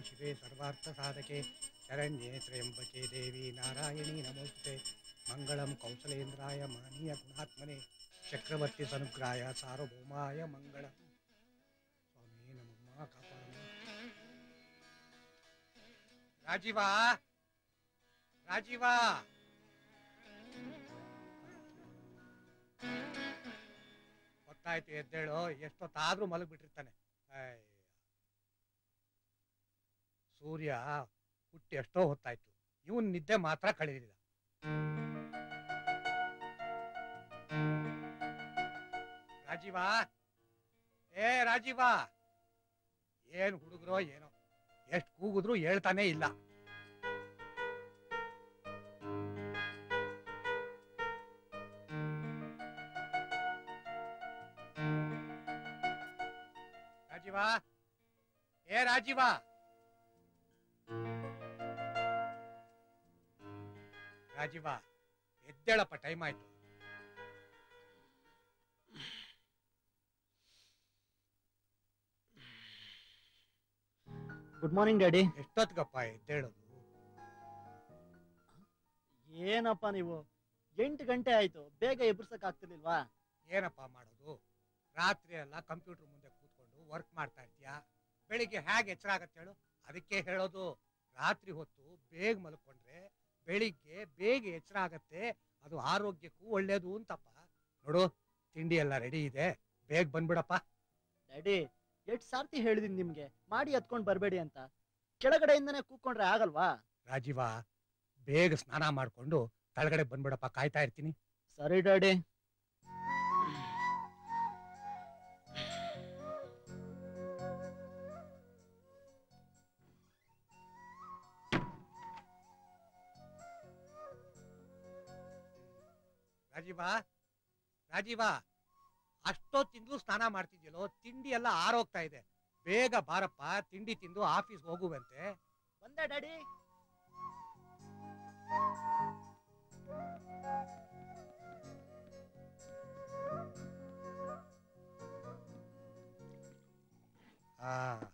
शिवे सर्वार्थसाधके शरण्ये त्र्यंबके देवी नारायणी नमोस्तुते मंगलम कौसलेन्द्राय मानीय गुणात्मने चक्रवर्ती सनुग्राय सार्वभौमाय मंगलम स्वामी नमः कापाडಮ್ಮ ರಾಜೀವಾ ರಾಜೀವಾ ಗೊತ್ತಾಯ್ತು ಎದ್ದೇಳು ಎಷ್ಟೊತ್ತಾದ್ರೂ ಮಲಗಿಬಿಟ್ಟಿರ್ತಾನೆ ಸೂರ್ಯ ಹುಟ್ಟಿ ಎಷ್ಟೋ ಹೊತ್ತಾಯ್ತು ಇವನ್ ನಿದ್ದೆ ಮಾತ್ರ ಕಳೆದಿಲ್ಲ ರಾಜೀವಾ ಏ ರಾಜೀವಾ ಏನ್ ಹುಡುಗ್ರೋ ಏನೋ ಎಷ್ಟು ಕೂಗಿದ್ರು ಹೇಳ್ತಾನೆ ಇಲ್ಲ ರಾಜೀವಾ ಏ ರಾಜೀವಾ ರಾಜೀವಾ ಎದ್ದೇಳಪ್ಪ ಟೈಮ್ ಆಯ್ತು ಗುಡ್ ಮಾರ್ನಿಂಗ್ ಡ್ಯಾಡಿ ಎಷ್ಟೊತ್ಗಪ್ಪ ಎದ್ದೇಳೋದು ಏನಪ್ಪ ನೀವು 8 ಗಂಟೆ ಆಯ್ತು ಬೇಗ ಎಬ್ಬಿಸಕ್ ಆಗ್ತಿರ್ಲಿಲ್ವಾ ಏನಪ್ಪ ಮಾಡೋದು ರಾತ್ರಿ ಎಲ್ಲ ಕಂಪ್ಯೂಟರ್ ಮುಂದೆ ಕೂತ್ಕೊಂಡು ವರ್ಕ್ ಮಾಡ್ತಾ ಇರ್ತೀಯ ಬೆಳಿಗ್ಗೆ ಹೇಗೆ ಎಚ್ಚರ ಆಗತ್ತೆ ಹೇಳು ಅದಕ್ಕೆ ಹೇಳೋದು ರಾತ್ರಿ ಹೊತ್ತು ಬೇಗ ಮಲ್ಕೊಂಡ್ರೆ ಬೆಳಿಗ್ಗೆ ಬೇಗ ಎಚ್ಚರ ಆಗತ್ತೆ ಅದು ಆರೋಗ್ಯಕ್ಕೂ ಒಳ್ಳೇದು ಅಂತಪ್ಪ ನೋಡು ತಿಂಡಿ ಎಲ್ಲ ರೆಡಿ ಇದೆ ಬೇಗ ಬಂದ್ಬಿಡಪ್ಪ ಡ್ಯಾಡಿ 8 ಸಾರ್ತಿ ಹೇಳಿದೀನಿ ನಿಮ್ಗೆ ಮಾಡಿ ಹತ್ಕೊಂಡ್ ಬರ್ಬೇಡಿ ಅಂತ ಕೆಳಗಡೆಯಿಂದನೇ ಕೂತ್ಕೊಂಡ್ರೆ ಆಗಲ್ವಾ ರಾಜೀವಾ ಬೇಗ ಸ್ನಾನ ಮಾಡ್ಕೊಂಡು ಕೆಳಗಡೆ ಬಂದ್ಬಿಡಪ್ಪ ಕಾಯ್ತಾ ಇರ್ತೀನಿ ಸರಿ ಡ್ಯಾಡಿ ರಾಜೀವಾ ರಾಜೀವಾ ಅಷ್ಟೊತ್ತಿಂದಲೂ ಸ್ನಾನ ಮಾಡ್ತಿದ್ಯಲ್ಲೋ ತಿಂಡಿ ಎಲ್ಲ ಆರೋಗ್ತಾ ಇದೆ ಬೇಗ ಬಾರಪ್ಪ ತಿಂಡಿ ತಿಂದು ಆಫೀಸ್ ಹೋಗುವಂತೆ ಬಂದೆ ಡ್ಯಾಡಿ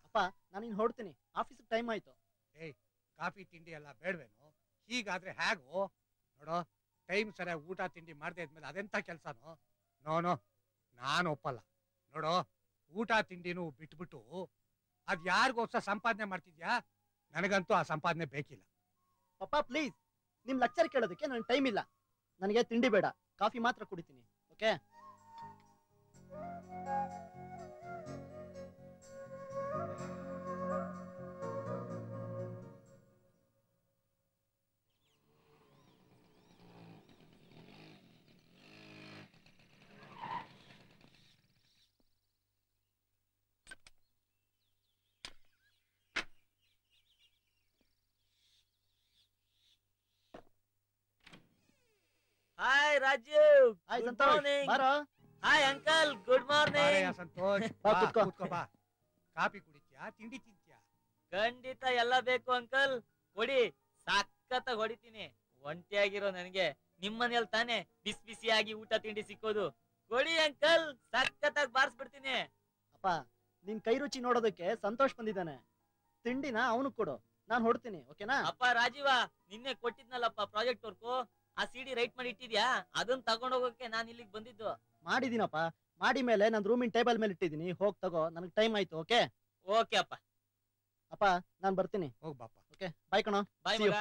ಅಪ್ಪ ನಾನಿನ್ ಹೊರಡ್ತೀನಿ ಆಫೀಸ್ ಟೈಮ್ ಆಯ್ತು ಏಯ್ ಕಾಫಿ ತಿಂಡಿ ಎಲ್ಲ ಬೇಡವೇನು ಹೀಗಾದ್ರೆ ಹೇಗೋ ನೋಡೋ ಟೈಮ್ ಸರಿಯಾಗಿ ಊಟ ತಿಂಡಿ ಮಾಡದೇ ಇದ್ಮೇಲೆ ಅದೆಂತ ಕೆಲಸನೋ ನೋನೋ ನಾನು ಒಪ್ಪಲ್ಲ ನೋಡೋ ಊಟ ತಿಂಡಿನೂ ಬಿಟ್ಬಿಟ್ಟು ಅದ್ ಯಾರಿಗೋಸ್ಕರ ಸಂಪಾದನೆ ಮಾಡ್ತಿದ್ಯಾ ನನಗಂತೂ ಆ ಸಂಪಾದನೆ ಬೇಕಿಲ್ಲ. ಪಪ್ಪ ಪ್ಲೀಸ್, ನಿಮ್ ಲೆಕ್ಚರ್ ಕೇಳೋದಕ್ಕೆ ನನ್ ಟೈಮ್ ಇಲ್ಲ. ನನಗೆ ತಿಂಡಿ ಬೇಡ, ಕಾಫಿ ಮಾತ್ರ ಕುಡಿತೀನಿ. Okay? Hi Rajeev. Hi Good Santosh, morning. ಬಾರೋ. ಹಾಯ್ ಅಂಕಲ್, ಗುಡ್ ಬಾರಯ್ಯ ಮಾರ್ನಿಂಗ್. ಸಂತೋಷ್, ಬಾ, ಬಾ, ಕೂತ್ಕೋ. ಕೂತ್ಕೋ ಬಾ. ಕಾಫಿ ಕುಡಿತ್ಯಾ, ತಿಂಡಿ ತಿಂತ್ಯಾ? ಖಂಡಿತ ಎಲ್ಲ ಬೇಕು ಅಂಕಲ್, ಕೊಡಿ. ಸಖತ್ತಾಗಿ ಹೊಡಿತೀನಿ. ಒಂಟಿಯಾಗಿರೋ ನನಗೆ ನಿಮ್ಮನೇಲಿ ತಾನೇ ಬಿಸಿ ಬಿಸಿಯಾಗಿ ಊಟ ತಿಂಡಿ ಸಿಕ್ಕೋದು. ಕೊಡಿ ಅಂಕಲ್, ಸಖತ್ತಾಗಿ ಬಾರಿಸ್ಬಿಡ್ತೀನಿ. ಅಪ್ಪ, ನಿನ್ ಕೈ ರುಚಿ ನೋಡೋದಕ್ಕೆ ಸಂತೋಷ್ ಬಂದಿದ್ದಾನೆ. ತಿಂಡಿನ ಅವನು ಕೊಡು, ನಾನ್ ಹೊಡ್ತೀನಿ. ಓಕೆನಾ? ಅಪ್ಪ ರಾಜೀವ, ನಿನ್ನೆ ಕೊಟ್ಟಿದ್ನಲ್ಲಪ್ಪ ಪ್ರಾಜೆಕ್ಟ್ ವರ್ಕು, ಆ ಸಿಡಿ ರೈಟ್ ಮಾಡಿ ಇಟ್ಟಿದ್ಯಾ? ಅದನ್ನ ತಗೊಂಡ್ ಹೋಗೋಕೆ ನಾನು ಇಲ್ಲಿಗೆ ಬಂದಿದ್ದು. ಮಾಡಿದೀನಪ್ಪ. ಮಾಡಿ ಮೇಲೆ ನನ್ ರೂಮಿನ ಟೇಬಲ್ ಮೇಲೆ ಇಟ್ಟಿದ್ದೀನಿ. ಹೋಗ್ ತಗೋ, ನನಗ್ ಟೈಮ್ ಆಯ್ತು. ಓಕೆ ಓಕೆ ಅಪ್ಪ, ಅಪ್ಪ, ನಾನ್ ಬರ್ತೀನಿ. ಹೋಗ್ ಬಾಪ. ಓಕೆ, ಬಾಯ್ ಕಣೋ. ಬಾಯ್ See you. ಮಗ.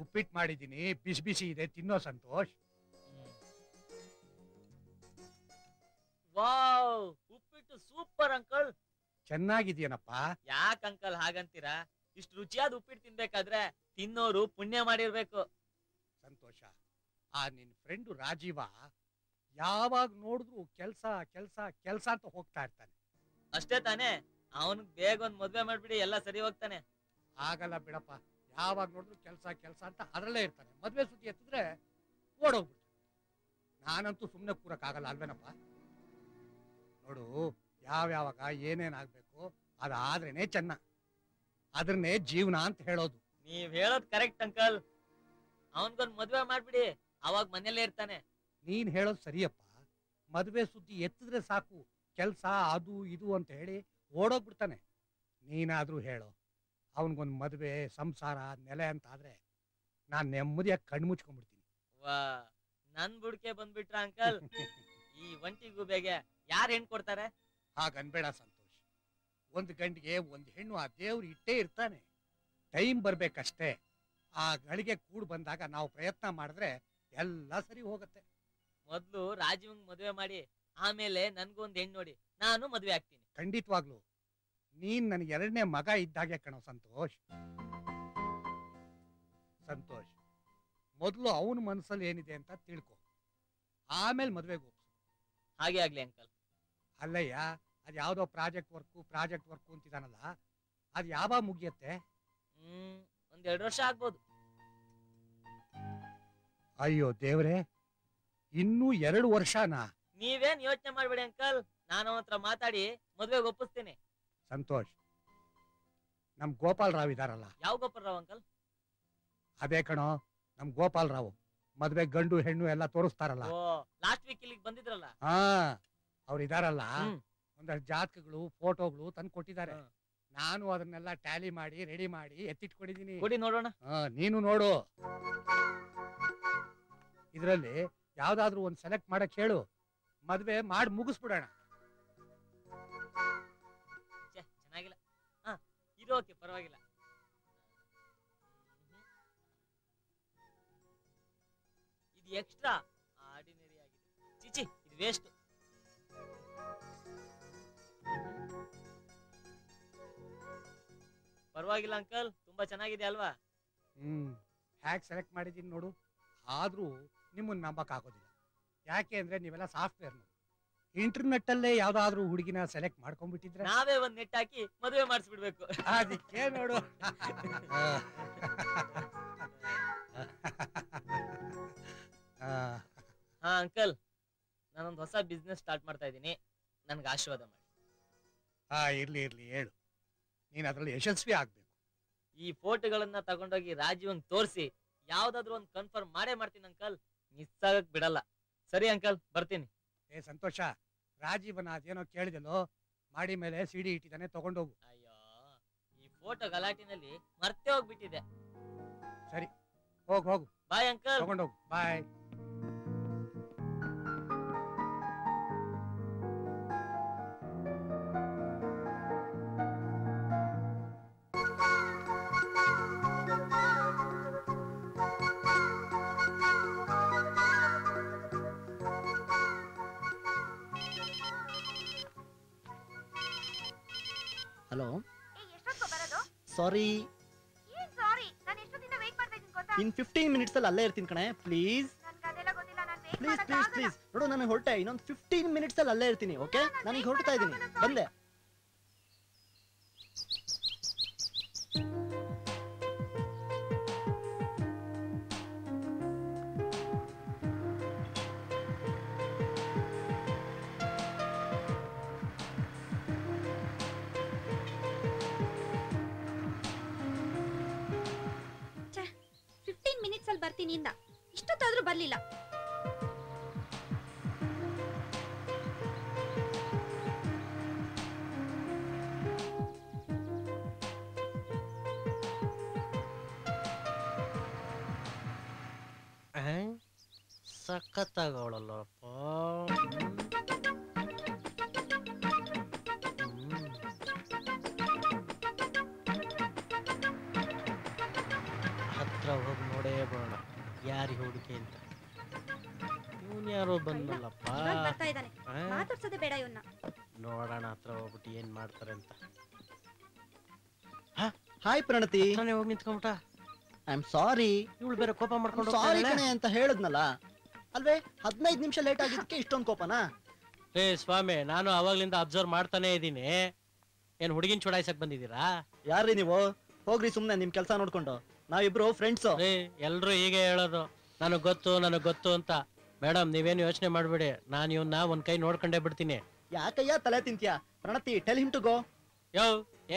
ಉಪ್ಪಿಟ್ಟು ಮಾಡಿದ್ದೀನಿ, ಬಿಸಿ ಬಿಸಿ ಇದೆ, ತಿನ್ನೋ ಸಂತೋಷ್. ವಾವ್, ಉಪ್ಪಿಟ್ಟು ಸೂಪರ್ ಅಂಕಲ್. ಚೆನ್ನಾಗಿದ್ಯೇನಪ್ಪ. ಯಾಕ ಅಂಕಲ್ ಹಾಗಂತೀರಾ? ಇಷ್ಟು ರುಚಿಯಾದ ಉಪ್ಪಿಟ್ಟು ತಿನ್ಬೇಕಾದ್ರೆ ತಿನ್ನೋರು ಪುಣ್ಯ ಮಾಡಿರ್ಬೇಕು. ಸಂತೋಷ, ಆ ನಿನ್ ಫ್ರೆಂಡು ರಾಜೀವ ಯಾವಾಗ ನೋಡಿದ್ರು ಕೆಲ್ಸ ಕೆಲ್ಸ ಕೆಲ್ಸ ಅಂತ ಹೋಗ್ತಾ ಇರ್ತಾನೆ. ಅಷ್ಟೇ ತಾನೇ? ಅವನಿಗೆ ಬೇಗ ಒಂದ್ ಮದ್ವೆ ಮಾಡ್ಬಿಡಿ, ಎಲ್ಲ ಸರಿ ಹೋಗ್ತಾನೆ. ಆಗಲ್ಲ ಬಿಡಪ್ಪ, ಯಾವಾಗ ನೋಡಿದ್ರು ಕೆಲ್ಸ ಕೆಲ್ಸ ಅಂತ ಅದರಲ್ಲೇ ಇರ್ತಾನೆ. ಮದ್ವೆ ಸುದ್ದಿ ಎತ್ತಿದ್ರೆ ಓಡೋಗ್ಬಿಡ್ತಾನೆ. ನಾನಂತೂ ಸುಮ್ಮನೆ ಕೂರಕ್ಕಾಗಲ್ಲ ಅಲ್ವೇನಪ್ಪ. ನೋಡು, ಯಾವ್ಯಾವಾಗ ಏನೇನಾಗ್ಬೇಕು ಅದಾದ್ರೇನೆ ಚೆನ್ನ. ಅದನ್ನೇ ಜೀವನ ಅಂತ ಹೇಳೋದು. ನೀವ್ ಹೇಳೋದ್ ಕರೆಕ್ಟ್ ಅಂಕಲ್. ಅವನ್ಗೊಂದ್ ಮದ್ವೆ ಮಾಡ್ಬಿಡಿ, ಅವಾಗ ಮನೇಲೇ ಇರ್ತಾನೆ. ನೀನ್ ಹೇಳೋದು ಸರಿಯಪ್ಪ. ಮದ್ವೆ ಸುದ್ದಿ ಎತ್ತಿದ್ರೆ ಸಾಕು, ಕೆಲ್ಸ ಅದು ಇದು ಅಂತ ಹೇಳಿ ಓಡೋಗ್ಬಿಡ್ತಾನೆ. ನೀನಾದ್ರೂ ಹೇಳೋ, ಅವನ್ಗೊಂದ್ ಮದ್ವೆ ಸಂಸಾರ ನೆಲೆ ಅಂತ ಆದ್ರೆ ನಾನ್ ನೆಮ್ಮದಿಯಾಗಿ ಕಣ್ಮುಚ್ಕೊಂಡ್ಬಿಡ್ತೀನಿ. ವಾ, ನನ್ ಬುಡ್ಕೆ ಬಂದ್ಬಿಟ್ರ ಅಂಕಲ್. ಈ ಒಂಟಿಗೂ ಬೇಗ ಯಾರ್ ಹೆಣ್ ಕೊಡ್ತಾರೆ? ಹಾಗನ್ಬೇಡ ಸಂತೋಷ್. ಒಂದ್ ಗಂಡಿಗೆ ಒಂದ್ ಹೆಣ್ಣು ಆ ದೇವ್ರು ಇಟ್ಟೇ ಇರ್ತಾನೆ. ಟೈಮ್ ಬರ್ಬೇಕಷ್ಟೇ. ಆ ಗಳಿಗೆ ಕೂಡ್ ಬಂದಾಗ ನಾವು ಪ್ರಯತ್ನ ಮಾಡಿದ್ರೆ ಎಲ್ಲ ಸರಿ ಹೋಗತ್ತೆ. ಮೊದ್ಲು ರಾಜೀವಂಗ್ ಮದ್ವೆ ಮಾಡಿ, ಆಮೇಲೆ ನನ್ಗೊಂದ್ ಹೆಣ್ ನೋಡಿ ನಾನು ಮದ್ವೆ ಆಗ್ತೀನಿ. ಖಂಡಿತವಾಗ್ಲು ನೀನ್ ನನಗೆ ಎರಡನೇ ಮಗ ಇದ್ದಾಗೆ ಕಣೋ ಸಂತೋಷ್. ಸಂತೋಷ್, ಮೊದ್ಲು ಅವನ ಮನಸ್ಸಲ್ಲಿ ಏನಿದೆ ಅಂತ ತಿಳ್ಕೊ, ಆಮೇಲೆ ಮದ್ವೆಗೆ ಹೋಗ್ಸು. ಹಾಗೆ ಆಗ್ಲಿ ಅಂಕಲ್. ಅಲ್ಲಯ್ಯ, ಅದ್ ಯಾವ್ದೋ ಪ್ರಾಜೆಕ್ಟ್ ವರ್ಕು ಅಂತಿದಾನಲ್ಲ, ಅದ್ ಯಾವಾಗ ಮುಗಿಯತ್ತೆ? ಒಂದ್ 2 ವರ್ಷ ಆಗ್ಬೋದು. ಅಯ್ಯೋ ದೇವ್ರೆ, ಇನ್ನೂ 2 ವರ್ಷನಾ? ನೀವೇನ್ ಯೋಚನೆ ಮಾಡ್ಬೇಡಿ ಅಂಕಲ್, ನಾನು ಅವನ ಹತ್ರ ಮಾತಾಡಿ ಮದ್ವೆಗೆ ಒಪ್ಪಿಸ್ತೀನಿ. ಸಂತೋಷ್, ನಮ್ ಗೋಪಾಲ್ ರಾವ್ ಇದಾರಲ್ಲ? ಯಾವ ಗೋಪಾಲ್ ರಾವ್ ಅಂಕಲ್? ಅದೇ ಕಣೋ, ನಮ್ ಗೋಪಾಲ್ ರಾವ್. ಮದ್ವೆ ಗಂಡು ಹೆಣ್ಣು ಎಲ್ಲ ತೋರಿಸ್ತಾರಲ್ಲ. ಓ, ಲಾಸ್ಟ್ ವೀಕ್ ಇಲ್ಲಿಗೆ ಬಂದಿದ್ರಲ್ಲ? ಹಾ, ಅವ್ರು ಇದಾರಲ್ಲ, ಒಂದಷ್ಟು ಜಾತಕಗಳು ಫೋಟೋಗಳು ತಂದು ಕೊಟ್ಟಿದ್ದಾರೆ. ನಾನು ಅದನ್ನೆಲ್ಲ ಟ್ಯಾಲಿ ಮಾಡಿ ರೆಡಿ ಮಾಡಿ ಎತ್ತಿಟ್ಕೊಂಡಿದೀನಿ. ಕೊಡಿ ನೋಡೋಣ. ನೀನು ನೋಡು. ಇದ್ರಲ್ಲಿ ಯಾವ್ದಾದ್ರು ಒಂದ್ ಸೆಲೆಕ್ಟ್ ಮಾಡಕ್ ಹೇಳು, ಮದ್ವೆ ಮಾಡಿ ಮುಗಿಸ್ಬಿಡೋಣ. ಚೆನ್ನಾಗಿಲ್ಲ. ಇದು ಓಕೆ, ಪರವಾಗಿಲ್ಲ. ಇದು ಎಕ್ಸ್ಟ್ರಾ ಆರ್ಡಿನರಿ ಆಗಿದೆ. ಚಿಚಿ, ಇದು ವೇಸ್ಟ್. ಪರವಾಗಿಲ್ಲ ಅಂಕಲ್, ತುಂಬಾ ಚೆನ್ನಾಗಿದೆ ಅಲ್ವಾ? ಹ್ಯಾಕ್ ಸೆಲೆಕ್ಟ್ ಮಾಡಿದೀನಿ ನೋಡು. ಆದ್ರೂ ನಿಮ್ಮನ್ನ ನಂಬಕ್ ಆಗೋದಿಲ್ಲ. ಯಾಕೆ ಅಂದ್ರೆ ನೀವೆಲ್ಲ ಸಾಫ್ಟ್ವೇರ್. ಇಂಟರ್ನೆಟ್ ಅಲ್ಲೇ ಯಾವ್ದಾದ್ರು ಹುಡುಗಿನ ಸೆಲೆಕ್ಟ್ ಮಾಡ್ಕೊಂಡ್ಬಿಟ್ಟಿದ್ರೆ ನಾವೇ ಒಂದ್ ನೆಟ್ ಹಾಕಿ ಮದುವೆ ಮಾಡಿಸ್ಬಿಡ್ಬೇಕು. ಅದಕ್ಕೆ ನೋಡು. ಹಾ ಅಂಕಲ್, ನಾನೊಂದು ಹೊಸ ಬಿಸ್ನೆಸ್ ಸ್ಟಾರ್ಟ್ ಮಾಡ್ತಾ ಇದ್ದೀನಿ, ನನ್ಗೆ ಆಶೀರ್ವಾದ ಮಾಡಿ. ಇರ್ಲಿ ಹೇಳು. ನೀನ್ ಅದ್ರಲ್ಲಿ ಯಶಸ್ವಿ ಆಗ್ಬೇಕು. ಈ ಫೋಟೋಗಳನ್ನ ತಗೊಂಡೋಗಿ ರಾಜೀವಂಗ್ ತೋರಿಸಿ ಯಾವ್ದಾದ್ರು ಒಂದು ಕನ್ಫರ್ಮ್ ಮಾಡೇ ಮಾಡ್ತೀನಿ ಅಂಕಲ್. ಮಿಸ್ ಆಗಕ್ ಬಿಡಲ್ಲ. ಸರಿ ಅಂಕಲ್, ಬರ್ತೀನಿ. ಸಂತೋಷ, ರಾಜೀವನ ಅದೇನೋ ಕೇಳಿದೆಲ್ಲೋ, ಮಾಡಿ ಮೇಲೆ ಸಿಡಿ ಇಟ್ಟಿದ್ದಾನೆ, ತಗೊಂಡೋಗು. ಅಯ್ಯೋ, ಈ ಫೋಟೋ ಗಲಾಟಿನಲ್ಲಿ ಮರ್ತೇ ಹೋಗ್ಬಿಟ್ಟಿದೆ. ಸರಿ, ಹೋಗು. Bye uncle. ತಗೊಂಡೋಗು. ಬಾಯ್. ಹಲೋ, ಎಷ್ಟೊತ್ತು ಬರೋದು? ಸಾರಿ. ಏನ್ ಸಾರಿ? ನಾನು ಎಷ್ಟೊತ್ತಿಂದ ವೇಟ್ ಮಾಡ್ತಾ ಇದ್ದೀನಿ ಗೊತ್ತಾ? ಇನ್ 15 ಮಿನಿಟ್ಸ್ ಅಲ್ಲಿ ಅಲ್ಲೇ ಇರ್ತೀನಿ ಕಣೆ, ಪ್ಲೀಸ್. ನನ್ಗೆ ಅದೆಲ್ಲ ಗೊತ್ತಿಲ್ಲ, ನಾನು ವೇಟ್ ಪ್ಲೀಸ್ ಮಾಡಕ್ ಪ್ಲೀಸ್ ಆಗಲ್ಲ. ಪ್ಲೀಸ್ ನೋಡು, ನಾನು ಹೊರಟೆ, ಇನ್ನೊಂದು 15 ಮಿನಿಟ್ಸ್ ಅಲ್ಲಿ ಅಲ್ಲೇ ಇರ್ತೀನಿ. ಓಕೆ, ನಾನೀಗ ಹೊರಡ್ತಾ ಇದ್ದೀನಿ, ಬಂದೆ. ಛೆ, 15 ಮಿನಿಟ್ಸ್ ಅಲ್ಲಿ ಬರ್ತೀನಿ ಇಂದ ಇಷ್ಟೊತ್ತಾದ್ರೂ ಬರ್ಲಿಲ್ಲ. ಸಖತ್ತಾಗವಳಲ್ಲಪ್ಪ. ಹತ್ರ ಹೋಗಿ ನೋಡೇ ಬೇಡ ಯಾರಿಗೆ ಹುಡುಕಿ ಅಂತ. ಇವನ್ ಯಾರೋ ಬಂದಲ್ಲಪ್ಪ. ಇವಾಗ ಬರ್ತಾ ಇದ್ದಾನೆ, ಮಾತಾಡ್ಸೋದೇ ಬೇಡ ಇವನ್ನ. ನೋಡೋಣ ಹತ್ರ ಹೋಗ್ಬಿಟ್ಟು ಏನ್ ಮಾಡ್ತಾರೆ ಅಂತ. ಹಾಯ್ ಪ್ರಣತಿ. ಹೋಗಿ ನಿಂತ್ಕೊಂಬಿಟ್ಟ. ಐ ಆಮ್ ಸಾರಿ. ಇವಳು ಬೇರೆ ಕೋಪ ಮಾಡ್ಕೊಂಡು ಸಾರಿ ಕಣೆ ಅಂತ ಹೇಳದ್ನಲ್ಲ ಅಲ್ವೇ. 15 ನಿಮಿಷ ಲೇಟ್ ಆಗಿದ್ದಕ್ಕೆ ಇಷ್ಟೊಂದು ಕೋಪನಾ? ಏ ಸ್ವಾಮಿ, ನಾನು ಅವಾಗ್ಲಿಂದ ಅಬ್ಸರ್ವ್ ಮಾಡ್ತಾನೆ ಇದ್ದೀನಿ. ಏನ್ ಹುಡುಗಿನ ಚುಡಾಯಿಸಕ್ ಬಂದಿದ್ದೀರಾ? ಯಾರ್ರಿ ನೀವು? ಹೋಗ್ರಿ ಸುಮ್ನೆ ನಿಮ್ ಕೆಲಸ ನೋಡ್ಕೊಂಡು. ನಾವಿಬ್ರು ಫ್ರೆಂಡ್ಸು. ಎಲ್ರು ಹೀಗೆ ಹೇಳೋದು, ನನಗ್ ಗೊತ್ತು ಅಂತ. ಮೇಡಮ್, ನೀವೇನು ಯೋಚನೆ ಮಾಡ್ಬೇಡಿ, ನಾನು ಇವನ್ನ ಒಂದ್ ಕೈ ನೋಡ್ಕೊಂಡೇ ಬಿಡ್ತೀನಿ. ಯಾಕಯ್ಯ ತಲೆ ತಿಂತ್ಯಾ? ಪ್ರಣತಿ, ಟೆಲ್ ಹಿಮ್ ಟು ಗೋ. ಯೋ,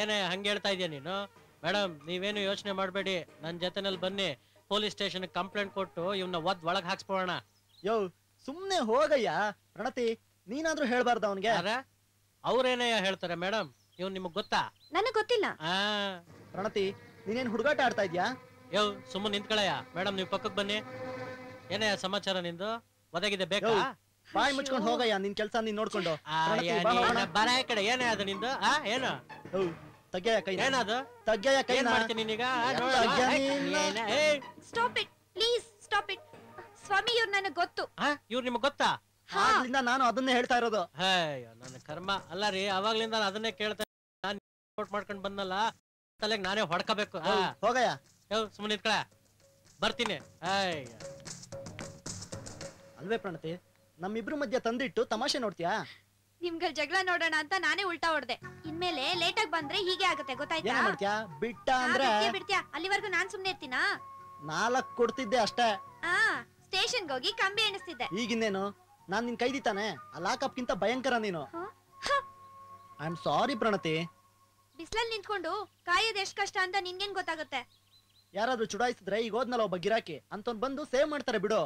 ಏನೇ ಹಂಗೆ ಹೇಳ್ತಾ ಇದೀಯ ನೀನು? ಮೇಡಮ್, ನೀವೇನು ಯೋಚನೆ ಮಾಡ್ಬೇಡಿ, ನನ್ ಜೊತೆನಲ್ಲಿ ಬನ್ನಿ. ಪೊಲೀಸ್ ಸ್ಟೇಷನ್ ಕಂಪ್ಲೇಂಟ್ ಕೊಟ್ಟು ಇವನ್ನ ಒಳಗ್ ಹಾಕ್ಸ್ಬೋಣ. ಯೋ, ಸುಮ್ನೆ ಹೋಗಯ್ಯ. ಪ್ರಣತಿ, ನೀನಾದ್ರೂ ಹೇಳ್ಬಾರ್ದ ಅವನ್ಗೆ? ಅವ್ರೇನಯ್ಯ ಹೇಳ್ತಾರೆ ಮೇಡಮ್, ಇವ್ನು ನಿಮಗ್ ಗೊತ್ತಾ? ನನಗ್ ಗೊತ್ತಿಲ್ಲ. ಪ್ರಣತಿ, ನೀನೇನ್ ಹುಡುಗಾಟ ಆಡ್ತಾ ಇದ್ಯಾ? ಯೋ, ಸುಮ್ಮನೆ ನಿಂತ್ಕೊಳಯ್ಯ. ಮೇಡಮ್, ನೀವು ಪಕ್ಕಕ್ಕೆ ಬನ್ನಿ. ಏನಯ್ಯ ಸಮಾಚಾರ ನಿಂದು? ಒದಗಿದೆ ಬೇಕಾ? ಬಾಯ್ ಮುಚ್ಕೊಂಡು ಹೋಗಯ್ಯ, ನಿನ್ ಕೆಲ್ಸ ನೀನ್ ನೋಡ್ಕೊಂಡು. ಬರ ಕಡೆ ಏನೇ ಅದು ನಿಂದು? ಏನು ತಗ್ಗಯ್ಯ ಕೈ. ಏನದು? ತಗ್ಗಯ್ಯ ಕೈ. ಏನ್ ಮಾಡ್ತೀನಿ ನೀನೀಗ? Stop it, please stop it. ಸ್ವಾಮಿ, ಇವ್ರು ನನಗ್ ಗೊತ್ತು. ಇವ್ರು ನಿಮಗ್ ಗೊತ್ತಾ? ಆಗ್ಲಿಂದ ನಾನು ಅದನ್ನೇ ಹೇಳ್ತಾ ಇರೋದು. ನನ್ನ ಕರ್ಮ. ಅಲ್ಲ ರೀ, ಅವಾಗ್ಲಿಂದ ನಾನು ಅದನ್ನೇ ಕೇಳ್ತಾ ನಾನು ರಿಪೋರ್ಟ್ ಮಾಡ್ಕೊಂಡ್ ಬಂದಲ್ಲ, ತಲೆಗೆ ನಾನೇ ಹೊಡ್ಕೋಬೇಕು. ಹೋಗಯ್ಯ. ಸುಮ್ಮನೆ ಇಟ್ಕಳ, ಬರ್ತೀನಿ. ಅಲ್ವೇ ಪ್ರಣತಿ, ನಮ್ಮಿಬ್ರು ಮಧ್ಯ ತಂದಿಟ್ಟು ತಮಾಷೆ ನೋಡ್ತೀಯಾ? ನಿಮ್ಗಲ್ ಜಗಳ ನೋಡೋಣ ಅಂತ ನಾನೇ ಉಲ್ಟಾ ಹೊಡ್ದೆ. ಇನ್ಮೇಲೆ ಲೇಟ್ ಆಗಿ ಬಂದ್ರೆ ಹೀಗೆ ಆಗುತ್ತೆ, ಗೊತ್ತಾಯ್ತಾ? ಏನ್ ಮಾಡ್ತೀಯಾ? ಬಿಟ್ಟ ಅಂದ್ರೆ ಬಿಡ್ತೀಯಾ? ಅಲ್ಲಿವರೆಗೂ ನಾನ್ ಸುಮ್ನೆ ಇರ್ತೀನಾ? 4 ಕೊಡ್ತಿದ್ದೆ ಅಷ್ಟೇ. ಸ್ಟೇಷನ್ಗೆ ಹೋಗಿ ಕಂಬಿ ಎಣಿಸ್ತಿದ್ದೆ. ಈಗಿನ್ನೇನು? ನಾನ್ ನಿನ್ ಕೈದಿತಾನೆ? ಆ ಲಾಕಪ್ ಗಿಂತ ಭಯಂಕರ ನೀನು. ಐ ಆಮ್ ಸಾರಿ ಪ್ರಣತಿ. ಬಿಸ್ಲಲ್ಲಿ ನಿಂತ್ಕೊಂಡು ಕಾಯೋದ್ ಎಷ್ಟ್ ಕಷ್ಟ ಅಂತ ನಿನ್ಗೇನ್ ಗೊತ್ತಾಗುತ್ತೆ? ಯಾರಾದ್ರೂ ಚುಡಾಯಿಸಿದ್ರೆ ಈಗ ಹೋದ್ನಲ್ಲ ಒಬ್ಬ ಗಿರಾಕಿ ಅಂತವ್ನ್ ಬಂದು ಸೇವ್ ಮಾಡ್ತಾರೆ ಬಿಡು.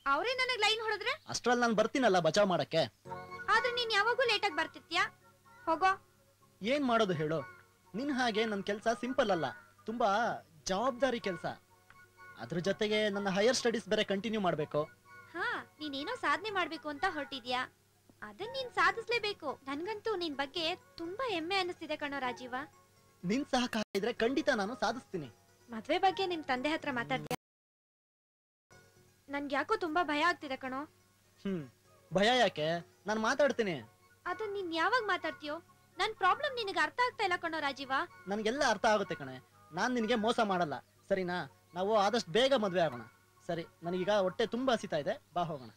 ಅವ್ರೇ ನನಗ್ ಲೈನ್ ಹೊಡೆದ್ರೆ ಅಷ್ಟ್ರಲ್ಲಿ ನಾನು ಬರ್ತೀನಲ್ಲ ಬಚಾವ್ ಮಾಡಕ್ಕೆ. ಆದ್ರೆ ನೀನ್ ಯಾವಾಗೂ ಲೇಟ್ ಆಗಿ ಬರ್ತಿರ್ತೀಯ. ಹೋಗೋ. ಏನ್ ಮಾಡೋದು ಹೇಳು? ನಿನ್ ಹಾಗೆ ನನ್ ಕೆಲ್ಸ ಸಿಂಪಲ್ ಅಲ್ಲ, ತುಂಬಾ ಜವಾಬ್ದಾರಿ ಕೆಲ್ಸ. ಅದ್ರ ಜೊತೆಗೆ ನನ್ನ ಹೈಯರ್ ಸ್ಟಡೀಸ್ ಬೇರೆ ಕಂಟಿನ್ಯೂ ಮಾಡ್ಬೇಕು. ನೀನೇನೋ ಸಾಧನೆ ಮಾಡ್ಬೇಕು ಅಂತ ಹೊರಟಿದ್ಯಾ, ಅದನ್ನ ನೀನ್ ಸಾಧಿಸ್ಲೇಬೇಕು. ನನ್ಗಂತೂ ನಿನ್ ಬಗ್ಗೆ ತುಂಬಾ ಹೆಮ್ಮೆ ಅನಿಸ್ತಿದೆ ಕಣೋ ರಾಜೀವ. ನಿನ್ ಸಹಕಾರ ಇದ್ರೆ ಖಂಡಿತ ನಾನು ಸಾಧಿಸ್ತೀನಿ. ಮದ್ವೆ ಬಗ್ಗೆ ನಿಮ್ ತಂದೆ ಹತ್ರ ಮಾತಾಡ್ತೀಯ? ನನ್ಗೆ ಯಾಕೋ ತುಂಬಾ ಭಯ ಆಗ್ತಿದೆ ಕಣೋ. ಭಯ ಯಾಕೆ? ನಾನ್ ಮಾತಾಡ್ತೀನಿ. ಅದನ್ನ ನೀನ್ ಯಾವಾಗ ಮಾತಾಡ್ತೀಯೋ? ನನ್ ಪ್ರಾಬ್ಲಮ್ ನಿನಗೆ ಅರ್ಥ ಆಗ್ತಾ ಇಲ್ಲ ಕಣೋ ರಾಜೀವ. ನನ್ಗೆಲ್ಲ ಅರ್ಥ ಆಗುತ್ತೆ ಕಣೆ, ನಾನ್ ನಿನ್ಗೆ ಮೋಸ ಮಾಡಲ್ಲ, ಸರಿನಾ? ನಾವು ಆದಷ್ಟು ಬೇಗ ಮದ್ವೆ ಆಗೋಣ. ಸರಿ, ನನಗೀಗ ಹೊಟ್ಟೆ ತುಂಬಾ ಹಸಿತಾ ಇದೆ, ಬಾ ಹೋಗೋಣ.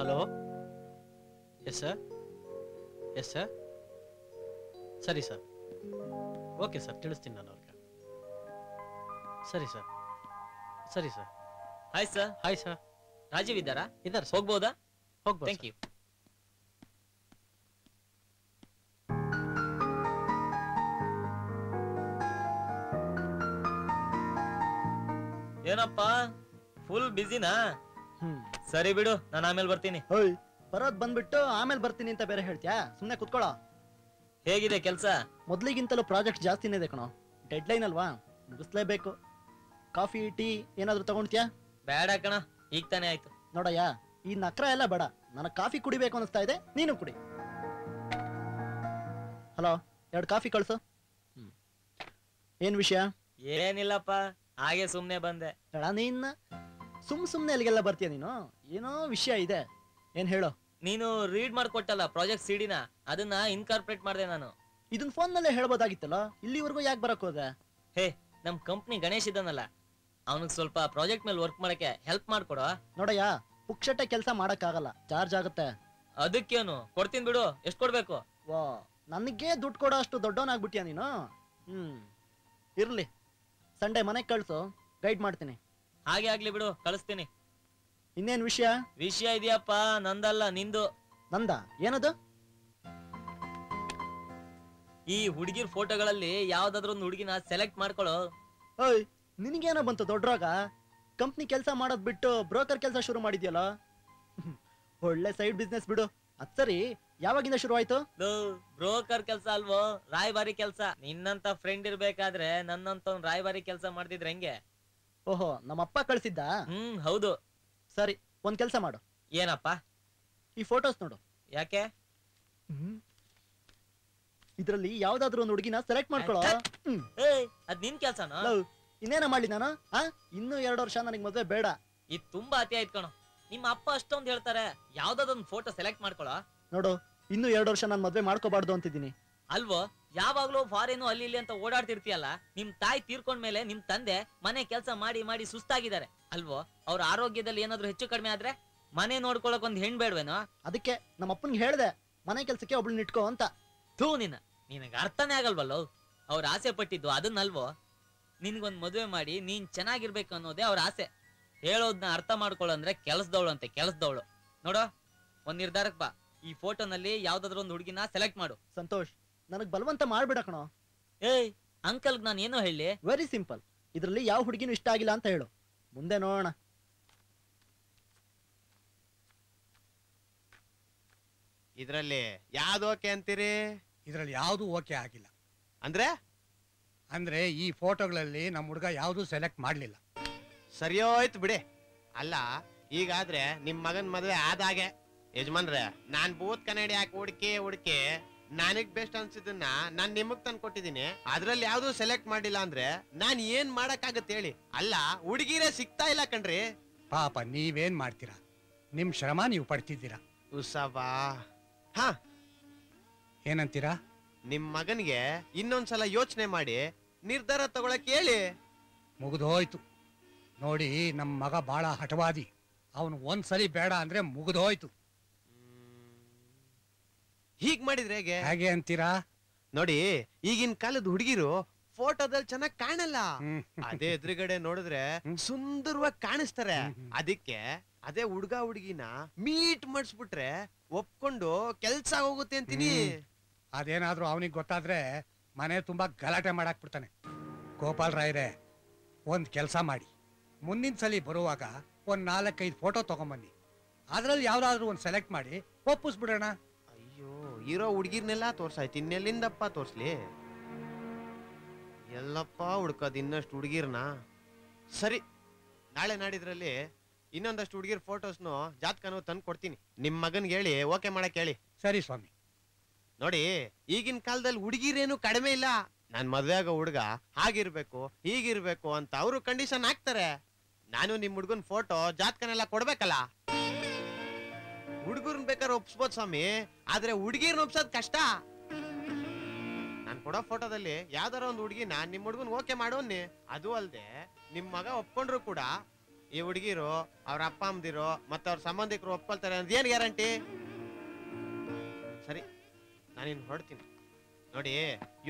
Hello, yes sir, yes sir, ಸರಿ ಸರ್, ಓಕೆ ಸರ್, ತಿಳಿಸ್ತೀನಿ ನಾನು ಅವ್ರಿಗೆ. ಸರಿ ಸರ್, ಸರಿ sir. Hi sir. Hi sir. Rajiv ಇದ್ದಾರಾ? ಇದ್ದಾರೆ ಸರ್. ಹೋಗ್ಬೋದಾ? ಹೋಗ್ಬೋದು. Thank you. ಏನಪ್ಪ ಫುಲ್ ಬಿಸಿನಾ? ಸರಿ ಬಿಡು, ನಾನು ಆಮೇಲೆ ಬರ್ತೀನಿ. ಹೋಯ್, ಬರೋದ್ ಬಂದ್ಬಿಟ್ಟು ಆಮೇಲೆ ಬರ್ತೀನಿ ಅಂತ ಬೇರೆ ಹೇಳ್ತ್ಯಾ? ಸುಮ್ನೆ ಕುತ್ಕೊಳ್ಳೋ. ಹೇಗಿದೆ ಕೆಲ್ಸ? ಮೊದ್ಲಿಗಿಂತಲೂ ಪ್ರಾಜೆಕ್ಟ್ ಜಾಸ್ತಿನೇ ಇದೆ ಕಣೋ. ಡೆಡ್ ಲೈನ್ ಅಲ್ವಾ, ಮುಗಿಸ್ಲೇಬೇಕು. ಕಾಫಿ ಟೀ ಏನಾದ್ರು ತಗೊಂಡ್ತ್ಯಾ? ಬೇಡ ಕಣ, ಈಗ ತಾನೇ ಆಯ್ತು. ನೋಡಯ್ಯ, ಈ ನಕ್ರ ಎಲ್ಲ ಬೇಡ. ನನಗೆ ಕಾಫಿ ಕುಡಿಬೇಕು ಅನಿಸ್ತಾ ಇದೆ, ನೀನು ಕುಡಿ. ಹಲೋ, 2 ಕಾಫಿ ಕಳ್ಸು. ಏನ್ ವಿಷಯ? ಏನಿಲ್ಲಪ್ಪ, ಹಾಗೆ ಸುಮ್ನೆ ಬಂದೆ. ಬೇಡ ನೀನ್ ಸುಮ್ನೆ ಅಲ್ಲಿಗೆಲ್ಲ ಬರ್ತೀಯ ನೀನು? ಏನೋ ವಿಷಯ ಇದೆ, ಏನ್ ಹೇಳೋ. ನೀನು ರೀಡ್ ಮಾಡ್ಕೊಟ್ಟಲ್ಲ ಪ್ರಾಜೆಕ್ಟ್ ಸಿಡಿನ, ಅದನ್ನ ಇನ್ಕಾರ್ಪೊರೇಟ್ ಮಾಡಿದೆ ನಾನು. ಇದನ್ ಫೋನ್ ನಲ್ಲೇ ಹೇಳ್ಬೋದಾಗಿತ್ತಲ್ಲ, ಇಲ್ಲಿವರೆಗೂ ಯಾಕೆ ಬರಕ್ ಹೋದೆ? ಹೇ, ನಮ್ ಕಂಪ್ನಿ ಗಣೇಶ್ ಇದ್ದಾನಲ್ಲ, ಅವನಿಗೆ ಸ್ವಲ್ಪ ಪ್ರಾಜೆಕ್ಟ್ ಮೇಲೆ ವರ್ಕ್ ಮಾಡಕ್ಕೆ ಹೆಲ್ಪ್ ಮಾಡ್ಕೊಡೋ. ನೋಡಯ್ಯ, ಪುಕ್ಷಟೆ ಕೆಲಸ ಮಾಡಕ್ ಆಗಲ್ಲ, ಚಾರ್ಜ್ ಆಗುತ್ತೆ. ಅದಕ್ಕೇನು, ಕೊಡ್ತೀನಿ ಬಿಡು. ಎಷ್ಟು ಕೊಡ್ಬೇಕು? ವಾ, ನನಗೆ ದುಡ್ಡು ಕೊಡೋ ಅಷ್ಟು ದೊಡ್ಡವನಾಗ್ಬಿಟ್ಯಾ ನೀನು? ಇರ್ಲಿ, ಸಂಡೇ ಮನೆಗ್ ಕಳ್ಸು, ಗೈಡ್ ಮಾಡ್ತೀನಿ. ಹಾಗೆ ಆಗ್ಲಿ ಬಿಡು, ಕಳಿಸ್ತೀನಿ. ಇನ್ನೇನ್ ವಿಷಯ? ವಿಷಯ ಇದೆಯಪ್ಪ, ನಂದಲ್ಲ ನಿಂದು. ನಂದ? ಏನದು? ಈ ಹುಡುಗಿರ್ ಫೋಟೋಗಳಲ್ಲಿ ಯಾವ್ದಾದ್ರು ಒಂದು ಹುಡುಗಿನ ಸೆಲೆಕ್ಟ್ ಮಾಡ್ಕೊಳ್ಳೋ. ಓಯ್, ನಿನಗೇನೋ ಬಂತು ದೊಡ್ಡ ರೋಗ? ಕಂಪ್ನಿ ಕೆಲಸ ಮಾಡೋದ್ ಬಿಟ್ಟು ಬ್ರೋಕರ್ ಕೆಲಸ ಶುರು ಮಾಡಿದ್ಯಲ್ಲ? ಒಳ್ಳೆ ಸೈಡ್ ಬಿಸ್ನೆಸ್ ಬಿಡು. ಅದ್ ಸರಿ, ಯಾವಾಗಿಂದ ಶುರು ಆಯ್ತು? ಬ್ರೋಕರ್ ಕೆಲ್ಸ ಅಲ್ವೋ, ರಾಯಭಾರಿ ಕೆಲ್ಸ. ನಿನ್ನಂತ ಫ್ರೆಂಡ್ ಇರ್ಬೇಕಾದ್ರೆ ನನ್ನಂತ ರಾಯಭಾರಿ ಕೆಲ್ಸ ಮಾಡ್ತಿದ್ರೆ ಹೆಂಗೆ? ಓಹೋ, ನಮ್ಮಪ್ಪ ಕಳ್ಸಿದ್ದ? ಹೌದು. ಸರಿ, ಒಂದ್ ಕೆಲ್ಸ ಮಾಡು. ಏನಪ್ಪ? ಈ ಫೋಟೋಸ್ ನೋಡು. ಯಾಕೆ? ಇದ್ರಲ್ಲಿ ಯಾವ್ದಾದ್ರು ಒಂದು ಹುಡುಗಿನ ಸೆಲೆಕ್ಟ್ ಮಾಡ್ಕೊಳ್ಳೋ. ಅದ್ ನಿನ್ ಕೆಲ್ಸನಾ? ಇನ್ನೇನ ಮಾಡ್ಲಿ ನಾನು? ಇನ್ನೂ 2 ವರ್ಷ ನನಗೆ ಮದ್ವೆ ಬೇಡ. ಇದ್ ತುಂಬಾ ಅತಿ ಆಯ್ತು ಕಣೋ. ನಿಮ್ಮ ಅಪ್ಪ ಅಷ್ಟೊಂದ್ ಹೇಳ್ತಾರೆ, ಯಾವ್ದಾದೊಂದು ಫೋಟೋ ಸೆಲೆಕ್ಟ್ ಮಾಡ್ಕೊಳ್ಳೋ. ನೋಡು, ಇನ್ನೂ 2 ವರ್ಷ ನಾನು ಮದ್ವೆ ಮಾಡ್ಕೋಬಾರ್ದು ಅಂತಿದ್ದೀನಿ. ಅಲ್ವೋ, ಯಾವಾಗ್ಲೂ ಫಾರಿನ್ ಅಲ್ಲಿ ಇಲ್ಲಿ ಅಂತ ಓಡಾಡ್ತಿರ್ತೀಯಲ್ಲ. ನಿಮ್ ತಾಯಿ ತೀರ್ಕೊಂಡ್ಮೇಲೆ ನಿಮ್ ತಂದೆ ಮನೆ ಕೆಲ್ಸ ಮಾಡಿ ಮಾಡಿ ಸುಸ್ತಾಗಿದ್ದಾರೆ ಅಲ್ವೋ. ಅವ್ರ ಆರೋಗ್ಯದಲ್ಲಿ ಏನಾದ್ರು ಹೆಚ್ಚು ಕಡಿಮೆ ಆದ್ರೆ ಮನೆ ನೋಡ್ಕೊಳಕ್ ಒಂದ್ ಹೆಣ್ ಬೇಡ್ವೇನೋ? ಅದಕ್ಕೆ ನಮ್ಮ ಅಪ್ಪನ್ಗೆ ಹೇಳ್ದೆ, ಮನೆ ಕೆಲ್ಸಕ್ಕೆ ಒಬ್ಳನ್ನ ಇಟ್ಕೋ ಅಂತ. ಥೂ, ನಿನಗೆ ಅರ್ಥನೇ ಆಗಲ್ವಲ್ಲೋ. ಅವ್ರ ಆಸೆ ಪಟ್ಟಿದ್ದು ಅದನ್ನಲ್ವೋ. ನಿನ್ಗೊಂದ್ ಮದುವೆ ಮಾಡಿ ನೀನ್ ಚೆನ್ನಾಗಿರ್ಬೇಕು ಅನ್ನೋದೇ ಅವ್ರ ಆಸೆ. ಹೇಳೋದ್ನ ಅರ್ಥ ಮಾಡ್ಕೊಳ್ಳಂದ್ರೆ ಕೆಲ್ಸದವಳು ಅಂತೆ, ಕೆಲ್ಸದವಳು. ನೋಡೋ, ಒಂದ್ ನಿರ್ಧಾರಕ್ ಬಾ. ಈ ಫೋಟೋನಲ್ಲಿ ಯಾವ್ದಾದ್ರು ಒಂದು ಹುಡುಗಿನ ಸೆಲೆಕ್ಟ್ ಮಾಡು. ಸಂತೋಷ್, ನನಗ್ ಬಲವಂತ ಮಾಡ್ಬಿಡ ಕಣೋ. ಏಯ್, ಅಂಕಲ್ಗ್ ನಾನು ಏನೋ ಹೇಳಿ? ವೆರಿ ಸಿಂಪಲ್, ಇದ್ರಲ್ಲಿ ಯಾವ ಹುಡುಗಿನೂ ಇಷ್ಟ ಆಗಿಲ್ಲ ಅಂತ ಹೇಳು, ಮುಂದೆ ನೋಡೋಣ. ಇದ್ರಲ್ಲಿ ಯಾವ್ದು ಓಕೆ ಅಂತೀರಿ? ಇದ್ರಲ್ಲಿ ಯಾವ್ದು ಓಕೆ ಆಗಿಲ್ಲ. ಅಂದ್ರೆ ಈ ಫೋಟೋಗಳಲ್ಲಿ ನಮ್ಮ ಹುಡುಗ ಯಾವ್ದು ಸೆಲೆಕ್ಟ್ ಮಾಡ್ಲಿಲ್ಲ. ಸರಿಯೋಯ್ತು ಬಿಡಿ. ಅಲ್ಲ, ಈಗಾದ್ರೆ ನಿಮ್ ಮಗನ್ ಮದ್ವೆ ಆದಾಗೆ. ಯಜಮಾನ್ರೆ, ನಾನ್ ಬೂತ್ ಕನ್ನಡಿ ಹಾಕಿ ಹುಡುಕಿ ನನಗ್ ಬೆಸ್ಟ್ ಅನ್ಸಿದ್ದನ್ನ ನಾನ್ ನಿಮಗ್ ತಂದು ಕೊಟ್ಟಿದ್ದೀನಿ. ಅದ್ರಲ್ಲಿ ಯಾವ್ದು ಸೆಲೆಕ್ಟ್ ಮಾಡಿಲ್ಲ ಅಂದ್ರೆ ನಾನ್ ಏನ್ ಮಾಡಕ್ಕಾಗತ್ತೆ ಹೇಳಿ? ಅಲ್ಲ, ಹುಡುಗಿರೇ ಸಿಗ್ತಾ ಇಲ್ಲ ಕಣ್ರಿ. ಪಾಪ ನೀವೇನ್ ಮಾಡ್ತೀರಾ, ನಿಮ್ ಶ್ರಮ ನೀವು ಪಡ್ತಿದ್ದೀರಾ. ಉಸವಾ. ಹಾ, ಏನಂತೀರಾ? ನಿಮ್ ಮಗನ್ಗೆ ಇನ್ನೊಂದ್ಸಲ ಯೋಚನೆ ಮಾಡಿ ನಿರ್ಧಾರ ತಗೊಳಕ್ ಹೇಳಿ. ಮುಗಿದೋಯ್ತು ನೋಡಿ, ನಮ್ಮ ಮಗ ಬಹಳ ಹಠವಾದಿ. ಅವನು ಒಂದ್ಸಲಿ ಬೇಡ ಅಂದ್ರೆ ಮುಗಿದೋಯ್ತು. ಹೀಗ್ ಮಾಡಿದ್ರೆ ಹೇಗೆ ಅಂತೀರಾ? ನೋಡಿ, ಈಗಿನ ಕಾಲದ ಹುಡುಗಿರು ಫೋಟೋದಲ್ಲಿ ಚೆನ್ನಾಗ್ ಕಾಣಲ್ಲ. ಅದೇ ಎದುರುಗಡೆ ನೋಡಿದ್ರೆ ಸುಂದರವಾಗಿ ಕಾಣಿಸ್ತಾರೆ. ಅದಕ್ಕೆ ಅದೇ ಹುಡ್ಗ ಹುಡುಗಿನ ಮೀಟ್ ಮಾಡಿಸ್ಬಿಟ್ರೆ ಒಪ್ಕೊಂಡು ಕೆಲ್ಸ ಹೋಗುತ್ತೆ ಅಂತೀನಿ. ಅದೇನಾದ್ರೂ ಅವನಿಗೆ ಗೊತ್ತಾದ್ರೆ ಮನೆ ತುಂಬಾ ಗಲಾಟೆ ಮಾಡಾಕ್ಬಿಡ್ತಾನೆ. ಗೋಪಾಲ್ ರಾಯ್ರೆ, ಒಂದ್ ಕೆಲ್ಸ ಮಾಡಿ, ಮುಂದಿನ ಸಲ ಬರುವಾಗ ಒಂದ್ 4-5 ಫೋಟೋ ತಗೊಂಬನ್ನಿ. ಅದ್ರಲ್ಲಿ ಯಾವ್ದಾದ್ರು ಒಂದ್ ಸೆಲೆಕ್ಟ್ ಮಾಡಿ ಒಪ್ಪಿಸ್ಬಿಡೋಣ. ಅಯ್ಯೋ, ಇರೋ ಹುಡ್ಗಿರ್ನೆಲ್ಲ ತೋರ್ಸಾಯ್ತು, ಇನ್ನೆಲ್ಲಿಂದಪ್ಪ ತೋರ್ಸ್ಲಿ? ಎಲ್ಲಪ್ಪ ಹುಡ್ಕೋದ್ ಇನ್ನಷ್ಟು ಹುಡ್ಗಿರ್ನ? ಸರಿ, ನಾಳೆ ನಾಡಿದ್ರಲ್ಲಿ ಇನ್ನೊಂದಷ್ಟು ಹುಡ್ಗಿರ್ ಫೋಟೋಸ್ನು ಜಾತಕನೂ ತಂದು ಕೊಡ್ತೀನಿ. ನಿಮ್ ಮಗನ್ಗೆ ಹೇಳಿ ಓಕೆ ಮಾಡಕ್ ಹೇಳಿ. ಸರಿ ಸ್ವಾಮಿ. ನೋಡಿ, ಈಗಿನ ಕಾಲದಲ್ಲಿ ಹುಡುಗಿರೇನು ಕಡಿಮೆ ಇಲ್ಲ. ನಾನ್ ಮದ್ವೆ ಆಗೋ ಹುಡ್ಗ ಹಾಗಿರ್ಬೇಕು ಹೀಗಿರ್ಬೇಕು ಅಂತ ಅವರು ಕಂಡೀಷನ್ ಹಾಕ್ತಾರೆ. ನಾನು ನಿಮ್ ಹುಡ್ಗನ್ ಫೋಟೋ ಜಾತಕನೆಲ್ಲ ಕೊಡ್ಬೇಕಲ್ಲ. ಹುಡ್ಗರ್ನ್ ಬೇಕಾದ್ರೆ ಒಪ್ಸ್ಬೋದು ಸ್ವಾಮಿ, ಆದ್ರೆ ಹುಡ್ಗಿರ್ನ ಒಪ್ಸೋದ್ ಕಷ್ಟ. ನಾನ್ ಕೊಡೋ ಫೋಟೋದಲ್ಲಿ ಯಾವ್ದಾರ ಒಂದು ಹುಡ್ಗಿನ ನಿಮ್ ಹುಡ್ಗನ್ ಓಕೆ ಮಾಡೋನಿ. ಅದು ಅಲ್ದೆ ನಿಮ್ ಮಗ ಒಪ್ಕೊಂಡ್ರು ಕೂಡ ಈ ಹುಡುಗಿರು ಅವ್ರ ಅಪ್ಪ ಅಮ್ಮದಿರು ಮತ್ತೆ ಅವ್ರ ಸಂಬಂಧಿಕರು ಒಪ್ಕೊಳ್ತಾರೆ ಅಂತ ಏನ್ ಗ್ಯಾರಂಟಿ? ಸರಿ, ನಾನಿನ್ ಹೊರಡ್ತೀನಿ. ನೋಡಿ,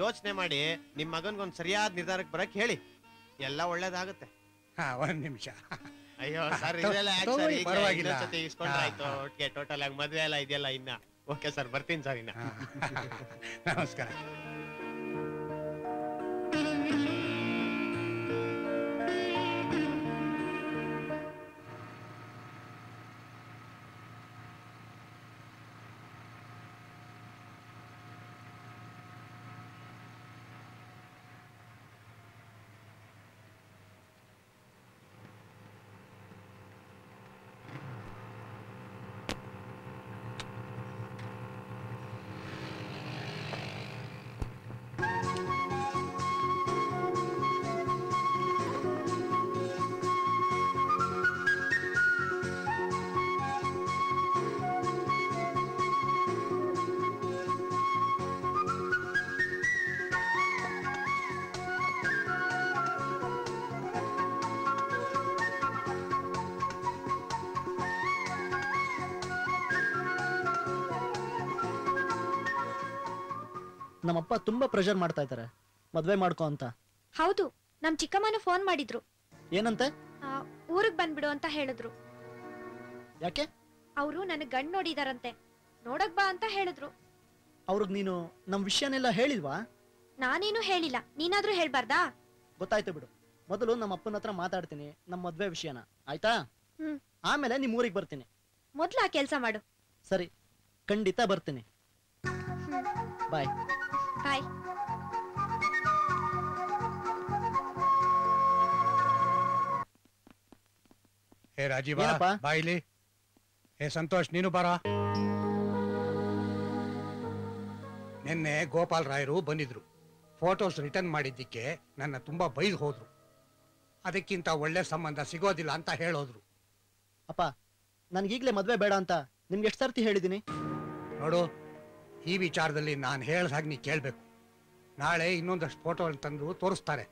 ಯೋಚನೆ ಮಾಡಿ ನಿಮ್ ಮಗನ್ಗೊಂದ್ ಸರಿಯಾದ ನಿರ್ಧಾರಕ್ಕೆ ಬರಕ್ ಹೇಳಿ, ಎಲ್ಲ ಒಳ್ಳೇದಾಗುತ್ತೆ. ಒಂದ್ ನಿಮಿಷ. ಅಯ್ಯೋ ಸರ್, ಪರವಾಗಿಲ್ಲ. ಇಸ್ಕೊಂಡ್ರಾಯ್ತು ಒಟ್ಟಿಗೆ ಟೋಟಲ್ ಆಗಿ ಮದ್ವೆ ಎಲ್ಲ ಇದೆಯಲ್ಲ ಇನ್ನ. ಓಕೆ ಸರ್, ಬರ್ತೀನಿ ಸರ್ ಇನ್ನ. ನಮಸ್ಕಾರ. ನಮ್ಮಪ್ಪ ತುಂಬಾ ಪ್ರೆಷರ್ ಮಾಡ್ತಾ ಇದ್ದಾರೆ ಮದ್ವೆ ಮಾಡ್ಕೊ ಅಂತ. ಹೌದು, ನಮ್ ಚಿಕ್ಕಮ್ಮನು ಫೋನ್ ಮಾಡಿದ್ರು. ಏನಂತೆ? ಊರಿಗೆ ಬಂದ್ಬಿಡು ಅಂತ ಹೇಳಿದ್ರು. ಯಾಕೆ? ಅವರು ನನಗ್ ಗಂಡ್ ನೋಡಿದಾರಂತೆ, ನೋಡಕ್ ಬಾ ಅಂತ ಹೇಳಿದ್ರು. ಅವ್ರಿಗೆ ನೀನು ನಮ್ ವಿಷಯನೆಲ್ಲ ಹೇಳಿಲ್ವಾ? ನಾನೇನು ಹೇಳಿಲ್ಲ, ನೀನಾದ್ರೂ ಹೇಳ್ಬಾರ್ದಾ? ಗೊತ್ತಾಯ್ತು ಬಿಡು. ಮೊದಲು ನಮ್ಮ ಅಪ್ಪನ ಹತ್ರ ಮಾತಾಡ್ತೀನಿ ನಮ್ಮ ಮದ್ವೆ ವಿಷಯನ, ಆಯ್ತಾ? ಆಮೇಲೆ ನಿಮ್ ಊರಿಗೆ ಬರ್ತೀನಿ. ಮೊದ್ಲು ಆ ಕೆಲ್ಸ ಮಾಡು. ಸರಿ, ಖಂಡಿತ ಬರ್ತೀನಿ. ಬಾಯ್. ಬಾಯ್. ಹೇ ರಾಜೀವ, ಏನಪ್ಪ? ಬಾಯಿಲಿ. ಹೇ ಸಂತೋಷ್, ನೀನು ಬಾರ. ನಿನ್ನೆ ಗೋಪಾಲ್ ರಾಯರು ಬಂದಿದ್ರು. ಫೋಟೋಸ್ ರಿಟರ್ನ್ ಮಾಡಿದ್ದಕ್ಕೆ ನನ್ನ ತುಂಬಾ ಬೈದು ಹೋದ್ರು. ಅದಕ್ಕಿಂತ ಒಳ್ಳೆ ಸಂಬಂಧ ಸಿಗೋದಿಲ್ಲ ಅಂತ ಹೇಳೋದ್ರು. ಅಪ್ಪ, ನನ್ಗೀಗ್ಲೇ ಮದ್ವೆ ಬೇಡ ಅಂತ ನಿಮ್ಗೆ ಎಷ್ಟು ಸರ್ತಿ ಹೇಳಿದೀನಿ? ನೋಡು, ಈ ವಿಚಾರದಲ್ಲಿ ನಾನು ಹೇಳ್ದ ಹಾಗೆ ನೀ ಕೇಳ್ಬೇಕು. ನಾಳೆ ಇನ್ನೊಂದಷ್ಟು ಫೋಟೋ ತಂದು ತೋರಿಸ್ತಾರೆ,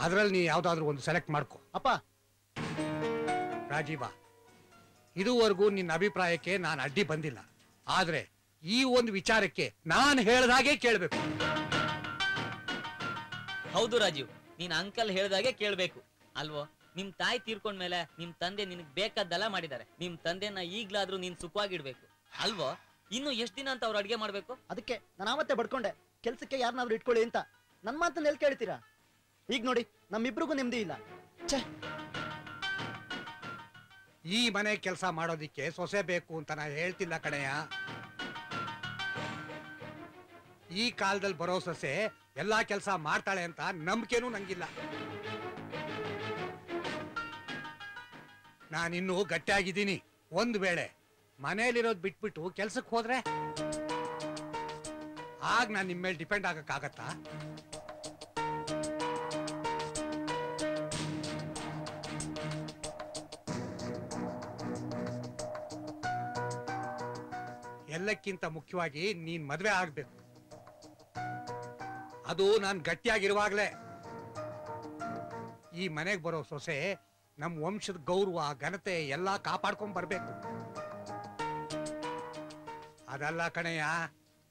ಅದ್ರಲ್ಲಿ ನೀ ಯಾವ್ದಾದ್ರು ಒಂದು ಸೆಲೆಕ್ಟ್ ಮಾಡ್ಕೊ. ಅಪ್ಪ, ರಾಜೀವ, ಇದುವರೆಗೂ ನಿನ್ನ ಅಭಿಪ್ರಾಯಕ್ಕೆ ನಾನು ಅಡ್ಡಿ ಬಂದಿಲ್ಲ. ಆದ್ರೆ ಈ ಒಂದು ವಿಚಾರಕ್ಕೆ ನಾನು ಹೇಳ್ದಾಗೆ ಕೇಳ್ಬೇಕು. ಹೌದು ರಾಜೀವ್, ನೀನ್ ಅಂಕಲ್ ಹೇಳ್ದಾಗೆ ಕೇಳ್ಬೇಕು ಅಲ್ವೋ? ನಿಮ್ ತಾಯಿ ತೀರ್ಕೊಂಡ್ಮೇಲೆ ನಿಮ್ ತಂದೆ ನಿನಗ್ ಬೇಕಾದ್ದೆಲ್ಲ ಮಾಡಿದ್ದಾರೆ. ನಿಮ್ ತಂದೆನ ಈಗ್ಲಾದ್ರೂ ನೀನ್ ಸುಖವಾಗಿಡ್ಬೇಕು ಅಲ್ವೋ? ಇನ್ನು ಎಷ್ಟ್ ದಿನ ಅಂತ ಅವ್ರು ಅಡ್ಗೆ ಮಾಡ್ಬೇಕು? ಅದಕ್ಕೆ ನಾನು ಆವತ್ತೇ ಬಡ್ಕೊಂಡೆ ಕೆಲ್ಸಕ್ಕೆ ಯಾರನ್ನಾದ್ರೂ ಇಟ್ಕೊಳ್ಳಿ ಅಂತ. ನನ್ ಮಾತನ್ನ ಎಲ್ಲಿ ಕೇಳ್ತೀರಾ? ಈಗ ನೋಡಿ, ನಮ್ಮಿಬ್ರಿಗೂ ನೆಮ್ಮದಿ ಇಲ್ಲ. ಛೇ, ಈ ಮನೆ ಕೆಲಸ ಮಾಡೋದಿಕ್ಕೆ ಸೊಸೆ ಬೇಕು ಅಂತ ನಾ ಹೇಳ್ತಿಲ್ಲ ಕಣಯ್ಯ. ಈ ಕಾಲದಲ್ಲಿ ಬರೋ ಸೊಸೆ ಎಲ್ಲಾ ಕೆಲಸ ಮಾಡ್ತಾಳೆ ಅಂತ ನಂಬಿಕೆನೂ ನಂಗಿಲ್ಲ. ನಾನಿನ್ನೂ ಗಟ್ಟಿಯಾಗಿದ್ದೀನಿ. ಒಂದ್ ವೇಳೆ ಮನೇಲಿರೋದ್ ಬಿಟ್ಬಿಟ್ಟು ಕೆಲ್ಸಕ್ಕೆ ಹೋದ್ರೆ ಆಗ ನಾನು ನಿಮ್ಮ ಮೇಲೆ ಡಿಪೆಂಡ್ ಆಗಕ್ಕಾಗತ್ತಾ? ಎಲ್ಲಕ್ಕಿಂತ ಮುಖ್ಯವಾಗಿ ನೀನ್ ಮದ್ವೆ ಆಗ್ಬೇಕು. ಅದು ನಾನ್ ಗಟ್ಟಿಯಾಗಿರುವಾಗ್ಲೇ. ಈ ಮನೆಗೆ ಬರೋ ಸೊಸೆ ನಮ್ ವಂಶದ ಗೌರವ ಘನತೆ ಎಲ್ಲಾ ಕಾಪಾಡ್ಕೊಂಡ್ ಬರ್ಬೇಕು. ಅದಲ್ಲ ಕಣಯ್ಯ,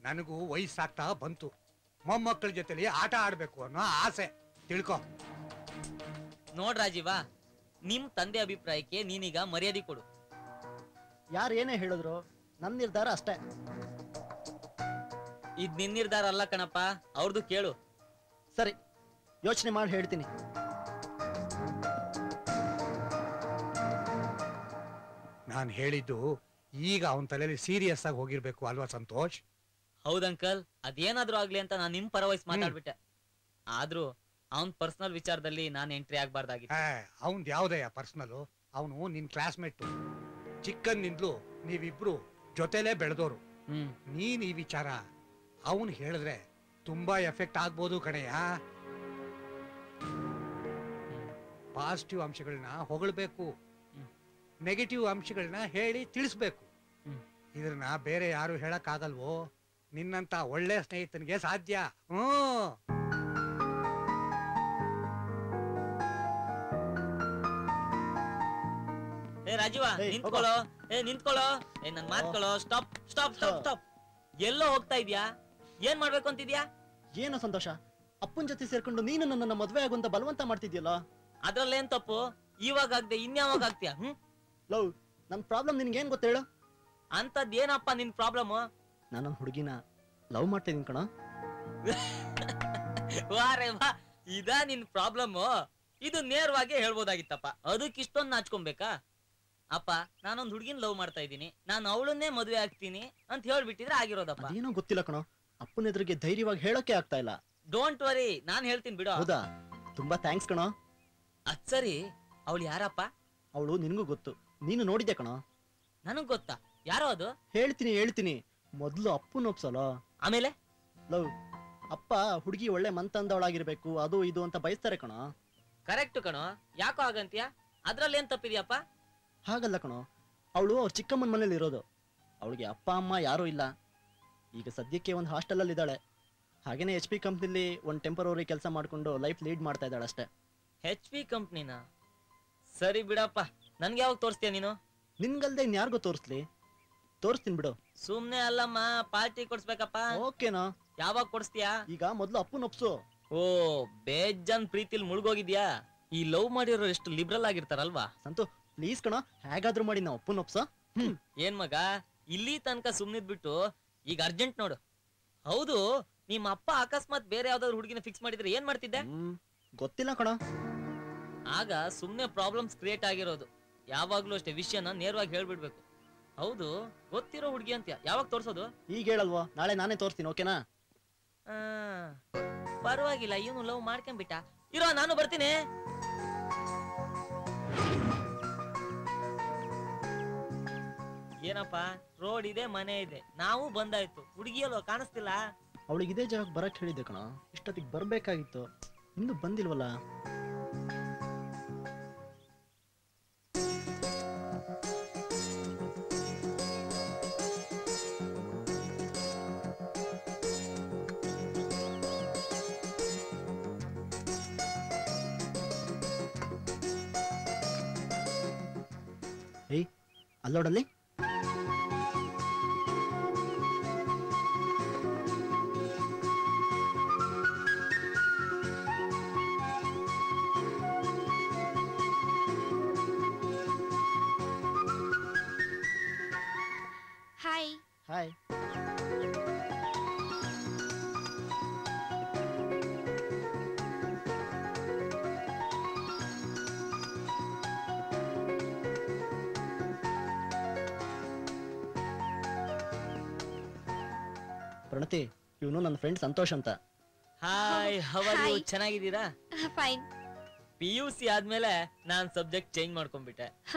ನನಗೂ ವಯಸ್ಸಾಗ್ತಾ ಬಂತು. ಮೊಮ್ಮಕ್ಕಳ ಜೊತೆಲಿ ಆಟ ಆಡ್ಬೇಕು ಅನ್ನೋ ಆಸೆ, ತಿಳ್ಕೊ. ನೋಡ್ ರಾಜೀವ, ನಿಮ್ ತಂದೆ ಅಭಿಪ್ರಾಯಕ್ಕೆ ನೀನೀಗ ಮರ್ಯಾದೆ ಕೊಡು. ಯಾರು ಏನೇ ಹೇಳಿದ್ರು ನನ್ನ ನಿರ್ಧಾರ ಅಷ್ಟೇ. ಇದ್ ನಿನ್ ನಿರ್ಧಾರ ಅಲ್ಲ ಕಣಪ್ಪ, ಅವ್ರದ್ದು ಕೇಳು. ಸರಿ, ಯೋಚನೆ ಮಾಡಿ ಹೇಳ್ತೀನಿ. ನಾನು ಹೇಳಿದ್ದು ಈಗ ಅವನ ತಲೆಯಲ್ಲಿ ಸೀರಿಯಸ್ ಆಗಿ ಹೋಗಿರ್ಬೇಕು ಅಲ್ವಾ ಸಂತೋಷ್? ಹೌದಂಕಲ್, ಅದೇನಾದ್ರೂ ಆಗ್ಲಿ ಅಂತ ನಾನ್ ನಿಮ್ ಪರವಹಿಸಿ ಮಾತಾಡ್ಬಿಟ್ಟೆ. ಆದ್ರೂ ಅವನ್ ಪರ್ಸನಲ್ ವಿಚಾರದಲ್ಲಿ ನಾನ್ ಎಂಟ್ರಿ ಆಗ್ಬಾರ್ದಾಗಿತ್ತು. ಅವನ್ ಯಾವ್ದಯ್ಯ ಪರ್ಸನಲ್? ಅವನು ನಿನ್ ಕ್ಲಾಸ್ಮೇಟ್. ಚಿಕ್ಕಂದಿಂದಲೂ ನೀವಿಬ್ರು ಜೊತೆಲೇ ಬೆಳೆದೋರು. ನೀನ್ ಈ ವಿಚಾರ ಅವನ್ ಹೇಳಿದ್ರೆ ತುಂಬಾ ಎಫೆಕ್ಟ್ ಆಗ್ಬೋದು ಕಣಯ್ಯ. ಪಾಸಿಟಿವ್ ಅಂಶಗಳನ್ನ ಹೊಗಳ್ಬೇಕು, ನೆಗೆಟಿವ್ ಅಂಶಗಳನ್ನ ಹೇಳಿ ತಿಳಿಸ್ಬೇಕು. ಇದನ್ನ ಬೇರೆ ಯಾರು ಹೇಳಕ್ ಆಗಲ್ವೋ? ನಿನ್ನಂತ ಒಳ್ಳೆ ಸ್ನೇಹಿತನಿಗೆ ಸಾಧ್ಯ. ಏ ರಾಜೀವ ಏಯ್, ನಿಂತ್ಕೊಳ್ಳೋ. ನಿಂತ್ಕೊಳ್ಳೋ. ನನ್ ಮಾತ್ಕೊಳ್ಳೋ. Stop stop stop stop. ಎಲ್ಲೋ ಹೋಗ್ತಾ ಇದ್ಯಾ? ಏನ್ ಮಾಡ್ಬೇಕು ಅಂತಿದ್ಯಾ? ಏನೋ ಸಂತೋಷ, ಅಪ್ಪನ್ ಜೊತೆ ಸೇರ್ಕೊಂಡು ನೀನು ನನ್ನ ಮದ್ವೆ ಆಗುವಂತ ಬಲವಂತ ಮಾಡ್ತಿದ್ಯಲ್ಲ. ಅದ್ರಲ್ಲೇನ್ ತಪ್ಪು? ಇವಾಗ ಆಗ್ದೆ ಇನ್ಯಾವಾಗ ಆಗ್ತೀಯಾ? ಲವ್, ನನ್ ಪ್ರಾಬ್ಲಮ್ ನಿನ್ಗೆ ಏನ್ ಗೊತ್ತೇಳು? ಅಂತದ್ ಏನಪ್ಪ ನಿನ್ ಪ್ರಾಬ್ಲಮ್? ನಾನು ಹುಡುಗಿನ ಲವ್ ಮಾಡ್ತಿದ್ದೀನಿ ಕಣ. ವಾರೇ ವಾ, ಇದಾ ನಿನ್ ಪ್ರಾಬ್ಲಮ್? ಇದು ನೇರವಾಗಿ ಹೇಳ್ಬೋದಾಗಿತ್ತಪ್ಪ. ಅದಕ್ಕೆ ಇಷ್ಟೊಂದು ನಾಚ್ಕೊಬೇಕಾ? ಅಪ್ಪ, ನಾನೊಂದ್ ಹುಡುಗಿನ ಲವ್ ಮಾಡ್ತಾ ಇದ್ದೀನಿ, ನಾನು ಅವಳನ್ನೇ ಮದುವೆ ಆಗ್ತೀನಿ ಅಂತ ಹೇಳ್ಬಿಟ್ಟಿದ್ರೆ ಆಗಿರೋದಪ್ಪ. ಅದೇನೋ ಗೊತ್ತಿಲ್ಲ ಕಣೋ, ಅಪ್ಪನ ಎದುರಿಗೆ ಧೈರ್ಯವಾಗಿ ಹೇಳೋಕೆ ಆಗ್ತಾ ಇಲ್ಲ. ಡೋಂಟ್ ವರಿ, ನಾನ್ ಹೇಳ್ತೀನಿ ಬಿಡು. ಹೌದಾ? ತುಂಬಾ ಥ್ಯಾಂಕ್ಸ್ ಕಣೋ. ಅದ್ ಸರಿ, ಅವಳು ಯಾರಪ್ಪ? ಅವಳು ನಿನ್ಗೂ ಗೊತ್ತು, ನೀನು ನೋಡಿದ್ಯಾ ಕಣೋ. ನನಗ್ ಗೊತ್ತಾ? ಯಾರೋ ಅದು? ಹೇಳ್ತೀನಿ ಮೊದ್ಲು ಅಪ್ಪನ ಒಪ್ಸಲ್ಲ. ಆಮೇಲೆ ಲವ್, ಅಪ್ಪ ಹುಡುಗಿ ಒಳ್ಳೆ ಮಂತಂದವಳಾಗಿರ್ಬೇಕು, ಅದು ಇದು ಅಂತ ಬಯಸ್ತಾರೆ ಕಣೋ. ಕರೆಕ್ಟ್ ಕಣೋ. ಯಾಕೋ ಹಾಗಂತೀಯ? ಅದ್ರಲ್ಲಿ ಏನ್ ತಪ್ಪಿದ್ಯಪ್ಪ? ಹಾಗಲ್ಲ ಕಣೋ, ಅವಳು ಅವ್ರ ಚಿಕ್ಕಮ್ಮನ ಮನೇಲಿ ಇರೋದು. ಅವಳಿಗೆ ಅಪ್ಪ ಅಮ್ಮ ಯಾರೂ ಇಲ್ಲ. ಈಗ ಸದ್ಯಕ್ಕೆ ಒಂದು ಹಾಸ್ಟೆಲಲ್ಲಿ ಇದ್ದಾಳೆ. ಹಾಗೇನೆ HP ಕಂಪ್ನಿಲಿ ಒಂದು ಟೆಂಪರರಿ ಕೆಲಸ ಮಾಡ್ಕೊಂಡು ಲೈಫ್ ಲೀಡ್ ಮಾಡ್ತಾ ಇದ್ದಾಳೆ ಅಷ್ಟೇ. HP ಕಂಪ್ನಿನ? ಸರಿ ಬಿಡಪ್ಪ, ನನ್ಗೆ ಯಾವಾಗ ತೋರಿಸ್ತೀಯ ನೀನು? ನಿನ್ಗಲ್ದೆ ಇನ್ಯಾರಿಗೋ ತೋರಿಸ್ಲಿ? ತೋರಿಸ್ತೀನಿ ಬಿಡು. ಸುಮ್ನೆ ಅಲ್ಲಮ್ಮ, ಪಾರ್ಟಿ ಕೊಡ್ಸ್ಬೇಕಪ್ಪ. ಓಕೆನಾ? ಯಾವಾಗ ಕೊಡಿಸ್ತೀಯಾ? ಈಗ ಮೊದ್ಲು ಅಪ್ಪನ ಒಪ್ಸು. ಓ, ಬೇಜಾನ್ ಪ್ರೀತಿಲ್ ಮುಳುಗೋಗಿದ್ಯಾ? ಈ ಲವ್ ಮಾಡಿರೋ ಎಷ್ಟು ಲಿಬ್ರಲ್ ಆಗಿರ್ತಾರಲ್ವಾ? ಸಂತು ಪ್ಲೀಸ್ ಕಣ, ಹೇಗಾದ್ರೂ ಮಾಡಿ ನಾವು ಅಪ್ಪನ ಒಪ್ಸ. ಏನ್ ಮಗ, ಇಲ್ಲಿ ತನಕ ಸುಮ್ನಿದ್ ಬಿಟ್ಟು ಈಗ ಅರ್ಜೆಂಟ್ ನೋಡು. ಹೌದು, ನಿಮ್ಮ ಅಪ್ಪ ಅಕಸ್ಮಾತ್ ಬೇರೆ ಯಾವ್ದಾದ್ರು ಹುಡುಗಿನ ಫಿಕ್ಸ್ ಮಾಡಿದ್ರೆ ಏನ್ ಮಾಡ್ತಿದ್ದೆ? ಗೊತ್ತಿಲ್ಲ ಕಣ. ಆಗ ಸುಮ್ನೆ ಪ್ರಾಬ್ಲಮ್ಸ್ ಕ್ರಿಯೇಟ್ ಆಗಿರೋದು. ಯಾವಾಗ್ಲೂ ಅಷ್ಟೇ ವಿಷಯನ ನೇರವಾಗಿ ಹೇಳ್ಬಿಡ್ಬೇಕು. ಹೌದು, ಗೊತ್ತಿರೋ ಹುಡುಗಿ ಅಂತ ಯಾವಾಗ ತೋರ್ಸೋದು? ಈಗ ಹೇಳಲ್ವಾ, ನಾಳೆ ನಾನೇ ತೋರಿಸ್ತೀನಿ. ಓಕೆನಾ? ಪರವಾಗಿಲ್ಲ, ಇವನು ಲವ್ ಮಾಡ್ಕೊಂಡ್ಬಿಟ್ಟ. ಇರೋ, ನಾನು ಬರ್ತೀನಿ. ಏನಪ್ಪ, ರೋಡ್ ಇದೆ, ಮನೆ ಇದೆ, ನಾವು ಬಂದಾಯ್ತು. ಹುಡುಗಿಯಲ್ವ, ಕಾಣಿಸ್ತಿಲ್ಲ? ಅವಳಿಗೆ ಇದೇ ಜಾಗ ಬರಕ್ ಹೇಳಿದ್ದೆ ಕಣ, ಇಷ್ಟೊತ್ತಿಗೆ ಬರ್ಬೇಕಾಗಿತ್ತು. ಇನ್ನು ಬಂದಿಲ್ವಲ್ಲ. ಏಯ್, ಅಲ್ಲೋಡಲ್ಲಿ. ಹಾಯ್. ಹಾಯ್. ಪ್ರಣತಿ, ಇವನು ನನ್ನ ಫ್ರೆಂಡ್ ಸಂತೋಷ್ ಅಂತ. Hi, how are you? Hi. ಚೆನ್ನಾಗಿದ್ದೀರಾ? ಫೈನ್. PUC ಆದ್ಮೇಲೆ ನಾನ್ ಸಬ್ಜೆಕ್ಟ್ ಚೇಂಜ್ ಮಾಡ್ಕೊಂಡ್ಬಿಟ್ಟೆ.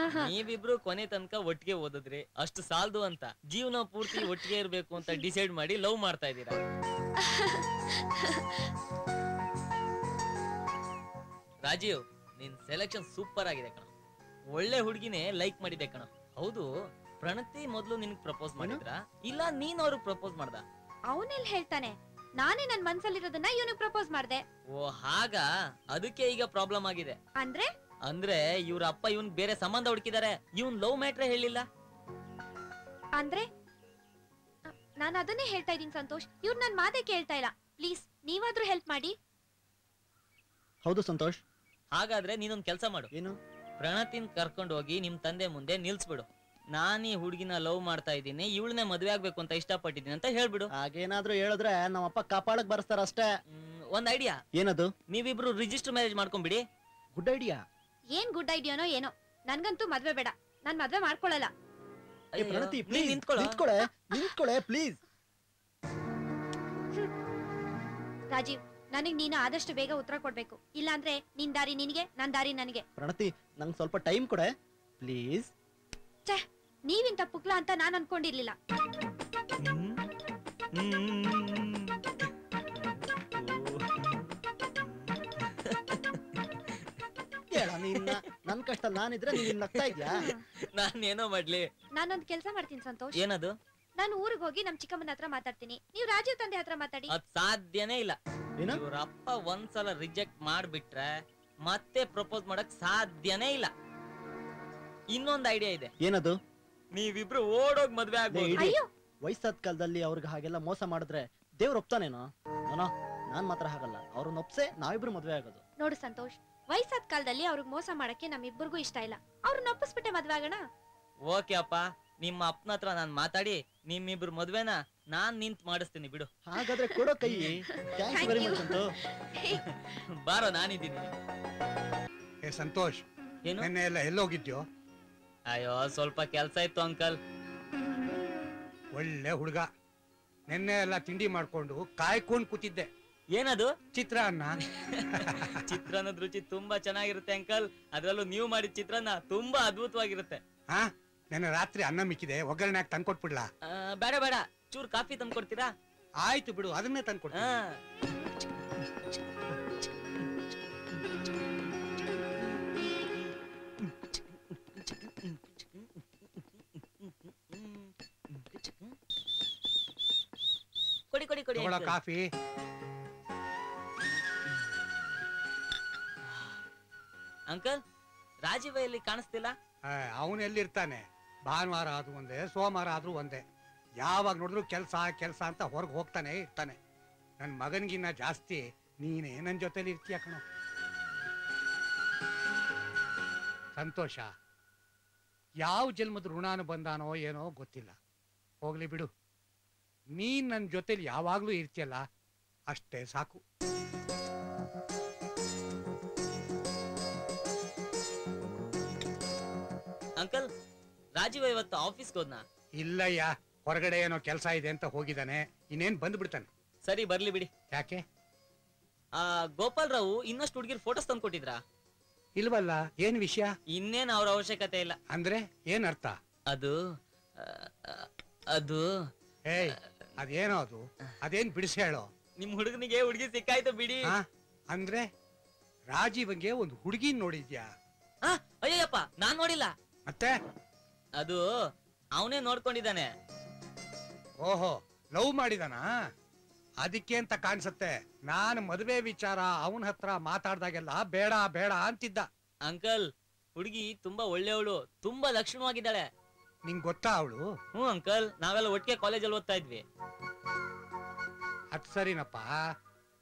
ನೀವಿಬ್ರು ಕೊನೆ ತನಕ ಒಟ್ಟಿಗೆ ಓದಿದ್ರಿ, ಅಷ್ಟು ಸಾಲದು ಅಂತ ಜೀವನ ಪೂರ್ತಿ ಒಟ್ಟಿಗೆ ಇರ್ಬೇಕು ಅಂತ ಡಿಸೈಡ್ ಮಾಡಿ ಲವ್ ಮಾಡ್ತಾ ಇದ್ದೀರಾ. ರಾಜೀವ್, ನಿನ್ ಸೆಲೆಕ್ಷನ್ ಸೂಪರ್ ಆಗಿದೆ ಕಣ. ಒಳ್ಳೆ ಹುಡುಗಿನೇ ಲೈಕ್ ಮಾಡಿದೆ ಕಣ. ಹೌದು, ಪ್ರಣತಿ ಮೊದ್ಲು ನಿನ್ಗೆ ಪ್ರಪೋಸ್ ಮಾಡಿದ್ರಾ ಇಲ್ಲ ನೀನ್ ಅವ್ರಿಗೆ ಪ್ರಪೋಸ್ ಮಾಡ್ದ? ಅವನೆಲ್ ಹೇಳ್ತಾನೆ, ನಾನೇ ನನ್ ಮನ್ಸಲ್ಲಿರೋದನ್ನ ಇವನಿಗೆ ಪ್ರಪೋಸ್ ಮಾಡ್ದೆ. ಓ ಹಾಗ, ಅದಕ್ಕೆ ಈಗ ಪ್ರಾಬ್ಲಮ್ ಆಗಿದೆ. ಅಂದ್ರೆ ಅಂದ್ರೆ ಇವ್ರ ಅಪ್ಪ ಇವನ್ ಬೇರೆ ಸಂಬಂಧ ಹುಡುಕಿದ್ದಾರೆ. ಇವನ್ ಲವ್ ಮ್ಯಾಟ್ರೇ ಹೇಳಿಲ್ಲ. ಅಂದ್ರೆ ನಾನು ಅದನ್ನೇ ಹೇಳ್ತಾ ಇದೀನಿ ಸಂತೋಷ್, ಇವ್ರು ನನ್ ಮಾತೇ ಕೇಳ್ತಾ ಇಲ್ಲ. ಪ್ಲೀಸ್ ನೀವಾದ್ರೂ ಹೆಲ್ಪ್ ಮಾಡಿ. ಹೌದು ಸಂತೋಷ್. ಹಾಗಾದ್ರೆ ನೀನೊಂದ್ ಕೆಲ್ಸ ಮಾಡು. ಏನು? ಪ್ರಣತಿನ್ ಕರ್ಕೊಂಡು ಹೋಗಿ ನಿಮ್ ತಂದೆ ಮುಂದೆ ನಿಲ್ಸ್ಬಿಡು. ನಾನೀ ಹುಡುಗಿನ ಲವ್ ಮಾಡ್ತಾ ಇದ್ದೀನಿ, ಇವಳನ್ನೇ ಮದ್ವೆ ಆಗ್ಬೇಕು ಅಂತ ಇಷ್ಟಪಟ್ಟಿದ್ದೀನಿ ಅಂತ ಹೇಳ್ಬಿಡು. ಹಾಗೇನಾದ್ರೂ ಹೇಳಿದ್ರೆ ನಮ್ಮಪ್ಪ ಕಾಪಾಡಕ್ ಬರ್ಸ್ತಾರ ಅಷ್ಟೇ. ಒಂದ್ ಐಡಿಯಾ. ಏನದು? ನೀವಿಬ್ರು ರಿಜಿಸ್ಟರ್ ಮ್ಯಾರೇಜ್ ಮಾಡ್ಕೊಂಡ್ಬಿಡಿ. Good idea. ಏನ್ ಗುಡ್ ಐಡಿಯಾನೋ ಏನೋ, ನನ್ಗಂತೂ ಮದ್ವೆ ಬೇಡ. ನಾನ್ ಮದ್ವೆ ಮಾಡ್ಕೊಳಲ್ಲ. ಪ್ರಣತಿ ನೀನ್ ಪ್ಲೀಸ್ ನಿಂತ್ಕೊಳ್ಳೆ ಪ್ಲೀಸ್. ರಾಜೀವ್, ನನಗ್ ನೀನು ಆದಷ್ಟು ಬೇಗ ಉತ್ತರ ಕೊಡ್ಬೇಕು. ಇಲ್ಲಾಂದ್ರೆ ನಿನ್ ದಾರಿ ನಿನಗೆ, ನನ್ ದಾರಿ ನನಗೆ. ಪ್ರಣತಿ, ನಂಗೆ ಸ್ವಲ್ಪ ಟೈಮ್ ಕೊಡೆ ಪ್ಲೀಸ್. ಛೇ, ನೀವಿಂತ ಪುಕ್ಲ ಅಂತ ನಾನ್ ಅನ್ಕೊಂಡಿರ್ಲಿಲ್ಲ. ನನ್ ಕಷ್ಟ ನಾನಿದ್ರೆ ನೀನ್ ನಗ್ತಾ ಇದ್ಯಾ? ನಾನೇನೋ ಮಾಡ್ಲಿ. ನಾನೊಂದ್ ಕೆಲ್ಸ ಮಾಡ್ತೀನಿ ಸಂತೋಷ್. ಏನದು? ನಾನು ಊರಿಗೆ ಹೋಗಿ ನಮ್ ಚಿಕ್ಕಮ್ಮನ ಹತ್ರ ಮಾತಾಡ್ತೀನಿ, ನೀವು ರಾಜೀವ್ ತಂದೆ ಹತ್ರ ಮಾತಾಡಿ. ಅದ್ ಸಾಧ್ಯನೇ ಇಲ್ಲ. ಏನು? ಇವ್ರ ಅಪ್ಪ ಒಂದ್ಸಲ ರಿಜೆಕ್ಟ್ ಮಾಡ್ಬಿಟ್ರೆ ಮತ್ತೆ ಪ್ರಪೋಸ್ ಮಾಡಕ್ ಸಾಧ್ಯನೇ ಇಲ್ಲ. ಇನ್ನೊಂದ್ ಐಡಿಯಾ ಇದೆ. ಏನದು? ನೀವಿಬ್ರು ಓಡೋಗ್ ಮದ್ವೆ ಆಗ್ಬೋದು. ಅಯ್ಯೋ ವಯಸ್ಸಾದ ಕಾಲದಲ್ಲಿ ಅವ್ರಿಗೆ ಹಾಗೆಲ್ಲ ಮೋಸ ಮಾಡಿದ್ರೆ ದೇವ್ರ ಒಪ್ತಾನೇನೋ? ಏನೋ ನಾನ್ ಮಾತ್ರ ಹಾಗಲ್ಲ, ಅವ್ರನ್ನ ಒಪ್ಸೆ ನಾವಿಬ್ರು ಮದ್ವೆ ಆಗೋದು. ನೋಡು ಸಂತೋಷ್, ವಯಸ್ಸಾದ ಕಾಲದಲ್ಲಿ ಅವ್ರಿಗೆ ಮೋಸ ಮಾಡಕ್ಕೆ ನಮ್ಮಿಬ್ಬರಿಗೂ ಇಷ್ಟ ಇಲ್ಲ. ಅವ್ರನ್ನ ಒಪ್ಪಿಸ್ಬಿಟ್ಟೆ ಮದ್ವೆ ಆಗೋಣ. ಓಕೆ ಅಪ್ಪ, ನಿಮ್ಮ ಅಪ್ಪನ ಹತ್ರ ನಾನ್ ಮಾತಾಡಿ ನಿಮ್ಮಿಬ್ರು ಮದ್ವೆನ ನಾನ್ ನಿಂತ್ ಮಾಡಿಸ್ತೀನಿ ಬಿಡು. ಹಾಗಾದ್ರೆ ಕೊಡೋ ಕೈ. ಥ್ಯಾಂಕ್ಸ್ ವೆರಿ ಮಚ್ ಅಂತ. ಬಾರೋ, ನಾನಿದ್ದೀನಿ. ಏ ಸಂತೋಷ್, ಏನು? ನಿನ್ನೆ ಎಲ್ಲ ಎಲ್ಲೋಗಿದ್ಯೋ? ಅಯ್ಯೋ, ಸ್ವಲ್ಪ ಕೆಲ್ಸ ಇತ್ತು ಅಂಕಲ್. ಒಳ್ಳೆ ಹುಡುಗ. ನಿನ್ನೆ ಎಲ್ಲ ತಿಂಡಿ ಮಾಡ್ಕೊಂಡು ಕಾಯ್ಕೊಂಡ್ ಕೂತಿದ್ದೆ. ಏನದು? ಚಿತ್ರಾನ್ನ. ಚಿತ್ರಾನ್ನದ ರುಚಿ ತುಂಬಾ ಚೆನ್ನಾಗಿರುತ್ತೆ ಅಂಕಲ್. ಅದ್ರಲ್ಲೂ ನೀವು ಮಾಡಿದ ಚಿತ್ರಾನ್ನ ತುಂಬಾ ಅದ್ಭುತವಾಗಿರುತ್ತೆ. ಹಾ, ನೆನ್ನೆ ರಾತ್ರಿ ಅನ್ನ ಮಿಕ್ಕಿದೆ, ಒಗ್ಗರಣೆ ಹಾಕಿ ತಂದ್ಕೊಟ್ಬಿಡ್ಲಾ? ಬೇಡ ಬೇಡ, ಚೂರ್ ಕಾಫಿ ತಂದ್ಕೊಡ್ತೀರಾ? ಆಯ್ತು ಬಿಡು, ಅದನ್ನೇ ತಂದ್ಕೊಡ್ತೀನಿ. ಕೊಡಿ ಕೊಡಿ ಕೊಡಿ ತಗೊಳ್ಳೋ ಕಾಫಿ. ಅಂಕಲ್, ರಾಜೀವ ಎಲ್ಲಿ ಕಾಣಿಸ್ತಿಲ್ಲ? ಅವನು ಎಲ್ಲಿರ್ತಾನೆ? ಭಾನುವಾರ ಆದ್ರೂ ಒಂದೇ, ಸೋಮವಾರ ಆದ್ರೂ ಒಂದೇ. ಯಾವಾಗ ನೋಡಿದ್ರು ಕೆಲ್ಸ ಕೆಲ್ಸ ಅಂತ ಹೊರಗೆ ಹೋಗ್ತಾನೆ ಇರ್ತಾನೆ. ನನ್ ಮಗನ್ಗಿನ್ನ ಜಾಸ್ತಿ ನೀನೇ ನನ್ ಜೊತೆಲಿ ಇರ್ತೀಯ ಕಣೋ. ಸಂತೋಷ, ಯಾವ ಜನ್ಮದ ಋಣಾನು ಬಂದಾನೋ ಏನೋ ಗೊತ್ತಿಲ್ಲ. ಹೋಗ್ಲಿ ಬಿಡು, ನೀನ್ ನನ್ ಜೊತೆಲಿ ಯಾವಾಗ್ಲೂ ಇರ್ತೀಯಲ್ಲ, ಅಷ್ಟೇ ಸಾಕು. ಅಂಕಲ್, ರಾಜೀವ ಇವತ್ತು ಆಫೀಸ್ಗೆ ಹೋದ್ನಾ? ಇಲ್ಲಯ್ಯ, ಹೊರಗಡೆ ಏನೋ ಕೆಲಸ ಇದೆ ಅಂತ ಹೋಗಿದ್ದಾನೆ. ಇನ್ನೇನ್ ಬಂದು ಬಿಡ್ತಾನೆ. ಸರಿ, ಬರ್ಲಿ ಬಿಡಿ. ಯಾಕೆ? ಗೋಪಾಲ್ ರಾವ್ ಇನ್ನಷ್ಟು ಹುಡುಗಿರ್ ಫೋಟೋಸ್ ತಂದ್ಕೊಟ್ಟಿದ್ರಾ? ಇಲ್ವಲ್ಲ, ಏನ್ ವಿಷಯ? ಇನ್ನೇನ್ ಅವ್ರ ಅವಶ್ಯಕತೆ ಇಲ್ಲ. ಅಂದ್ರೆ ಏನ್ ಅರ್ಥ? ಅದು ಅದು ಏಯ್, ಅದೇನೋ ಅದು, ಅದೇನ್ ಬಿಡಿಸಿ ಹೇಳೋ. ನಿಮ್ ಹುಡುಗನಿಗೆ ಹುಡುಗಿ ಸಿಕ್ಕಾಯ್ತು ಬಿಡಿ. ಅಂದ್ರೆ ರಾಜೀವಂಗೆ ಒಂದು ಹುಡುಗಿನ್ ನೋಡಿದ್ಯಾ? ಅಯ್ಯಪ್ಪ, ನಾನ್ ನೋಡಿಲ್ಲ. ಮತ್ತೆ ಅದು ಅವನೇ ನೋಡ್ಕೊಂಡಿದ್ದಾನೆ. ಓಹೋ, ಲವ್ ಮಾಡಿದಾನ? ಅದಕ್ಕೆ ಅಂತ ಕಾಣಿಸುತ್ತೆ. ನಾನು ಮದುವೆ ವಿಚಾರ ಅವನ ಹತ್ರ ಮಾತಾಡ್ದಾಗೆಲ್ಲ ಬೇಡ ಬೇಡ ಅಂತಿದ್ದ. ಅಂಕಲ್, ಹುಡುಗಿ ತುಂಬಾ ಒಳ್ಳೆಯವಳು, ತುಂಬಾ ಲಕ್ಷಣವಾಗಿದ್ದಾಳೆ. ನಿಂಗ್ ಗೊತ್ತಾ ಅವಳು? ಹ್ಞೂ ಅಂಕಲ್, ನಾವೆಲ್ಲ ಒಟ್ಟಿಗೆ ಕಾಲೇಜಲ್ಲಿ ಓದ್ತಾ ಇದ್ವಿ. ಅದ್ ಸರಿನಪ್ಪ.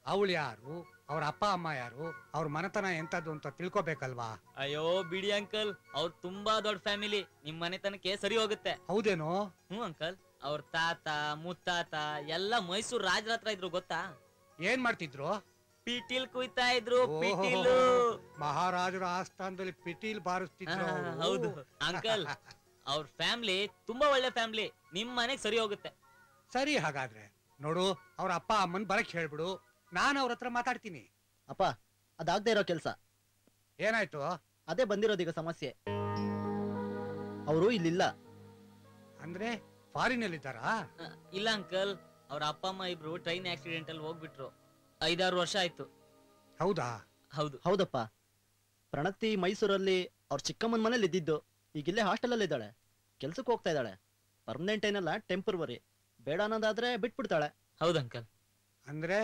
ಅವಳು ಯಾರು, ಅವ್ರ ಅಪ್ಪ ಅಮ್ಮ ಯಾರು, ಅವ್ರ ಮನೆತನ ಎಂತದ್ದು ಅಂತ ತಿಳ್ಕೊಬೇಕಲ್ವಾ? ಅಯ್ಯೋ ಬಿಡಿ ಅಂಕಲ್, ಅವ್ರ ತುಂಬಾ ದೊಡ್ಡ ಫ್ಯಾಮಿಲಿ. ನಿಮ್ ಮನೆತನಕ್ಕೆ ಸರಿ ಹೋಗುತ್ತೆ. ಹೌದೇನೋ? ಹ್ಞೂ ಅಂಕಲ್, ಅವ್ರ ತಾತ ಮುತ್ತಾತ ಎಲ್ಲ ಮೈಸೂರು ರಾಜರ ಹತ್ರ ಇದ್ರು, ಗೊತ್ತಾ? ಏನ್ ಮಾಡ್ತಿದ್ರು? ಪಿಟೀಲ್ ಕುಯ್ತಾ ಇದ್ರು. ಓಹೋ, ಪಿಟೀಲು. ಮಹಾರಾಜರ ಆಸ್ಥಾನದಲ್ಲಿ ಪಿಟೀಲ್ ಬಾರಿಸ್ತಿದ್ರು. ಹೌದು ಅಂಕಲ್, ಅವ್ರ ಫ್ಯಾಮಿಲಿ ತುಂಬಾ ಒಳ್ಳೆ ಫ್ಯಾಮಿಲಿ. ನಿಮ್ ಮನೆಗ್ ಸರಿ ಹೋಗುತ್ತೆ. ಸರಿ, ಹಾಗಾದ್ರೆ ನೋಡು, ಅವ್ರ ಅಪ್ಪ ಅಮ್ಮನ್ ಬರಕ್ ಹೇಳ್ಬಿಡು, ನಾನು ಅವ್ರ ಹತ್ರ ಮಾತಾಡ್ತೀನಿ. ಅಪ್ಪ, ಅದಾಗದೆ ಇರೋ ಕೆಲ್ಸ. ಏನಾಯ್ತು? ಅದೇ ಬಂದಿರೋದೀಗ ಸಮಸ್ಯೆ. ಅವರು ಇಲ್ಲಿಲ್ಲ. ಅಂದ್ರೆ ಫಾರಿನ್ ಅಲ್ಲಿ ಇದ್ದಾರಾ? ಇಲ್ಲ ಅಂಕಲ್, ಅವ್ರ ಅಪ್ಪ ಅಮ್ಮ ಇಬ್ರು ಟ್ರೈನ್ ಆಕ್ಸಿಡೆಂಟ್ ಅಲ್ಲಿ ಹೋಗ್ಬಿಟ್ರು. 5-6 ವರ್ಷ ಆಯ್ತು. ಹೌದಾ? ಹೌದು. ಹೌದಪ್ಪ. ಪ್ರಣತಿ ಮೈಸೂರಲ್ಲಿ ಅವ್ರ ಚಿಕ್ಕಮ್ಮನ ಮನೇಲಿ ಇದ್ದಿದ್ದು. ಈಗಿಲ್ಲೇ ಹಾಸ್ಟೆಲ್ ಅಲ್ಲಿ ಇದ್ದಾಳೆ. ಕೆಲ್ಸಕ್ಕೆ ಹೋಗ್ತಾ ಇದ್ದಾಳೆ. ಪರ್ಮನೆಂಟ್ ಏನಲ್ಲ, ಟೆಂಪರವರಿ. ಬೇಡ ಅನ್ನೋದಾದ್ರೆ ಬಿಟ್ಬಿಡ್ತಾಳೆ. ಹೌದು ಅಂಕಲ್. ಅಂದ್ರೆ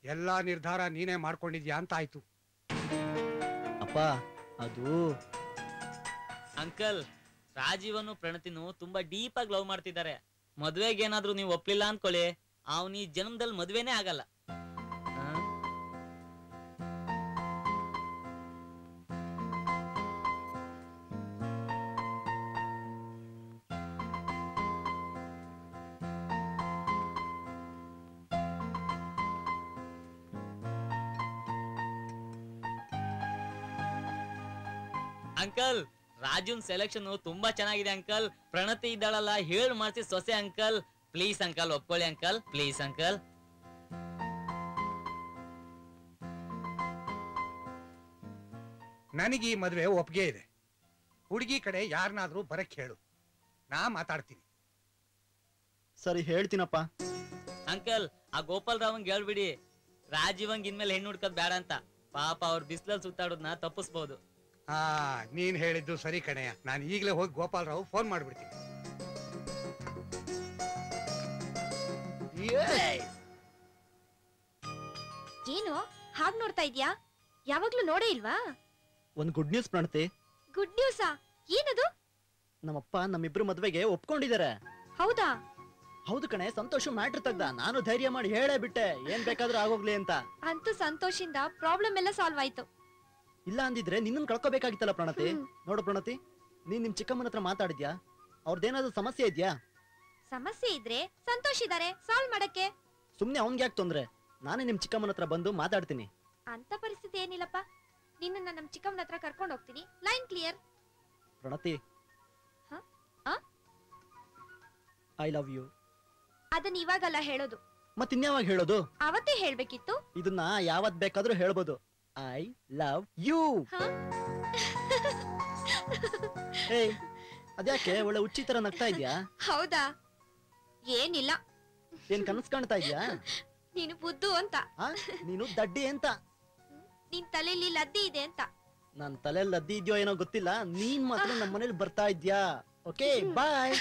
ಎಲ್ಲಾ ನಿರ್ಧಾರ ನೀನೇ ಮಾಡ್ಕೊಂಡಿದ್ಯಾ ಅಂತ ಆಯ್ತು. ಅಪ್ಪ, ಅದು ಅಂಕಲ್, ರಾಜೀವನು ಪ್ರಣತಿನು ತುಂಬಾ ಡೀಪ್ ಆಗಿ ಲವ್ ಮಾಡ್ತಿದ್ದಾರೆ. ಮದ್ವೆಗೆ ಏನಾದ್ರೂ ನೀವು ಒಪ್ಲಿಲ್ಲ ಅನ್ಕೊಳ್ಳಿ, ಅವನ್ ಈ ಜನ್ಮದಲ್ಲಿ ಮದ್ವೆನೇ ಆಗಲ್ಲ. ಅಂಕಲ್, ರಾಜುನ್ ಸೆಲೆಕ್ಷನ್ ತುಂಬಾ ಚೆನ್ನಾಗಿದೆ ಅಂಕಲ್. ಪ್ರಣತಿ ಇದ್ದಾಳಲ್ಲ, ಹೇಳಿ ಮಾಡ್ಸಿ ಸೊಸೆ ಅಂಕಲ್. ಪ್ಲೀಸ್ ಅಂಕಲ್, ಒಪ್ಕೊಳ್ಳಿ ಅಂಕಲ್, ಪ್ಲೀಸ್ ಅಂಕಲ್. ನನಗೆ ಈ ಮದುವೆ ಒಪ್ಪಿಗೆ ಇದೆ. ಹುಡುಗಿ ಕಡೆ ಯಾರನ್ನಾದ್ರೂ ಬರಕ್ ಹೇಳು, ನಾ ಮಾತಾಡ್ತೀನಿ. ಸರಿ, ಹೇಳ್ತೀನಪ್ಪ. ಅಂಕಲ್, ಆ ಗೋಪಾಲ್ ರಾವಂಗ್ ಹೇಳ್ಬಿಡಿ, ರಾಜೀವಂಗ್ ಇನ್ಮೇಲೆ ಹೆಣ್ಣು ಹುಡ್ಕದ್ ಬೇಡ ಅಂತ. ಪಾಪ ಅವ್ರ ಬಿಸ್ಲಲ್ಲಿ ಸುತ್ತಾಡೋದನ್ನ ತಪ್ಪಿಸ್ಬೋದು. ನೀನ್ ಹೇಳಿದ್ದು ಸರಿ ಕಣೆಯ. ನಾನು ಈಗಲೇ ಹೋಗಿ ಗೋಪಾಲ್ ರಾವ್ ಫೋನ್ ಮಾಡ್ಬಿಡ್ತೀನಿ. ಏನು ಹಾಗ್ ನೋಡ್ತಾ ಇದ್ಯಾ? ಯಾವಾಗ್ಲೂ ನೋಡೇ ಇಲ್ವಾ? ಒಂದ್ ಗುಡ್ ನ್ಯೂಸ್ ಪ್ರಣತಿ. ಗುಡ್ ನ್ಯೂಸಾ? ಏನದು? ನಮ್ಮಪ್ಪ ನಮ್ಮಿಬ್ರು ಮದ್ವೆಗೆ ಒಪ್ಕೊಂಡಿದ್ದಾರೆ. ಹೌದಾ? ಹೌದು ಕಣೆ, ಸಂತೋಷ್ ಮ್ಯಾಟ್ರ್ ತೆಗ್ದ. ನಾನು ಧೈರ್ಯ ಮಾಡಿ ಹೇಳೇ ಬಿಟ್ಟೆ ಏನ್ ಬೇಕಾದ್ರೂ ಆಗೋಗ್ಲಿ ಅಂತ. ಅಂತೂ ಸಂತೋಷಿಂದ ಪ್ರಾಬ್ಲಮ್ ಎಲ್ಲ ಸಾಲ್ವ್ ಆಯ್ತು. ಇಲ್ಲ ಅಂದಿದ್ರೆ ನಿನ್ನನ್ ಕಳ್ಕೊಬೇಕಾಗಿತ್ತಲ್ಲ ಪ್ರಣತಿ. ನೋಡು ಪ್ರಣತಿ, ನೀನ್ ನಿಮ್ ಚಿಕ್ಕಮ್ಮನ ಹತ್ರ ಮಾತಾಡಿದ್ಯಾ? ಅವ್ರದ್ದೇನಾದ್ರು ಸಮಸ್ಯೆ ಇದ್ಯಾ? ಸಮಸ್ಯೆ ಇದ್ರೆ ಸಂತೋಷ್ ಇದಾರೆ ಸಾಲ್ವ್ ಮಾಡಕ್ಕೆ. ಸುಮ್ನೆ ಅವ್ನ್ಗೆ ಯಾಕೆ ತೊಂದ್ರೆ? ನಾನೇ ನಿಮ್ ಚಿಕ್ಕಮ್ಮನ ಹತ್ರ ಬಂದು ಮಾತಾಡ್ತೀನಿ. ಅಂತ ಪರಿಸ್ಥಿತಿ ಏನಿಲ್ಲಪ್ಪ. ನಿನ್ನ ನಮ್ ಚಿಕ್ಕಮ್ಮನ ಹತ್ರ ಕರ್ಕೊಂಡು ಹೋಗ್ತೀನಿ. Line clear. Pranati, I love you. ಅದನ್ನ ಇವಾಗಲ್ಲ ಹೇಳೋದು. ಮತ್ತಿನ್ಯಾವಾಗ ಹೇಳೋದು? ಅವತ್ತೇ ಹೇಳ್ಬೇಕಿತ್ತು. ಇದನ್ನ ಯಾವತ್ ಬೇಕಾದ್ರೂ ಹೇಳ್ಬೋದು. I love you. ಏಯ್, ಅದ್ಯಾಕೆ ಒಳ್ಳೆ ಹುಚ್ಚಿ ತರ ನಗ್ತಾ ಇದ್ಯಾ? ಹೌದಾ? ಏನಿಲ್ಲ. ಏನ್ ಕನಸ್ ಕಾಣ್ತಾ ಇದ್ಯಾ? ನೀನು ಬುದ್ದು ಅಂತ. ನೀನು ದಡ್ಡಿ ಅಂತ. ನಿನ್ ತಲೆಯಲ್ಲಿ ಲದ್ದಿ ಇದೆ ಅಂತ. ನನ್ ತಲೆಯಲ್ಲಿ ಲದ್ದಿ ಇದೆಯೋ ಏನೋ ಗೊತ್ತಿಲ್ಲ, ನೀನ್ ಮಾತ್ರ ನಮ್ಮ ಮನೇಲಿ ಬರ್ತಾ ಇದ್ಯಾ. ಓಕೆ, ಬಾಯ್.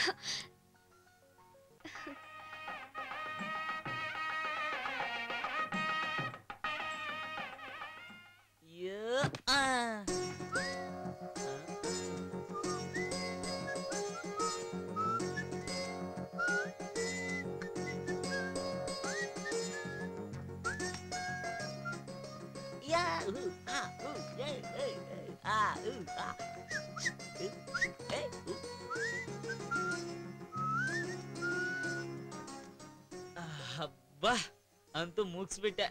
ಹಬ್ಬ, ಅಂತೂ ಮುಗಿಸ್ಬಿಟ್ಟೆ.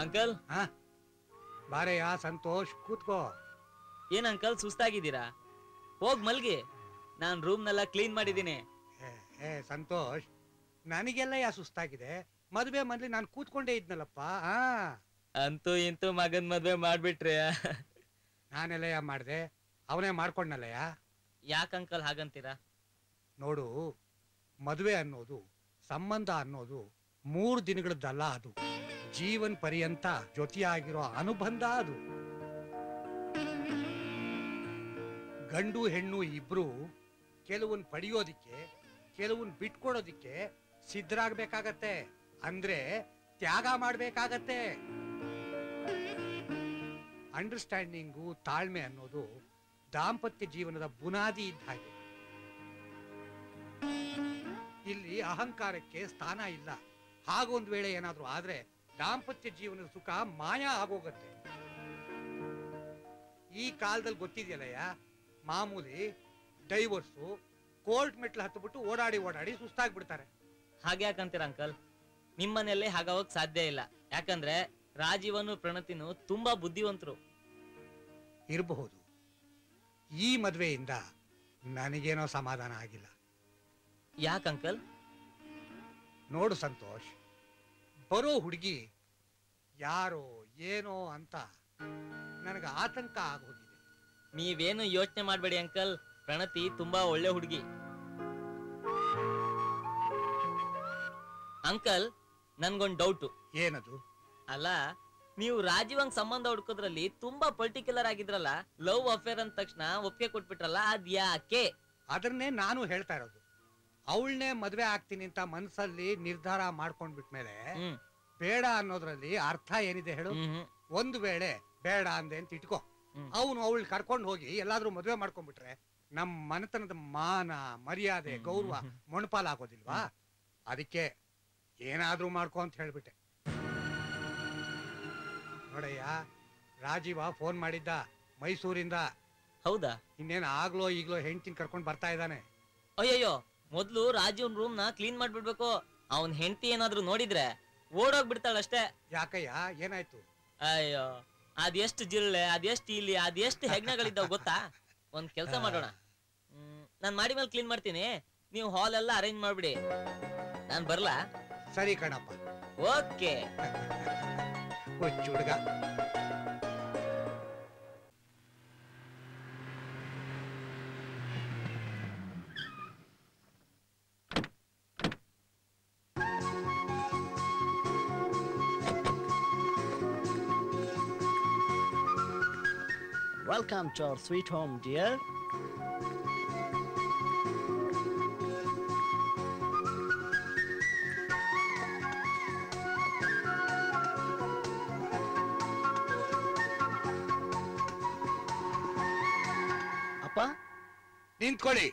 ಅಂಕಲ್. ಬಾರೆಯ ಸಂತೋಷ್, ಕೂತ್ಕೋ. ಏನ್ ಅಂಕಲ್ ಸುಸ್ತಾಗಿದ್ದೀರಾ? ಹೋಗ್ ಮಲ್ಗಿ, ನಾನ್ ರೂಮ್ನೆಲ್ಲ ಕ್ಲೀನ್ ಮಾಡಿದೀನಿ. ಸಂತೋಷ್, ನನಗೆಲ್ಲ ಸುಸ್ತಾಗಿದೆ. ಮದ್ವೆ ಮದ್ಲಿ ನಾನು ಕೂತ್ಕೊಂಡೇ ಇದ್ನಲ್ಲಪ್ಪ. ಅಂತೂ ಇಂತೂ ಮಗನ್ ಮದ್ವೆ ಮಾಡ್ಬಿಟ್ರಿ. ನಾನೆಲ್ಲ ಮಾಡ್ದೆ, ಅವನೇ ಮಾಡ್ಕೊಂಡಲ್ಲಯ್ಯ. ಯಾಕ ಅಂಕಲ್ ಹಾಗಂತೀರಾ? ನೋಡು, ಮದ್ವೆ ಅನ್ನೋದು, ಸಂಬಂಧ ಅನ್ನೋದು 3 ದಿನಗಳದ್ದಲ್ಲ. ಅದು ಜೀವನ್ ಪರ್ಯಂತ ಜೊತೆಯಾಗಿರೋ ಅನುಬಂಧ. ಅದು ಗಂಡು ಹೆಣ್ಣು ಇಬ್ರು ಕೆಲವನ್ ಪಡೆಯೋದಿಕ್ಕೆ, ಕೆಲವನ್ ಬಿಟ್ಕೊಡೋದಿಕ್ಕೆ ಸಿದ್ಧರಾಗಬೇಕಾಗತ್ತೆ. ಅಂದ್ರೆ ತ್ಯಾಗ ಮಾಡ್ಬೇಕಾಗತ್ತೆ. ಅಂಡರ್ಸ್ಟ್ಯಾಂಡಿಂಗು, ತಾಳ್ಮೆ ಅನ್ನೋದು ದಾಂಪತ್ಯ ಜೀವನದ ಬುನಾದಿ ಇದ್ದ ಹಾಗೆ. ಇಲ್ಲಿ ಅಹಂಕಾರಕ್ಕೆ ಸ್ಥಾನ ಇಲ್ಲ. ಹಾಗೊಂದ್ ವೇಳೆ ಏನಾದ್ರೂ ಆದ್ರೆ ದಾಂಪತ್ಯ ಜೀವನದ ಸುಖ ಮಾಯ ಆಗೋಗತ್ತೆ. ಈ ಕಾಲದಲ್ಲಿ ಗೊತ್ತಿದೆಯಲ್ಲಯ್ಯ, ಮಾಮೂಲಿ ಡೈವರ್ಸು, ಕೋರ್ಟ್ ಮೆಟ್ಲು ಹತ್ತುಬಿಟ್ಟು ಓಡಾಡಿ ಸುಸ್ತಾಗ್ಬಿಡ್ತಾರೆ. ಹಾಗೆ ಯಾಕಂತೀರ ಅಂಕಲ್? ನಿಮ್ಮನೆಯಲ್ಲೇ ಹಾಗಾಗೋಕ್ ಸಾಧ್ಯ ಇಲ್ಲ. ಯಾಕಂದ್ರೆ ರಾಜೀವನು ಪ್ರಣತಿನು ತುಂಬಾ ಬುದ್ಧಿವಂತರು. ಇರಬಹುದು. ಈ ಮದ್ವೆಯಿಂದ ನನಗೇನೋ ಸಮಾಧಾನ ಆಗಿಲ್ಲ. ಯಾಕಂಕಲ್? ನೋಡು ಸಂತೋಷ್, ಬರೋ ಹುಡುಗಿ ಯಾರೋ ಏನೋ ಅಂತ ನನಗೆ ಆತಂಕ ಆಗೋಗಿದೆ. ನೀವೇನು ಯೋಚನೆ ಮಾಡ್ಬೇಡಿ ಅಂಕಲ್, ಪ್ರಣತಿ ತುಂಬಾ ಒಳ್ಳೆ ಹುಡುಗಿ. ಅಂಕಲ್, ನನ್ಗೊಂದ್ ಡೌಟು. ಏನದು? ಅಲ್ಲ, ನೀವು ರಾಜೀವಂಗ್ ಸಂಬಂಧ ಹುಡ್ಕೋದ್ರಲ್ಲಿ ತುಂಬಾ ಪರ್ಟಿಕ್ಯುಲರ್ ಆಗಿದ್ರಲ್ಲ, ಲವ್ ಅಫೇರ್ ಅಂದ ತಕ್ಷಣ ಒಪ್ಪಿಗೆ ಕೊಟ್ಬಿಟ್ರಲ್ಲ, ಅದ್ ಯಾಕೆ? ಅದನ್ನೇ ನಾನು ಹೇಳ್ತಾ ಇರೋದು. ಅವಳನ್ನೇ ಮದ್ವೆ ಆಗ್ತೀನಿ ಅಂತ ಮನ್ಸಲ್ಲಿ ನಿರ್ಧಾರ ಮಾಡ್ಕೊಂಡ್ಬಿಟ್ಮೇಲೆ ಬೇಡ ಅನ್ನೋದ್ರಲ್ಲಿ ಅರ್ಥ ಏನಿದೆ ಹೇಳು? ಒಂದು ವೇಳೆ ಬೇಡ ಅಂದೆ ಅಂತ ಇಟ್ಕೋ, ಅವನು ಅವಳು ಕರ್ಕೊಂಡು ಹೋಗಿ ಎಲ್ಲಾದ್ರೂ ಮದ್ವೆ ಮಾಡ್ಕೊಂಡ್ಬಿಟ್ರೆ ನಮ್ ಮನೆತನದ ಮಾನ, ಮರ್ಯಾದೆ, ಗೌರವ ಮೊಣಪಾಲಾಗೋದಿಲ್ವಾ? ಅದಕ್ಕೆ ಏನಾದ್ರೂ ಮಾಡ್ಕೊ ಅಂತ ಹೇಳ್ಬಿಟ್ಟೆ. ನೋಡಯ್ಯ, ರಾಜೀವ ಫೋನ್ ಮಾಡಿದ್ದ ಮೈಸೂರಿಂದ. ಹೌದಾ? ಇನ್ನೇನು ಆಗ್ಲೋ ಈಗ್ಲೋ ಹೆಂಡ್ತಿನ ಕರ್ಕೊಂಡ್ ಬರ್ತಾ ಇದ್ದಾನೆ. ಅಯ್ಯಯ್ಯೋ, ಮೊದ್ಲು ರಾಜೀವ್ನ ರೂಮ್ ನ ಕ್ಲೀನ್ ಮಾಡ್ಬಿಡ್ಬೇಕು. ಅವನ್ ಹೆಂಡತಿ ಏನಾದ್ರು ನೋಡಿದ್ರೆ ಓಡೋಗ್ಬಿಡ್ತಾಳಷ್ಟೇ. ಯಾಕಯ್ಯ, ಏನಾಯ್ತು? ಅಯ್ಯೋ, ಅದೆಷ್ಟು ಜಿಲ್ಲೆ, ಅದೆಷ್ಟು ಇಲ್ಲಿ, ಅದೆಷ್ಟು ಹೆಗ್ಣಗಳಿದ್ದಾವ ಗೊತ್ತಾ? ಒಂದ್ ಕೆಲ್ಸ ಮಾಡೋಣ, ನಾನ್ ಮಾಡಿ ಮೇಲೆ ಕ್ಲೀನ್ ಮಾಡ್ತೀನಿ, ನೀವು ಹಾಲ್ ಎಲ್ಲ ಅರೇಂಜ್ ಮಾಡ್ಬಿಡಿ. ನಾನ್ ಬರ್ಲಾ? ಸರಿ ಕಣಪ್ಪ. ಓಕೆ. ಹುಡುಗ. Welcome to our sweet home, dear. ನಿಂತ್ಕೊಳ್ಳಿ.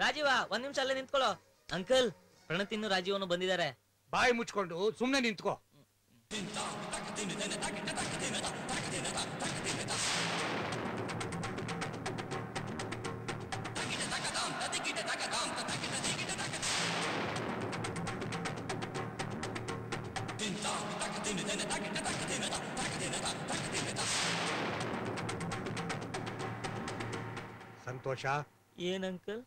ರಾಜೀವ, ಒಂದ್ ನಿಮಿಷ ಅಲ್ಲೇ ನಿಂತ್ಕೊಳ್ಳೋ. ಅಂಕಲ್, ಪ್ರಣತಿನ್ನು ರಾಜೀವನು ಬಂದಿದ್ದಾರೆ. ಬಾಯಿ ಮುಚ್ಕೊಂಡು ಸುಮ್ನೆ ನಿಂತ್ಕೋ. ಸಂತೋಷ, ಏನ್ ಅಂಕಲ್?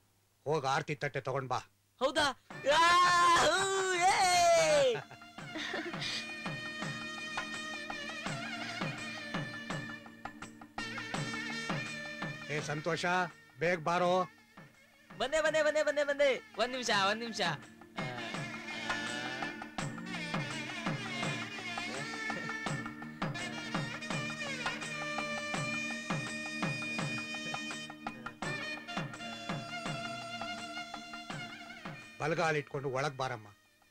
ಹೋಗ ಆರ್ತಿ ತಟ್ಟೆ ತಗೊಂಡ್ ಬಾ. ಹೌದಾ? ಏ ಸಂತೋಷ, ಬೇಗ ಬಾರೋ. ಬಂದೆ ಬಂದೆ ಬಂದೆ ಬಂದೆ ಬಂದೆ. ಒಂದ್ ನಿಮಿಷ. ಬಲಗಾಲ್ ಇಟ್ಕೊಂಡು ಒಳಗ್ ಬಾರಮ್ಮ.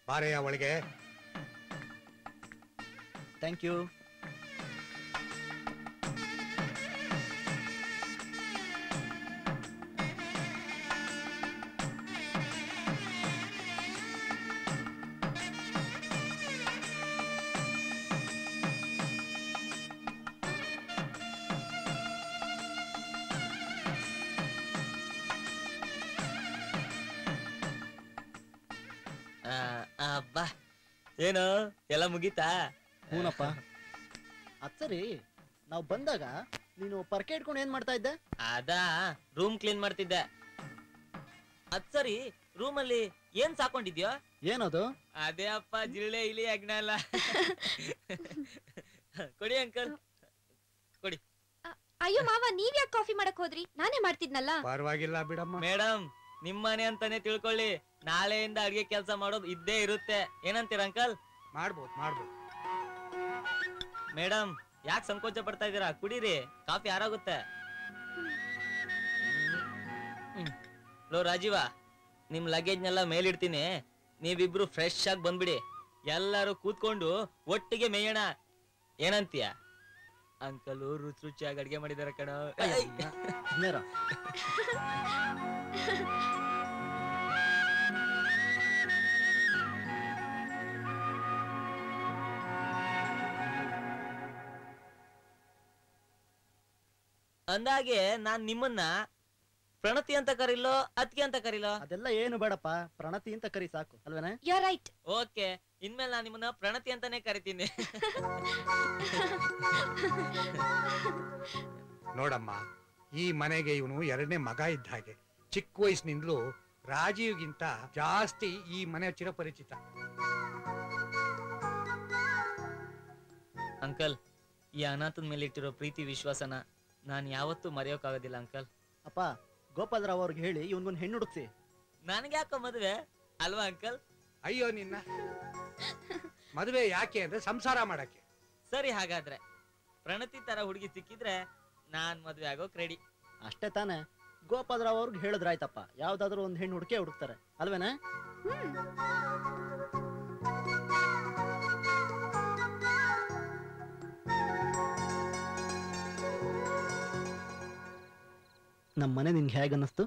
ಬಾರೆಯ ಒಳಗೆ. Thank you. ಅಬ್ಬಾ, ಏನು ಎಲ್ಲ ಮುಗೀತಾ? ಹೂನಪ್ಪ. ಅದ್ ಸರಿ, ನಾವು ಬಂದಾಗ ನೀನು ಪರ್ಕೆ ಇಟ್ಕೊಂಡು ಏನ್ ಮಾಡ್ತಾ ಇದ್ದೆ? ಅದಾ, ರೂಮ್ ಕ್ಲೀನ್ ಮಾಡ್ತಿದ್ದೆ. ಅದ್ ಸರಿ, ರೂಮ್ ಅಲ್ಲಿ ಏನ್ ಸಾಕೊಂಡಿದ್ಯೋ? ಏನದು? ಅದೇ ಅಪ್ಪ, ಜಿರಳೆ ಇಲಿ ಅಗ್ನ ಎಲ್ಲ. ಕೊಡಿ ಅಂಕಲ್, ಕೊಡಿ. ಅಯ್ಯೋ ಮಾವ, ನೀವ್ ಯಾಕೆ ಕಾಫಿ ಮಾಡಕ್ ಹೋದ್ರಿ? ನಾನೇ ಮಾಡ್ತಿದ್ನಲ್ಲ. ಪರವಾಗಿಲ್ಲ ಬಿಡಮ್ಮ. ಮೇಡಮ್, ನಿಮ್ಮನೆ ಅಂತಾನೆ ತಿಳ್ಕೊಳ್ಳಿ, ನಾಳೆಯಿಂದ ಅಡ್ಗೆ ಕೆಲಸ ಮಾಡೋದು ಇದ್ದೇ ಇರುತ್ತೆ. ಏನಂತೀರ ಅಂಕಲ್? ಮಾಡ್ಬೋದು. ಮೇಡಮ್, ಯಾಕೆ ಸಂಕೋಚ ಪಡ್ತಾ ಇದೀರಾ? ಕುಡೀರಿ, ಕಾಫಿ ಆರಾಗುತ್ತೆ. ಲೋ ರಾಜೀವ, ನಿಮ್ ಲಗೇಜ್ನೆಲ್ಲ ಮೇಲಿಡ್ತೀನಿ, ನೀವಿಬ್ರು ಫ್ರೆಶ್ ಆಗಿ ಬಂದ್ಬಿಡಿ. ಎಲ್ಲಾರು ಕೂತ್ಕೊಂಡು ಒಟ್ಟಿಗೆ ಮೇಯೋಣ. ಏನಂತೀಯ? ಅಂಕಲ್ ರುಚಿಯಾಗಿ ಅಡ್ಗೆ ಮಾಡಿದಾರೆ ಕಣ. ಅಂದಾಗೆ ನಾನ್ ನಿಮ್ಮನ್ನ ಪ್ರಣತಿ ಅಂತ ಕರೀಲೋ ಅತ್ಗೆ ಅಂತ ಕರೀಲೋ? ಅದೆಲ್ಲ ಏನು ಬೇಡಪ್ಪ, ಪ್ರಣತಿ ಅಂತ ಕರಿ ಸಾಕು ಅಲ್ವೇನೆ? You are right. ಓಕೆ, ಇನ್ಮೇಲೆ ನಾನು ನಿಮ್ಮನ್ನ ಪ್ರಣತಿ ಅಂತಾನೆ ಕರಿತೀನಿ. ನೋಡಮ್ಮ, ಈ ಮನೆಗೆ ಇವನು ಎರಡನೇ ಮಗ ಇದ್ದ ಹಾಗೆ. ಚಿಕ್ಕ ವಯಸ್ಸಿನಿಂದಲೂ ರಾಜೀವ್ಗಿಂತ ಜಾಸ್ತಿ ಈ ಮನೆ ಚಿರಪರಿಚಿತ. ಅಂಕಲ್, ಈ ಅನಾಥದ ಮೇಲೆ ಇಟ್ಟಿರೋ ಪ್ರೀತಿ ವಿಶ್ವಾಸನ ನಾನು ಯಾವತ್ತೂ ಮರೆಯೋಕ್ಕಾಗೋದಿಲ್ಲ ಅಂಕಲ್. ಅಪ್ಪ, ಗೋಪಾಲರಾವ್ ಅವ್ರಿಗೆ ಹೇಳಿ ಇವನ್ಗೊಂದು ಹೆಣ್ಣು ಹುಡುಕ್ಸಿ. ನನ್ಗೆ ಯಾಕೋ ಮದುವೆ ಅಲ್ವಾ ಅಂಕಲ್? ಅಯ್ಯೋ ನಿನ್ನ, ಮದುವೆ ಯಾಕೆ ಅಂದ್ರೆ ಸಂಸಾರ ಮಾಡಕ್ಕೆ. ಸರಿ, ಹಾಗಾದ್ರೆ ಪ್ರಣತಿ ತರ ಹುಡುಗಿ ಸಿಕ್ಕಿದ್ರೆ ನಾನ್ ಮದುವೆ ಆಗೋಕ್ ರೆಡಿ. ಅಷ್ಟೇ ತಾನೆ? ಗೋಪಾಲರಾವ್ ಅವ್ರಿಗೆ ಹೇಳಿದ್ರಾಯ್ತಪ್ಪ, ಯಾವ್ದಾದ್ರು ಒಂದು ಹೆಣ್ಣು ಹುಡುಕ್ತಾರೆ ಅಲ್ವೇನೆ? ನಮ್ಮ ಮನೆ ನಿನ್ಗೆ ಹೇಗೆ ಅನ್ನಿಸ್ತು?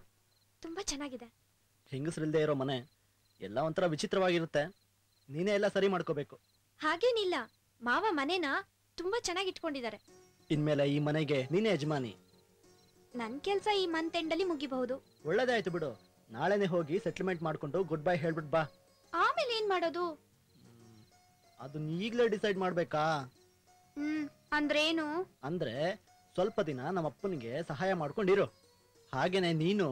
ತುಂಬಾ ಚೆನ್ನಾಗಿದೆ. ಹೆಂಗಸರಿಲ್ದೇ ಇರೋ ಮನೆ ಎಲ್ಲ ಒಂಥರ ವಿಚಿತ್ರವಾಗಿರುತ್ತೆ. ನೀನೇ ಎಲ್ಲ ಸರಿ ಮಾಡ್ಕೋಬೇಕು. ಹಾಗೇನಿಲ್ಲ, ಮಾವ ಮನೇನ ತುಂಬಾ ಚೆನ್ನಾಗಿ ಇಟ್ಕೊಂಡಿದ್ದಾರೆ. ಇನ್ಮೇಲೆ ಈ ಮನೆಗೆ ನೀನೇ ಯಜಮಾನಿ. ನನ್ ಕೆಲ್ಸ ಈ ಮಂತ್ ಎಂಡ್ ಅಲ್ಲಿ ಮುಗಿಬಹುದು. ಒಳ್ಳೇದೇ ಆಯ್ತು ಬಿಡು. ನಾಳೆನೆ ಹೋಗಿ ಸೆಟ್ಲ್ಮೆಂಟ್ ಮಾಡ್ಕೊಂಡು ಗುಡ್ ಬೈ ಹೇಳ್ಬಿಟ್ ಬಾ. ಆಮೇಲೆ ಏನ್ ಮಾಡೋದು? ಅದನ್ನ ಈಗ್ಲೇ ಡಿಸೈಡ್ ಮಾಡ್ಬೇಕಾ? ಅಂದ್ರೇನು? ಅಂದ್ರೆ ಸ್ವಲ್ಪ ದಿನ ನಮ್ಮ ಅಪ್ಪನಿಗೆ ಸಹಾಯ ಮಾಡ್ಕೊಂಡಿರು. ಹಾಗೇನೆ ನೀನು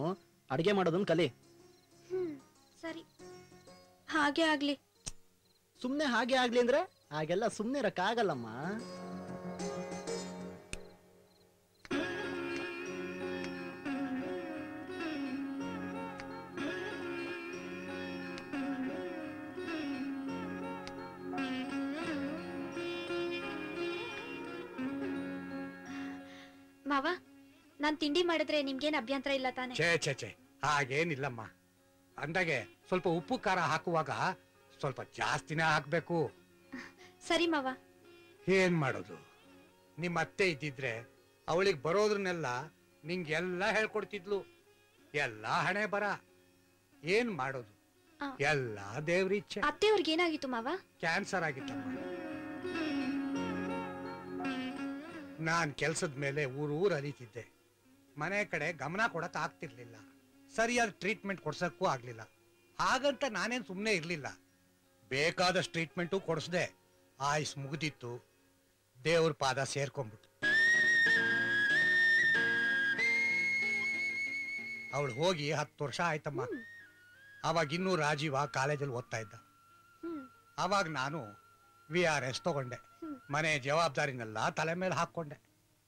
ಅಡಿಗೆ ಮಾಡೋದನ್ನ ಕಲಿ. ಸರಿ, ಹಾಗೆ ಆಗ್ಲಿ. ಸುಮ್ನೆ ಹಾಗೆ ಆಗ್ಲಿ ಅಂದ್ರೆ ಹಾಗೆಲ್ಲ ಸುಮ್ನೆ ಇರಕ್ಕಾಗಲ್ಲಮ್ಮ. ಮಾವ, ನಾನ್ ತಿಂಡಿ ಮಾಡಿದ್ರೆ ನಿಮ್ಗೇನ್ ಅಭ್ಯಂತರ ಇಲ್ಲ ತಾನೆ? ಛೇ ಹಾಗೇನಿಲ್ಲಮ್ಮ. ಅಂದಾಗೆ ಸ್ವಲ್ಪ ಉಪ್ಪು ಖಾರ ಹಾಕುವಾಗ ಸ್ವಲ್ಪ ಜಾಸ್ತಿನೇ ಹಾಕ್ಬೇಕು. ಸರಿ ಮಾವ, ಏನ್ ಮಾಡೋದು? ನಿಮ್ಮ ಅತ್ತೆ ಇದ್ದಿದ್ರೆ ಅವಳಿಗೆ ಬರೋದ್ರನ್ನೆಲ್ಲ ನಿಂಗೆಲ್ಲ ಹೇಳ್ಕೊಡ್ತಿದ್ಲು. ಎಲ್ಲ ಹಣೆ ಬರ. ಏನ್ ಮಾಡೋದು? ಆ. ಎಲ್ಲ ದೇವ್ರಿಚ್ಛೆ. ಅತ್ತೆಯವ್ರಿಗೆ ಏನಾಗಿತ್ತು ಮಾವ? ಕ್ಯಾನ್ಸರ್ ಆಗಿತ್ತಮ್ಮ. ನಾನ್ ಕೆಲ್ಸದ ಮೇಲೆ ಊರೂರ್ ಅಲಿತಿದ್ದೆ. ಮನೆ ಕಡೆ ಗಮನ ಕೊಡಕ್ ಆಗ್ತಿರ್ಲಿಲ್ಲ. ಸರಿಯಾದ ಟ್ರೀಟ್ಮೆಂಟ್ ಕೊಡ್ಸಕ್ಕೂ ಆಗ್ಲಿಲ್ಲ. ಹಾಗಂತ ನಾನೇನ್ ಸುಮ್ನೆ ಇರ್ಲಿಲ್ಲ. ಬೇಕಾದಷ್ಟು ಟ್ರೀಟ್ಮೆಂಟು ಕೊಡಿಸ್ದೆ. ಆಯುಸ್ ಮುಗ್ದಿತ್ತು. ದೇವ್ರ ಪಾದ ಸೇರ್ಕೊಂಡ್ಬಿಟ್ಟು ಅವಳು ಹೋಗಿ 10 ವರ್ಷ ಆಯ್ತಮ್ಮ. ಅವಾಗ ಇನ್ನೂ ರಾಜೀವ ಕಾಲೇಜಲ್ಲಿ ಓದ್ತಾ ಇದ್ದ. ಅವಾಗ ನಾನು VRS ತಗೊಂಡೆ. ಮನೆ ಜವಾಬ್ದಾರಿನೆಲ್ಲ ತಲೆ ಮೇಲೆ ಹಾಕೊಂಡೆ.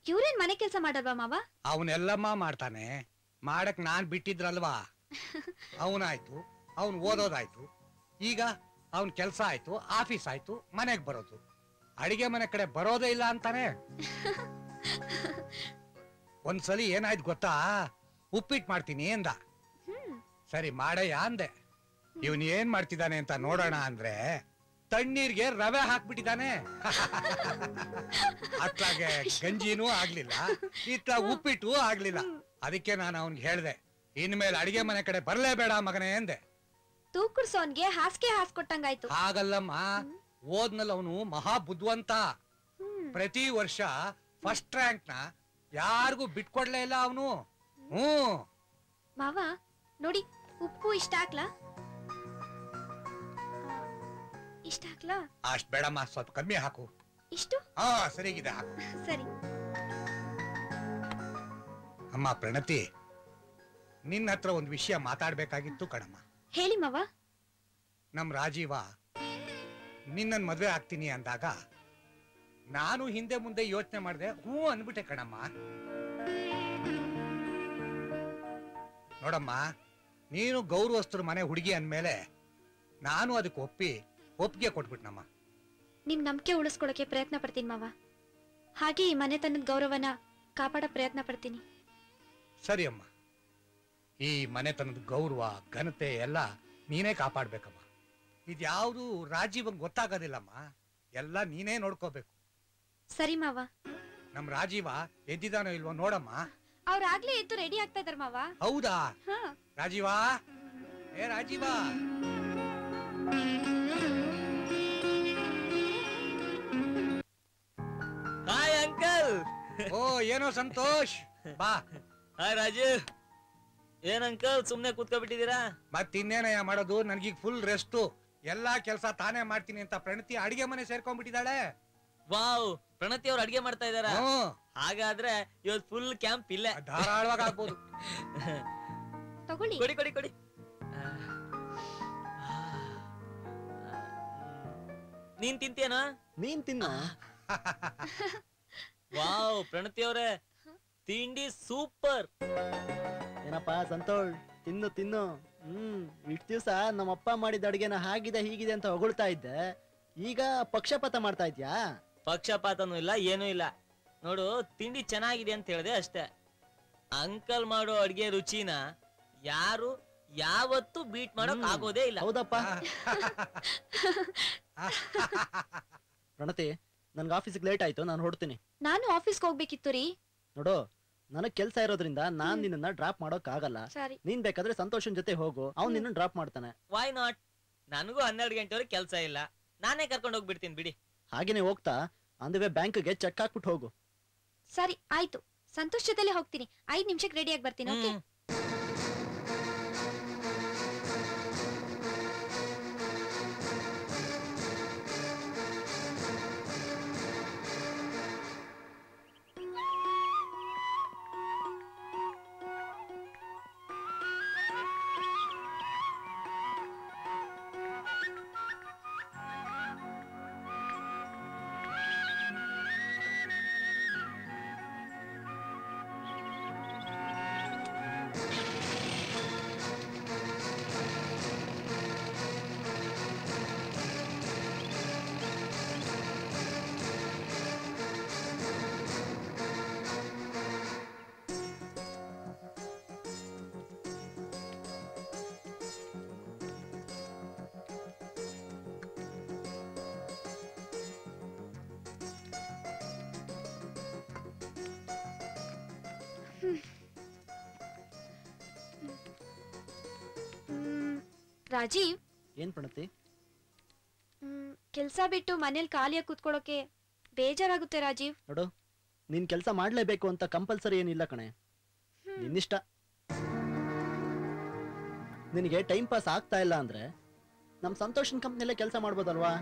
ಇವ್ರೇನ್ ಮನೆ ಕೆಲಸ ಮಾಡಲ್ವಾ ಮಾವ? ಅವನೆಲ್ಲಮ್ಮ ಮಾಡ್ತಾನೆ. ಮಾಡಕ್ ನಾನ್ ಬಿಟ್ಟಿದ್ರಲ್ವಾ. ಅವನಾಯ್ತು, ಅವನ್ ಓದೋದಾಯ್ತು. ಈಗ ಅವನ್ ಕೆಲ್ಸ ಆಯ್ತು, ಆಫೀಸ್ ಆಯ್ತು, ಮನೆಗ್ ಬರೋದು. ಅಡಿಗೆ ಮನೆ ಕಡೆ ಬರೋದೇ ಇಲ್ಲ ಅಂತಾನೆ. ಒಂದ್ಸಲಿ ಏನಾಯ್ತು ಗೊತ್ತಾ? ಉಪ್ಪಿಟ್ಟು ಮಾಡ್ತೀನಿ ಅಂದ. ಸರಿ ಮಾಡಯ್ಯ ಅಂದೆ. ಇವನ್ ಏನ್ ಮಾಡ್ತಿದ್ದಾನೆ ಅಂತ ನೋಡೋಣ ಅಂದ್ರೆ ತಣ್ಣೀರ್ಗೆ ರವೆ ಹಾಕ್ಬಿಟ್ಟಿದ್ದಾನೆ. ಅತ್ಲಾಗೆ ಗಂಜಿನೂ ಆಗ್ಲಿಲ್ಲ, ಇತ್ಲಾಗ ಉಪ್ಪಿಟ್ಟು ಆಗ್ಲಿಲ್ಲ. ಅದಕ್ಕೆ ನಾನು ಅವನ್ಗೆ ಹೇಳ್ದೆ, ಇನ್ಮೇಲೆ ಅಡಿಗೆ ಮನೆ ಕಡೆ ಬರ್ಲೇಬೇಡ ಮಗನೇ ಎಂದೆ. ತೂಕುಡ್ಸೋನ್ಗೆ ಹಾಸಿಗೆ ಹಾಸ್ಕೊಟ್ಟಂಗಾಯ್ತು. ಹಾಗಲ್ಲಮ್ಮ, ಓದ್ನಲ್ಲಿ ಅವನು ಮಹಾ ಬುದ್ಧಿವಂತ. ಪ್ರತಿ ವರ್ಷ ಫಸ್ಟ್ ರ್ಯಾಂಕ್ ನ ಯಾರಿಗೂ ಬಿಟ್ಕೊಡ್ಲೇ ಇಲ್ಲ ಅವನು. ಮಾವ ನೋಡಿ, ಉಪ್ಪು ಇಷ್ಟ ಹಾಕ್ಲಾ? ಇಷ್ಟ ಹಾಕ್ಲಾ? ಅಷ್ಟ್ ಬೇಡಮ್ಮ, ಸ್ವಲ್ಪ ಕಮ್ಮಿ ಹಾಕು. ಇಷ್ಟು? ಹಾ ಸರಿಗಿದೆ, ಹಾಕು. ಸರಿ. ಅಮ್ಮ ಪ್ರಣತಿ, ನಿನ್ನ ಹತ್ರ ಒಂದು ವಿಷಯ ಮಾತಾಡ್ಬೇಕಾಗಿತ್ತು ಕಣಮ್ಮ. ಹೇಳಿ ಮಾವ. ನಮ್ ರಾಜೀವ ನಿನ್ನನ್ ಮದ್ವೆ ಆಗ್ತೀನಿ ಅಂದಾಗ ನಾನು ಹಿಂದೆ ಮುಂದೆ ಯೋಚನೆ ಮಾಡಿದೆ, ಹ್ಞೂ ಅನ್ಬಿಟ್ಟೆ ಕಣಮ್ಮ. ನೋಡಮ್ಮ, ನೀನು ಗೌರವಸ್ಥರ ಮನೆ ಹುಡುಗಿ ಅಂದ್ಮೇಲೆ ನಾನು ಅದಕ್ಕೆ ಒಪ್ಪಿಗೆ ಕೊಟ್ಬಿಟ್ನಮ್ಮ. ನಿಮ್ ನಂಬಿಕೆ ಉಳಿಸ್ಕೊಳಕ್ಕೆ ಪ್ರಯತ್ನ ಪಡ್ತೀನಿ ಮಾವ. ಹಾಗೆ ಈ ಮನೆತನದ ಗೌರವನ ಕಾಪಾಡೋ ಪ್ರಯತ್ನ ಪಡ್ತೀನಿ. ಸರಿ ಅಮ್ಮ, ಈ ಮನೆತನದ ಗೌರವ ಘನತೆ ಎಲ್ಲ ನೀನೇ ಕಾಪಾಡ್ಬೇಕಮ್ಮ. ಇದ್ಯಾವುದು ರಾಜೀವಂಗ್ ಗೊತ್ತಾಗೋದಿಲ್ಲಮ್ಮ. ಎಲ್ಲ ನೀನೇ ನೋಡ್ಕೋಬೇಕು. ಸರಿ ಮಾವ. ನಮ್ ರಾಜೀವ ಎದ್ದಿದಾನೋ ಇಲ್ವೋ ನೋಡಮ್ಮ. ಅವ್ರಾಗ್ಲೇ ಎದ್ದು ರೆಡಿ ಆಗ್ತಾ ಇದಾರ ಮಾವ. ಹೌದಾ? ಹಾ. ರಾಜೀವ, ಏ ರಾಜೀವ. Hi uncle. ಓ ಏನೋ ಸಂತೋಷ್, ಬಾ. ಹಾಯ್ ರಾಜು. ಏನ್ ಅಂಕಲ್ ಸುಮ್ನೆ ಕೂತ್ಕೊಬಿಟ್ಟಿದೀರಾ? ಮತ್ತಿನ್ನೇನಯ್ಯ ಮಾಡೋದು, ನನ್ಗೀಗ ಫುಲ್ ರೆಸ್ಟು. ಎಲ್ಲಾ ಕೆಲಸ ತಾನೇ ಮಾಡ್ತೀನಿ ಅಂತ ಪ್ರಣತಿ ಅಡಿಗೆ ಮನೆ ಸೇರ್ಕೊಂಡ್ಬಿಟ್ಟಿದ್ದಾಳೆ. ವಾವ್, ಪ್ರಣತಿ ಅವ್ರು ಅಡ್ಗೆ ಮಾಡ್ತಾ ಇದಾರ? ಹಾಗಾದ್ರೆ ಇವತ್ತು ಫುಲ್ ಕ್ಯಾಂಪ್ ಇಲ್ಲೇ. ಧಾರಾಳವಾಗಿ ಆಗ್ಬೋದು. ತಗೊಳ್ಳಿ. ಕೊಡಿ ಕೊಡಿ ಕೊಡಿ. ನೀನ್ ತಿಂತೀಯನಾ? ನೀನ್ ತಿನ್ನ. ವಾವ್ ಪ್ರಣತಿ ಅವ್ರೆ, ತಿಂಡಿ ಸೂಪರ್. ಏನಪ್ಪ ಸಂತೋಷ್, ತಿನ್ನು ತಿನ್ನು. ಇಷ್ಟು ದಿವಸ ನಮ್ಮಪ್ಪ ಮಾಡಿದ ಅಡಿಗೆನ ಹಾಗಿದೆ ಹೀಗಿದೆ ಅಂತ ಹೊಗಳ್ತಾ ಇದ್ದೆ, ಈಗ ಪಕ್ಷಪಾತ ಮಾಡ್ತಾ ಇದ್ಯಾ? ಪಕ್ಷಪಾತನೂ ಇಲ್ಲ, ಏನೂ ಇಲ್ಲ. ನೋಡು, ತಿಂಡಿ ಚೆನ್ನಾಗಿದೆ ಅಂತ ಹೇಳ್ದೆ ಅಷ್ಟೇ. ಅಂಕಲ್ ಮಾಡೋ ಅಡ್ಗೆ ರುಚಿನ ಯಾರು ಯಾವತ್ತೂ ಬೀಟ್ ಮಾಡಕ್ ಆಗೋದೇ ಇಲ್ಲ. ಹೌದಪ್ಪ. ಪ್ರಣತಿ, ನನ್ಗೆ ಆಫೀಸಿಗೆ ಲೇಟ್ ಆಯ್ತು, ನಾನು ಹೊಡ್ತೀನಿ. ನಾನು ಆಫೀಸ್ಗೆ ಹೋಗ್ಬೇಕಿತ್ತು ರೀ. ನೋಡು, ನನಗ್ ಕೆಲ್ಸ ಇರೋದ್ರಿಂದ ನಾನ್ ನಿನ್ನ ಡ್ರಾಪ್ ಮಾಡೋಕ್ ಆಗಲ್ಲ. ಸರಿ. ನೀನ್ ಬೇಕಾದ್ರೆ ಸಂತೋಷನ್ ಜೊತೆ ಹೋಗು, ಅವ್ನ್ ನಿನ್ನ ಡ್ರಾಪ್ ಮಾಡ್ತಾನೆ. Why not? ನನಗೂ 12 ಗಂಟೆವರೆಗೆ ಕೆಲಸ ಇಲ್ಲ, ನಾನೇ ಕರ್ಕೊಂಡು ಹೋಗ್ಬಿಡ್ತೀನಿ ಬಿಡಿ. ಹಾಗೇನೆ ಹೋಗ್ತಾ ಅಂದವೇ ಬ್ಯಾಂಕ್ಗೆ ಚೆಕ್ ಹಾಕ್ಬಿಟ್ಟು ಹೋಗು. ಸರಿ ಆಯ್ತು, ಸಂತೋಷ್ ಜೊತೆಲೆ ಹೋಗ್ತೀನಿ. 5 ನಿಮಿಷಕ್ಕೆ ರೆಡಿ ಆಗಿ ಬರ್ತೀನಿ. ಓಕೆ? ರಾಜೀವ್, ಏನ್ ಪ್ರಣತಿ? ಕೆಲ್ಸ ಬಿಟ್ಟು ಮನೇಲಿ ಖಾಲಿಯಾಗಿ ಕೂತ್ಕೊಳ್ಳೋಕೆ ಬೇಜಾರಾಗುತ್ತೆ ರಾಜೀವ್. ನೋಡು, ನೀನ್ ಕೆಲಸ ಮಾಡ್ಲೇಬೇಕು ಅಂತ ಕಂಪಲ್ಸರಿ ಏನಿಲ್ಲ ಕಣೆ, ನಿನ್ನಿಷ್ಟ. ನಿನಗೆ ಟೈಮ್ ಪಾಸ್ ಆಗ್ತಾ ಇಲ್ಲ ಅಂದ್ರೆ ನಮ್ ಸಂತೋಷನ್ ಕಂಪ್ನಿಯಲ್ಲೇ ಕೆಲಸ ಮಾಡ್ಬೋದಲ್ವಾ?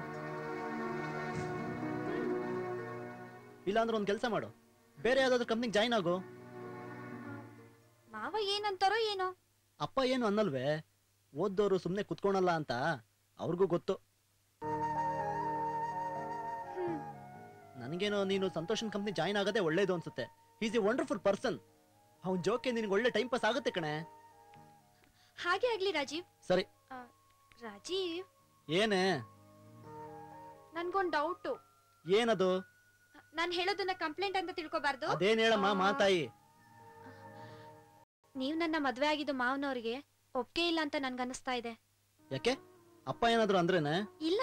ಇಲ್ಲಾಂದ್ರೆ ಒಂದ್ ಕೆಲಸ ಮಾಡು, ಬೇರೆ ಯಾವ್ದಾದ್ರು ಕಂಪ್ನಿಗೆ ಜಾಯ್ನ್ ಆಗು. ಮಾವ ಏನಂತಾರೋ ಏನೋ. ಅಪ್ಪ ಏನು ಅನ್ನಲ್ವೇ, ಓದ್ದೋರು ಸುಮ್ನೆ ಕುತ್ಕೊಳಲ್ಲ ಅಂತ ಅವ್ರಿಗೂ ಗೊತ್ತು. ನನಗೇನೋ ನೀನು ಸಂತೋಷನ್ ಕಂಪ್ನಿ ಜಾಯ್ನ್ ಆಗೋದೇ ಒಳ್ಳೇದು ಅನ್ಸುತ್ತೆ. Is A wonderful person. ಅವನ್ ಜೋಕೆ ನಿನ್ಗೆ ಒಳ್ಳೆ ಟೈಮ್ ಪಾಸ್ ಆಗುತ್ತೆ ಕಣೆ. ಹಾಗೆ ಆಗ್ಲಿ ರಾಜೀವ್. ಸರಿ. ರಾಜೀವ್, ಏನೇ? ನನ್ಗೊಂದ್ ಡೌಟ್. ಏನದು? ನಾನ್ ಹೇಳೋದನ್ನ ಕಂಪ್ಲೇಂಟ್ ಅಂತ ತಿಳ್ಕೊಬಾರ್ದು. ಅದೇನ್ ಹೇಳಮ್ಮ ಮಾತಾಯಿ. ನೀವ್ ನನ್ನ ಮದ್ವೆ ಆಗಿದ್ದು ಮಾವನವ್ರಿಗೆ ಒಪ್ಗೆ ಇಲ್ಲ ಅಂತ ನನ್ಗನ್ನಿಸ್ತಾ ಇದೆ. ಯಾಕೆ? ಅಪ್ಪ ಏನಾದ್ರು ಅಂದ್ರೇನೆ? ಇಲ್ಲ,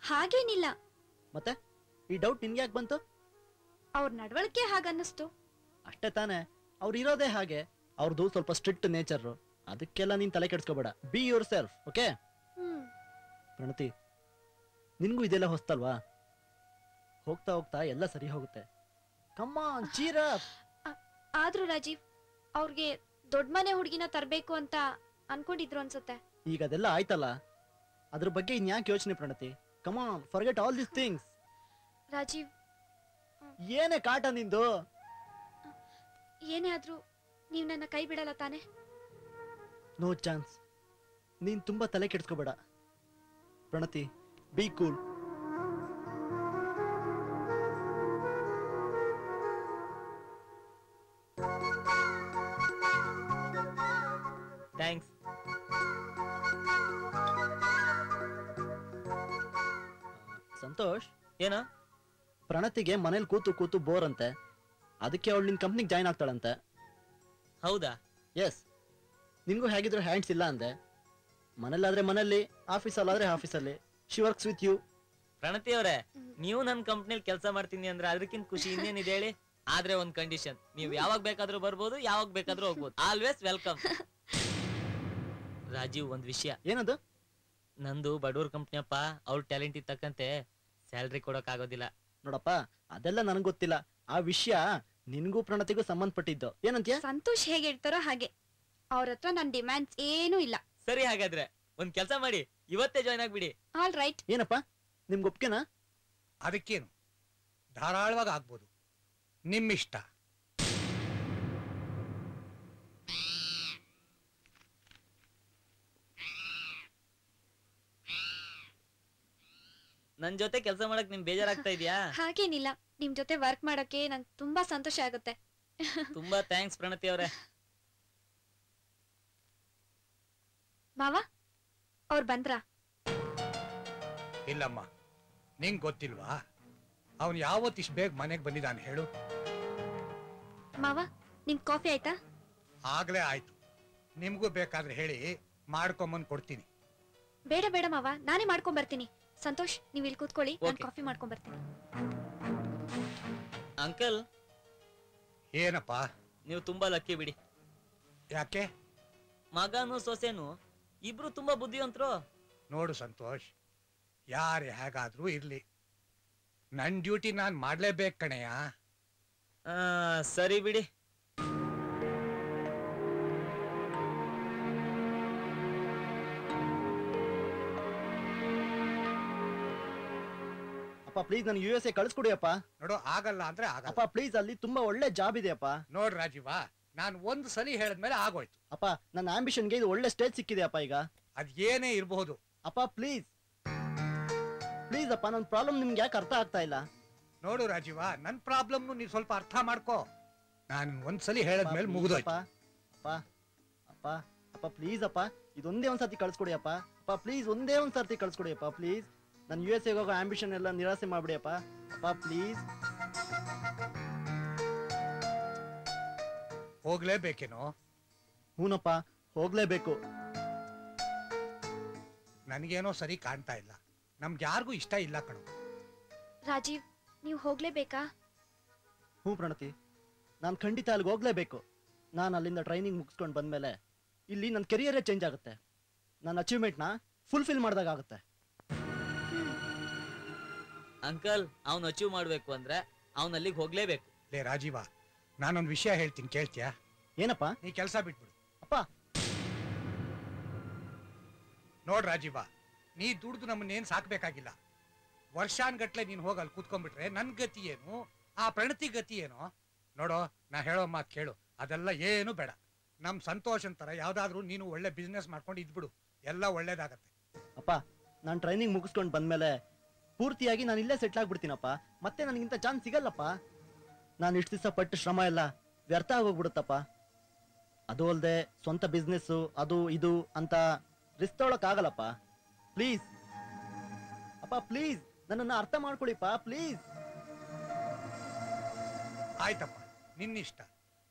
ಹಾಗೇನಿಲ್ಲ. ಮತ್ತೆ ಈ ಡೌಟ್ ನಿನ್ಗೆ ಯಾಕೆ ಬಂತು? ಅವ್ರ ನಡವಳಿಕೆ ಹಾಗನ್ನಿಸ್ತು ಅಷ್ಟೇ ತಾನೆ. ಅವ್ರು ಇರೋದೇ ಹಾಗೆ. ಅವ್ರದ್ದು ಸ್ವಲ್ಪ ಸ್ಟ್ರಿಕ್ಟ್ ನೇಚರ್. ಅದಕ್ಕೆಲ್ಲ ನೀನ್ ತಲೆ ಕೆಡ್ಸ್ಕೋಬೇಡ. Be yourself, okay? Pranathi, ನಿನ್ಗೂ ಇದೆಲ್ಲ ಹೊಸ್ತಲ್ವಾ? ಹೋಗ್ತಾ ಹೋಗ್ತಾ ಎಲ್ಲ ಸರಿ ಹೋಗುತ್ತೆ. Come on, cheer up. ಆದ್ರೂ ರಾಜೀವ್, ಅವ್ರಿಗೆ ದೊಡ್ಡ ಮನೆ ಹುಡುಗಿನ ತರ್ಬೇಕು ಅಂತ ಅನ್ಕೊಂಡಿದ್ರು ಅನ್ಸುತ್ತೆ. ಈಗ ಅದೆಲ್ಲ ಆಯ್ತಲ್ಲ, ಅದ್ರ ಬಗ್ಗೆ ಇನ್ಯಾಕೆ ಯೋಚನೆ Pranathi? Come on, forget all this things. Rajeev, ಏನೇ ಕಾಟ ನಿಂದು? ಏನೇ ಆದ್ರೂ ನೀವ್ ನನ್ನ ಕೈ ಬಿಡಲ್ಲ ತಾನೆ? No chance. ನೀನ್ ತುಂಬಾ ತಲೆ ಕೆಡ್ಸ್ಕೋಬೇಡ Pranathi. Be cool. Thanks. Santosh, ಏನೋ? ಪ್ರಣತಿಗೆ ಮನೇಲಿ ಕೂತು ಕೂತು ಬೋರ್ ಅಂತೆ. ಅದಕ್ಕೆ ಅವಳು ನಿನ್ ಕಂಪ್ನಿಗೆ ಜಾಯ್ನ್ ಆಗ್ತಾಳಂತೆ. ಹೌದಾ? ಎಸ್. ನಿನ್ಗೂ ಹೇಗಿದ್ರು ಹ್ಯಾಂಡ್ಸ್ ಇಲ್ಲ ಅಂದೆ. ಮನೇಲಾದ್ರೆ ಮನೇಲಿ, ಆಫೀಸಲ್ಲಾದ್ರೆ ಆಫೀಸಲ್ಲಿ. She works with you. Pranathi ಅವರೇ, ನೀವು ನನ್ನ ಕಂಪ್ನಿಲಿ ಕೆಲಸ ಮಾಡ್ತೀನಿ ಅಂದ್ರೆ ಅದಕ್ಕಿಂತ ಖುಷಿ ಇನ್ನೇನಿದೆ ಹೇಳಿ. ಆದ್ರೆ ಒಂದ್ ಕಂಡೀಷನ್, ನೀವು ಯಾವಾಗ ಬೇಕಾದ್ರೂ ಬರ್ಬೋದು, ಯಾವಾಗ ಬೇಕಾದ್ರೂ ಹೋಗ್ಬೋದು. Always welcome. ರಾಜೀವ್, ಒಂದ್ ವಿಷಯ. ಏನದು? ನಂದು ಬಡವ್ರ ಕಂಪ್ನಿಯಪ್ಪ. ಅವ್ರ ಟ್ಯಾಲೆಂಟ್ ತಕ್ಕಂತೆ ಸ್ಯಾಲ್ರಿ ಕೊಡಕ್ ಆಗೋದಿಲ್ಲ. ನೋಡಪ್ಪ, ಅದೆಲ್ಲ ನನಗೆ ಗೊತ್ತಿಲ್ಲ. ಆ ವಿಷಯ ನಿನ್ಗೂ ಪ್ರಣತಿಗೂ ಸಂಬಂಧಪಟ್ಟಿದ್ದು. ಏನಂತೀಯ? ಸಂತೋಷ್ ಹೇಗೆ ಹೇಳ್ತಾರೋ ಹಾಗೆ. ಅವ್ರ ಹತ್ರ ನನ್ ಡಿಮ್ಯಾಂಡ್ಸ್ ಏನೂ ಇಲ್ಲ. ಸರಿ, ಹಾಗಾದ್ರೆ ಒಂದ್ ಕೆಲಸ ಮಾಡಿ, ಇವತ್ತೇ ಜಾಯ್ನ್ ಆಗ್ಬಿಡಿ. All right. ಏನಪ್ಪ, ನಿಮ್ಗೆ ಒಪ್ಕೆನಾ? ಅದಕ್ಕೇನು, ಧಾರಾಳವಾಗಿ ಆಗ್ಬೋದು, ನಿಮ್ಮಿಷ್ಟ. ನನ್ ಜೊತೆ ಕೆಲಸ ಮಾಡಕ್ ನಿಮ್ ಬೇಜಾರಾಗ್ತಾ ಇದೆಯಾ? ಹಾಗೇನಿಲ್ಲ, ನಿಮ್ ಜೊತೆ ವರ್ಕ್ ಮಾಡಕ್ಕೆ ನಂಗೆ ತುಂಬಾ ಸಂತೋಷ ಆಗುತ್ತೆ. ತುಂಬಾ ಥ್ಯಾಂಕ್ಸ್ ಪ್ರಣತಿ ಅವರೇ. ಮಾವ, ಅವ್ರು ಬಂದ್ರಾ? ಇಲ್ಲಮ್ಮ, ನಿಂಗ್ ಗೊತ್ತಿಲ್ವಾ ಅವನು ಯಾವತ್ತಿಷ್ಟು ಬೇಗ ಮನೆಗೆ ಬಂದಿದ್ದಾನೆ ಹೇಳು? ಮಾವ, ನಿಮ್ ಕಾಫಿ ಆಯ್ತಾ? ಆಗ್ಲೇ ಆಯ್ತು. ನಿಮ್ಗೂ ಬೇಕಾದ್ರೆ ಹೇಳಿ ಮಾಡ್ಕೊಂಬಂದ್ ಕೊಡ್ತೀನಿ. ಬೇಡ ಬೇಡ ಮಾವ, ನಾನೇ ಮಾಡ್ಕೊಂಡ್ ಬರ್ತೀನಿ. ಸಂತೋಷ್, ನೀವ್ ಇಲ್ಲಿ ಕೂತ್ಕೊಳ್ಳಿ, ನಾನು Okay. ಕಾಫಿ ಮಾಡ್ಕೊಂಡ್ ಬರ್ತೀನಿ. ಅಂಕಲ್, ಏನಪ್ಪ? ನೀವು ತುಂಬಾ ಲಕ್ಕಿ ಬಿಡಿ. ಯಾಕೆ? ಮಗನು ಸೊಸೆನು ಇಬ್ರು ತುಂಬಾ ಬುದ್ಧಿವಂತರು. ನೋಡು ಸಂತೋಷ್, ಯಾರೇ ಹೇಗಾದ್ರೂ ಇರ್ಲಿ, ನನ್ ಡ್ಯೂಟಿ ನಾನ್ ಮಾಡ್ಲೇಬೇಕು ಕಣಯ್ಯ. ಸರಿ ಬಿಡಿ. ಅಪ್ಪ ಪ್ಲೀಸ್ ನನಗೆ USA ಕಳಿಸ್ಕೊಡಿ ಅಪ್ಪ. ನೋಡು, ಆಗಲ್ಲ ಅಂದ್ರೆ ಆಗಲ್ಲ. ಅಪ್ಪ ಪ್ಲೀಸ್, ಅಲ್ಲಿ ತುಂಬಾ ಒಳ್ಳೆ ಜಾಬ್ ಇದೆ ಅಪ್ಪ. ನೋಡ್ ರಾಜೀವ, ನಾನು ಒಂದು ಸಲ ಹೇಳಿದ್ಮೇಲೆ ಆಗೋಯ್ತು. ಅಪ್ಪ, ನನ್ನ ಆಂಬಿಷನ್ಗೆ ಇದು ಒಳ್ಳೆ ಸ್ಟೇಜ್ ಸಿಕ್ಕಿದೆ ಅಪ್ಪ ಈಗ. ಅದ್ ಏನೇ ಇರಬಹುದು. ಅಪ್ಪ ಪ್ಲೀಸ್ ಪ್ಲೀಸ್ ಅಪ್ಪ, ನನ್ನ ಪ್ರಾಬ್ಲಮ್ ನಿಮ್ಗೆ ಯಾಕೆ ಅರ್ಥ ಆಗ್ತಾ ಇಲ್ಲ? ನೋಡು ರಾಜೀವ, ನನ್ ಪ್ರಾಬ್ಲಮ್ ನೀ ಸ್ವಲ್ಪ ಅರ್ಥ ಮಾಡ್ಕೋ. ನಾನು ಒಂದ್ಸಲಿ ಹೇಳಿದ್ಮೇಲೆ ಮುಗಿದೋಯ್ತು. ಅಪ್ಪ ಅಪ್ಪ ಅಪ್ಪ ಪ್ಲೀಸ್ ಅಪ್ಪ, ಇದೊಂದೇ ಒಂದ್ಸತಿ ಕಳ್ಸ್ಕೊಡಿ ಅಪ್ಪ. ಅಪ್ಪ ಪ್ಲೀಸ್, ಒಂದೇ ಒಂದ್ಸತಿ ಕಳ್ಸ್ಕೊಡಿ ಅಪ್ಪ ಪ್ಲೀಸ್. ನನ್ನ USA ಹೋಗೋ ಆಂಬಿಷನ್ ಎಲ್ಲ ನಿರಾಸೆ ಮಾಡ್ಬಿಡಿ ಅಪ್ಪ. ಅಪ್ಪ ಪ್ಲೀಸ್. ಹೋಗ್ಲೇಬೇಕೇನೋ? ಹೂನಪ್ಪ, ಹೋಗ್ಲೇಬೇಕು. ನನಗೇನೋ ಸರಿ ಕಾಣ್ತಾ ಇಲ್ಲ. ನಮ್ಗೆ ಯಾರಿಗೂ ಇಷ್ಟ ಇಲ್ಲ ಕಣೋ. ರಾಜೀವ್, ನೀವು ಹೋಗ್ಲೇಬೇಕಾ? ಹ್ಞೂ ಪ್ರಣತಿ, ನಾನು ಖಂಡಿತ ಅಲ್ಲಿಗೆ ಹೋಗ್ಲೇಬೇಕು. ನಾನು ಅಲ್ಲಿಂದ ಟ್ರೈನಿಂಗ್ ಮುಗಿಸ್ಕೊಂಡು ಬಂದ್ಮೇಲೆ ಇಲ್ಲಿ ನನ್ನ ಕೆರಿಯರೇ ಚೇಂಜ್ ಆಗುತ್ತೆ. ನನ್ನ ಅಚೀವ್ಮೆಂಟ್ನ ಫುಲ್ಫಿಲ್ ಮಾಡಿದಾಗ ಆಗುತ್ತೆ. ಅಂಕಲ್ ಅವ್ನು ಅಚೀವ್ ಮಾಡ್ಬೇಕು ಅಂದ್ರೆ ಅವ್ನ ಅಲ್ಲಿಗೆ ಹೋಗ್ಲೇಬೇಕು. ಲೇ ರಾಜೀವ, ನಾನೊಂದು ವಿಷಯ ಹೇಳ್ತೀನಿ, ಕೇಳ್ತೀಯಾ? ಏನಪ್ಪ? ನೀ ಕೆಲಸ ಬಿಟ್ಬಿಡು. ಅಪ್ಪ ನೋಡ್ ರಾಜೀವ, ನೀ ದುಡ್ದು ನಮ್ಮನ್ನೇನ್ ಸಾಕ್ಬೇಕಾಗಿಲ್ಲ. ವರ್ಷಾನ್ಗಟ್ಲೆ ನೀನ್ ಹೋಗಿ ಅಲ್ಲಿ ಕೂತ್ಕೊಂಡ್ಬಿಟ್ರೆ ನನ್ ಗತಿ ಏನು, ಆ ಪ್ರಣತಿ ಗತಿ ಏನೋ? ನೋಡೋ, ನಾ ಹೇಳೋ ಮಾತು ಕೇಳು, ಅದೆಲ್ಲ ಏನು ಬೇಡ. ನಮ್ ಸಂತೋಷನ್ ತರ ಯಾವ್ದಾದ್ರು ನೀನು ಒಳ್ಳೆ ಬಿಸ್ನೆಸ್ ಮಾಡ್ಕೊಂಡು ಇದ್ಬಿಡು, ಎಲ್ಲ ಒಳ್ಳೇದಾಗತ್ತೆ. ಅಪ್ಪ, ನಾನು ಟ್ರೈನಿಂಗ್ ಮುಗಿಸ್ಕೊಂಡು ಬಂದ್ಮೇಲೆ ಪೂರ್ತಿಯಾಗಿ ನಾನು ಇಲ್ಲೇ ಸೆಟ್ಲ್ ಆಗ್ಬಿಡ್ತೀನಪ್ಪ. ಮತ್ತೆ ನನಗಿಂತ ಚಾನ್ಸ್ ಸಿಗಲ್ಲಪ್ಪ. ನಾನು ಇಷ್ಟು ದಿವಸ ಪಟ್ಟು ಶ್ರಮ ಎಲ್ಲ ವ್ಯರ್ಥ ಆಗೋಗ್ಬಿಡುತ್ತಪ್ಪ. ಅದು ಅಲ್ಲದೆ ಸ್ವಂತ ಬಿಸ್ನೆಸ್ಸು ಅದು ಇದು ಅಂತ ರಿಸ್ಕ್ ತೊಗೊಳಕ್ಕಾಗಲ್ಲಪ್ಪ. ಪ್ಲೀಸ್ ಅಪ್ಪ, ಪ್ಲೀಸ್ ನನ್ನನ್ನು ಅರ್ಥ ಮಾಡ್ಕೊಳ್ಳಿಪ್ಪ, ಪ್ಲೀಸ್. ಆಯ್ತಪ್ಪ, ನಿನ್ನಿಷ್ಟ,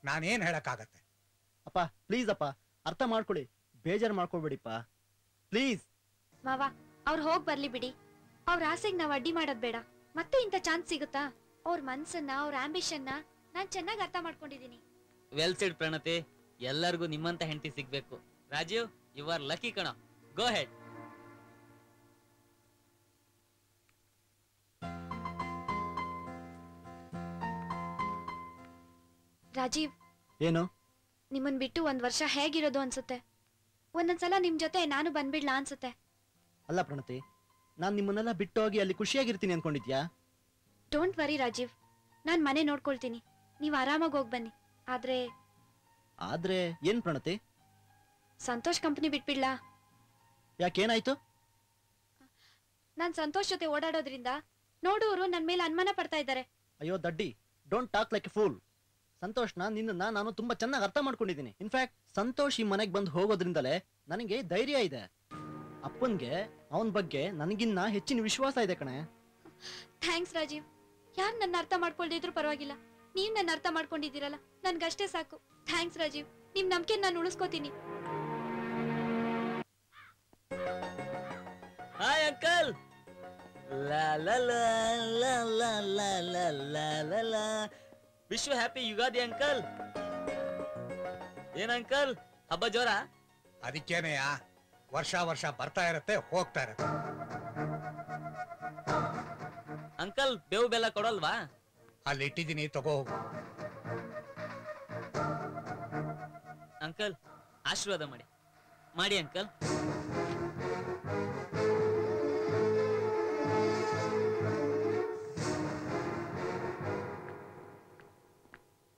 ನಾನೇನ್ ಹೇಳಕ್ಕಾಗತ್ತೆ? ಅಪ್ಪ ಪ್ಲೀಸ್ ಅಪ್ಪ, ಅರ್ಥ ಮಾಡ್ಕೊಳ್ಳಿ, ಬೇಜಾರು ಮಾಡ್ಕೊಳ್ಬೇಡಿಪ್ಪ, ಪ್ಲೀಸ್. ಮಾವ, ಅವ್ರು ಹೋಗ್ ಬರ್ಲಿ ಬಿಡಿ. ಅವ್ರ ಆಸೆಗ್ ನಾವ್ ಅಡ್ಡಿ ಮಾಡೋದ್ ಬೇಡ. ಮತ್ತೆ ಇಂಥ ಚಾನ್ಸ್ ಸಿಗುತ್ತಾ? ಅವ್ರ ಮನ್ಸನ್ನ, ಅವ್ರ ಆಂಬಿಷನ್ನ ನಾನ್ ಚೆನ್ನಾಗಿ ಅರ್ಥ ಮಾಡ್ಕೊಂಡಿದೀನಿ. ವೆಲ್ ಸೆಡ್ ಪ್ರಣತಿ. ಎಲ್ಲರಿಗೂ ನಿಮ್ಮಂತ ಹೆಂಡತಿ ಸಿಗ್ಬೇಕು. ರಾಜೀವ್, ಯು ಆರ್ ಲಕ್ಕಿ ಕಣ. ಗೋ ಹೆಡ್. ರಾಜೀವ್, ಏನು? ನಿಮ್ಮನ್ ಬಿಟ್ಟು ಒಂದ್ ವರ್ಷ ಹೇಗಿರೋದು ಅನ್ಸುತ್ತೆ. ಒಂದೊಂದ್ಸಲ ನಿಮ್ ಜೊತೆ ನಾನು ಬಂದ್ಬಿಡ್ಲಾ ಅನ್ಸುತ್ತೆ. ಅಲ್ಲ ಪ್ರಣತಿ, ನಾನು ನಿಮ್ಮನ್ನೆಲ್ಲ ಬಿಟ್ಟು ಹೋಗಿ ಅಲ್ಲಿ ಖುಷಿಯಾಗಿರ್ತೀನಿ ಅನ್ಕೊಂಡಿದ್ಯಾ? ಡೋಂಟ್ ವರಿ ರಾಜೀವ್, ನಾನ್ ಮನೆ ನೋಡ್ಕೊಳ್ತೀನಿ. ನೀವ್ ಆರಾಮಾಗಿ ಹೋಗ್ ಬನ್ನಿ. ಆದ್ರೆ ಏನ್ ಪ್ರಣತಿ? ಸಂತೋಷ್ ಕಂಪನಿ ಬಿಟ್ಬಿಡ್ಲಾ? ಯಾಕೇನಾಯ್ತು? ನಾನ್ ಸಂತೋಷ್ ಜೊತೆ ಓಡಾಡೋದ್ರಿಂದ ನೋಡುವರು ನನ್ ಮೇಲೆ ಅನುಮಾನ ಪಡ್ತಾ ಇದ್ದಾರೆ. ಅಯ್ಯೋ ದಡ್ಡಿ, don't talk like a fool. ಸಂತೋಷ್ನ ನಿನ್ನ ನಾನು ತುಂಬಾ ಚೆನ್ನಾಗಿ ಅರ್ಥ ಮಾಡ್ಕೊಂಡಿದ್ದೀನಿ. ಇನ್ಫ್ಯಾಕ್ಟ್ ಸಂತೋಷ್ ಈ ಮನೆಗೆ ಬಂದು ಹೋಗೋದ್ರಿಂದಲೇ ನನಗೆ ಧೈರ್ಯ ಇದೆ. ಅಪ್ಪನ್ಗೆ ಅವನ ಬಗ್ಗೆ ನನಗಿನ್ನ ಹೆಚ್ಚಿನ ವಿಶ್ವಾಸ ಇದೆ ಕಣೆ. ಥ್ಯಾಂಕ್ಸ್ ರಾಜೀವ್. ಯಾರು ನನ್ನ ಅರ್ಥ ಮಾಡ್ಕೊಳ್ದಿದ್ರು ಪರವಾಗಿಲ್ಲ, ನೀವ್ ನನ್ನ ಅರ್ಥ ಮಾಡ್ಕೊಂಡಿದ್ದೀರಲ್ಲ, ನನ್ಗಷ್ಟೇ ಸಾಕು. ಥ್ಯಾಂಕ್ಸ್ ರಾಜೀವ್, ನಿಮ್ ನಂಬಿಕೆ ನಾನು ಉಳಿಸ್ಕೋತೀನಿ. Hi uncle. ಲಾ ಲಾ ಲಾ ಲಾ ಲಾ ಲಾ ಲಾ ಲಾ ಲಾ ಲಾ. Wish you happy Ugadi uncle. ಏನ್ ಅಂಕಲ್, ಹಬ್ಬ ಜೋರ? ಅದಕ್ಕೇನೆಯ, ವರ್ಷ ವರ್ಷ ಬರ್ತಾ ಇರತ್ತೆ, ಹೋಗ್ತಾ ಇರತ್ತೆ. ಅಂಕಲ್, ಬೇವು ಬೆಲ್ಲ ಕೊಡಲ್ವಾ? ಅಲ್ಲಿ ಇಟ್ಟಿದ್ದೀನಿ, ತಗೋ ಹೋಗು. ಅಂಕಲ್, ಆಶೀರ್ವಾದ ಮಾಡಿ ಮಾಡಿ ಅಂಕಲ್.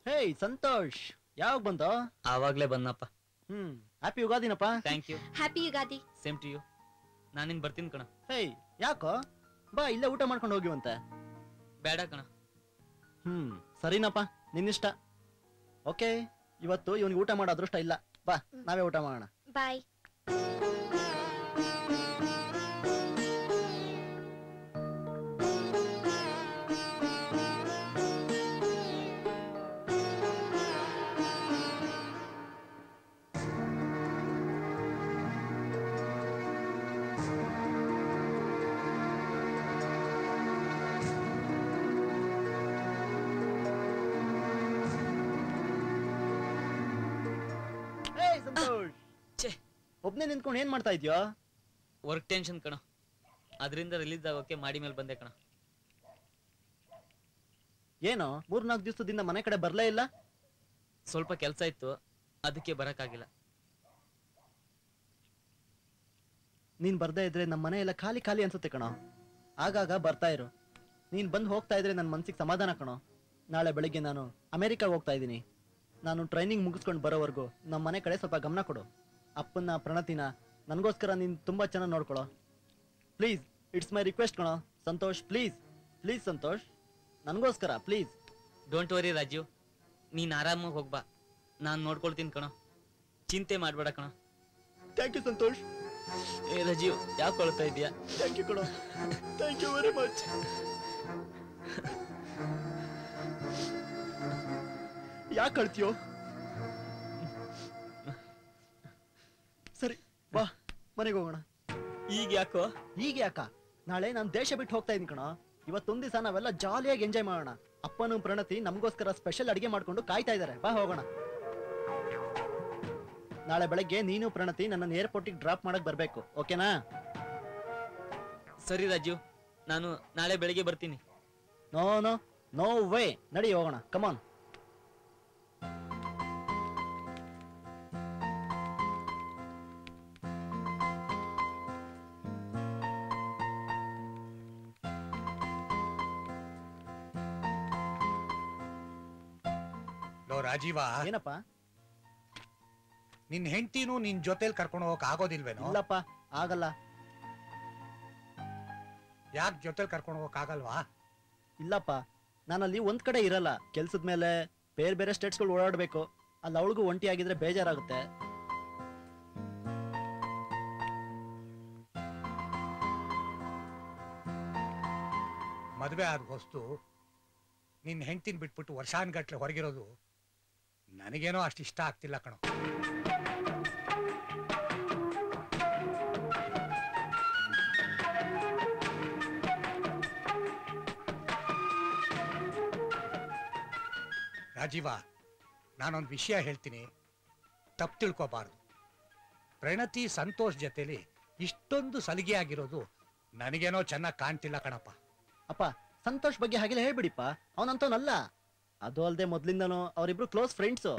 ಹೇಯ್ ಸಂತೋಷ್, ಯಾವಾಗ ಬಂದೋ? ಆವಾಗ್ಲೇ ಬಂದಪ್ಪ. ಹ್ಯಾಪಿ ಯುಗಾದಿನಪ್ಪ. Thank you. Happy Ugadi. Same to you. ನಾನಿನ್ ಬರ್ತೀನಿ ಕಣ. ಹೇಯ್, ಯಾಕೋ? ಬಾ, ಇಲ್ಲೇ ಊಟ ಮಾಡ್ಕೊಂಡು ಹೋಗಿವಂತೆ. ಬೇಡ ಕಣ. ಸರಿನಪ್ಪ, ನಿನ್ನಿಷ್ಟ. ಓಕೆ, ಇವತ್ತು ಇವನಿಗೆ ಊಟ ಮಾಡೋ ಅದೃಷ್ಟ ಇಲ್ಲ. ಬಾ, ನಾವೇ ಊಟ ಮಾಡೋಣ. ಬಾಯ್. ಒಬ್ನೇ ನಿಂತ್ಕೊಂಡು ಏನ್ ಮಾಡ್ತಾ ಇದ್ಯೋ? ವರ್ಕ್ ಟೆನ್ಷನ್ ಕಣ, ಅದರಿಂದ ರಿಲೀಸ್ ಆಗೋಕೆ ಮಾಡಿ ಮೇಲೆ ಬಂದೆ ಕಣ. ಏನೋ 3-4 ದಿವಸದಿಂದ ಮನೆ ಕಡೆ ಬರ್ಲೇ ಇಲ್ಲ? ಸ್ವಲ್ಪ ಕೆಲಸ ಇತ್ತು, ಅದಕ್ಕೆ ಬರಕ್ಕಾಗಿಲ್ಲ. ನೀನ್ ಬರ್ದೇ ಇದ್ರೆ ನಮ್ಮ ಮನೆ ಎಲ್ಲ ಖಾಲಿ ಖಾಲಿ ಅನ್ಸುತ್ತೆ ಕಣೋ. ಆಗಾಗ ಬರ್ತಾ ಇರು. ನೀನ್ ಬಂದು ಹೋಗ್ತಾ ಇದ್ರೆ ನನ್ನ ಮನ್ಸಿಗೆ ಸಮಾಧಾನ ಕಣೋ. ನಾಳೆ ಬೆಳಿಗ್ಗೆ ನಾನು ಅಮೆರಿಕಾಗೆ ಹೋಗ್ತಾ ಇದ್ದೀನಿ. ನಾನು ಟ್ರೈನಿಂಗ್ ಮುಗಿಸ್ಕೊಂಡು ಬರೋವರೆಗೂ ನಮ್ಮ ಮನೆ ಕಡೆ ಸ್ವಲ್ಪ ಗಮನ ಕೊಡು. ಅಪ್ಪನ ಪ್ರಣತಿನ ನನಗೋಸ್ಕರ ನೀನು ತುಂಬಾ ಚೆನ್ನಾಗಿ ನೋಡ್ಕೊಳೋ. ಪ್ಲೀಸ್, ಇಟ್ಸ್ ಮೈ ರಿಕ್ವೆಸ್ಟ್ ಕಣೋ. ಸಂತೋಷ್, ಪ್ಲೀಸ್ ಪ್ಲೀಸ್ ಸಂತೋಷ್, ನನಗೋಸ್ಕರ ಪ್ಲೀಸ್. ಡೋಂಟ್ ವರಿ ರಾಜೀವ್, ನೀನ್ ಆರಾಮಾಗಿ ಹೋಗ್ಬಾ, ನಾನು ನೋಡ್ಕೊಳ್ತೀನಿ ಕಣೋ. ಚಿಂತೆ ಮಾಡ್ಬೇಡ ಕಣೋ. Thank you Santosh. ಏ ರಾಜೀವ್, ಯಾಕೆ ಕೊಳ್ತಾ ಇದೀಯಾ? ಥ್ಯಾಂಕ್ ಯು ಕಣೋ, ಥ್ಯಾಂಕ್ ಯು ವೆರಿ ಮಚ್. ಯಾಕೆ ಅಳ್ತೀಯೋ? ಸರಿ ಬಾ, ಮನೆಗೆ ಹೋಗೋಣ. ಈಗ ಯಾಕೋ? ಈಗ ಯಾಕ? ನಾಳೆ ನಾನು ದೇಶ ಬಿಟ್ಟು ಹೋಗ್ತಾ ಇದೀನಿ ಕಣೋ. ಇವತ್ತೊಂದ್ ದಿವಸ ನಾವೆಲ್ಲ ಜಾಲಿಯಾಗಿ ಎಂಜಾಯ್ ಮಾಡೋಣ. ಅಪ್ಪನು ಪ್ರಣತಿ ನಮಗೋಸ್ಕರ ಸ್ಪೆಷಲ್ ಅಡಿಗೆ ಮಾಡ್ಕೊಂಡು ಕಾಯ್ತಾ ಇದಾರೆ. ಬಾ ಹೋಗೋಣ. ನಾಳೆ ಬೆಳಗ್ಗೆ ನೀನು ಪ್ರಣತಿ ನನ್ನ ಏರ್ಪೋರ್ಟಿಗೆ ಡ್ರಾಪ್ ಮಾಡಕ್ ಬರ್ಬೇಕು, ಓಕೆನಾ? ಸರಿ ರಾಜೀವ್, ನಾನು ನಾಳೆ ಬೆಳಿಗ್ಗೆ ಬರ್ತೀನಿ. ನೋ ನೋ ನೋ ವೇ, ನಡಿ ಹೋಗೋಣ, ಕಮಾನ್. ಲೋ ರಾಜೀವ, ಏನಪ್ಪ? ನಿನ್ ಹೆಂಡತಿನೂ ನಿನ್ ಜೊತೆಲಿ ಕರ್ಕೊಂಡು ಹೋಗಕ್ ಆಗೋದಿಲ್ವೇನೋ? ಇಲ್ಲಪ್ಪ, ಆಗಲ್ಲ. ಯಾಕೆ ಜೊತೆಲಿ ಕರ್ಕೊಂಡು ಹೋಗಕ್ ಆಗಲ್ವಾ? ಇಲ್ಲಪ್ಪ, ನಾನಲ್ಲಿ ಒಂದ್ ಕಡೆ ಇರಲ್ಲ. ಕೆಲ್ಸದ ಮೇಲೆ ಬೇರೆ ಬೇರೆ ಸ್ಟೇಟ್ಸ್ಗಳು ಓಡಾಡ್ಬೇಕು. ಅಲ್ಲಿ ಅವಳಿಗೂ ಒಂಟಿ ಆಗಿದ್ರೆ ಬೇಜಾರಾಗುತ್ತೆ. ಮದ್ವೆ ಆದ ಹೊಸ್ತು ನಿನ್ ಹೆಂಡತಿನ ಬಿಟ್ಬಿಟ್ಟು ವರ್ಷಾನ್ಗಟ್ಲೆ ಹೊರಗಿರೋದು ನನಗೇನೋ ಅಷ್ಟು ಇಷ್ಟ ಆಗ್ತಿಲ್ಲ ಕಣೋ. ರಾಜೀವ, ನಾನೊಂದು ವಿಷಯ ಹೇಳ್ತೀನಿ, ತಪ್ಪು ತಿಳ್ಕೋಬಾರ್ದು. ಪ್ರಣತಿ ಸಂತೋಷ್ ಜೊತೆಲಿ ಇಷ್ಟೊಂದು ಸಲಿಗೆ ಆಗಿರೋದು ನನಗೇನೋ ಚೆನ್ನಾಗಿ ಕಾಣ್ತಿಲ್ಲ ಕಣಪ್ಪ. ಅಪ್ಪ, ಸಂತೋಷ್ ಬಗ್ಗೆ ಹಾಗೆಲ್ಲ ಹೇಳ್ಬಿಡಿಪ್ಪ, ಅವನಂತವನಲ್ಲ. ಅದು ಅಲ್ಲದೆ ಮೊದ್ಲಿಂದನೂ ಅವರಿಬ್ರು ಕ್ಲೋಸ್ ಫ್ರೆಂಡ್ಸು.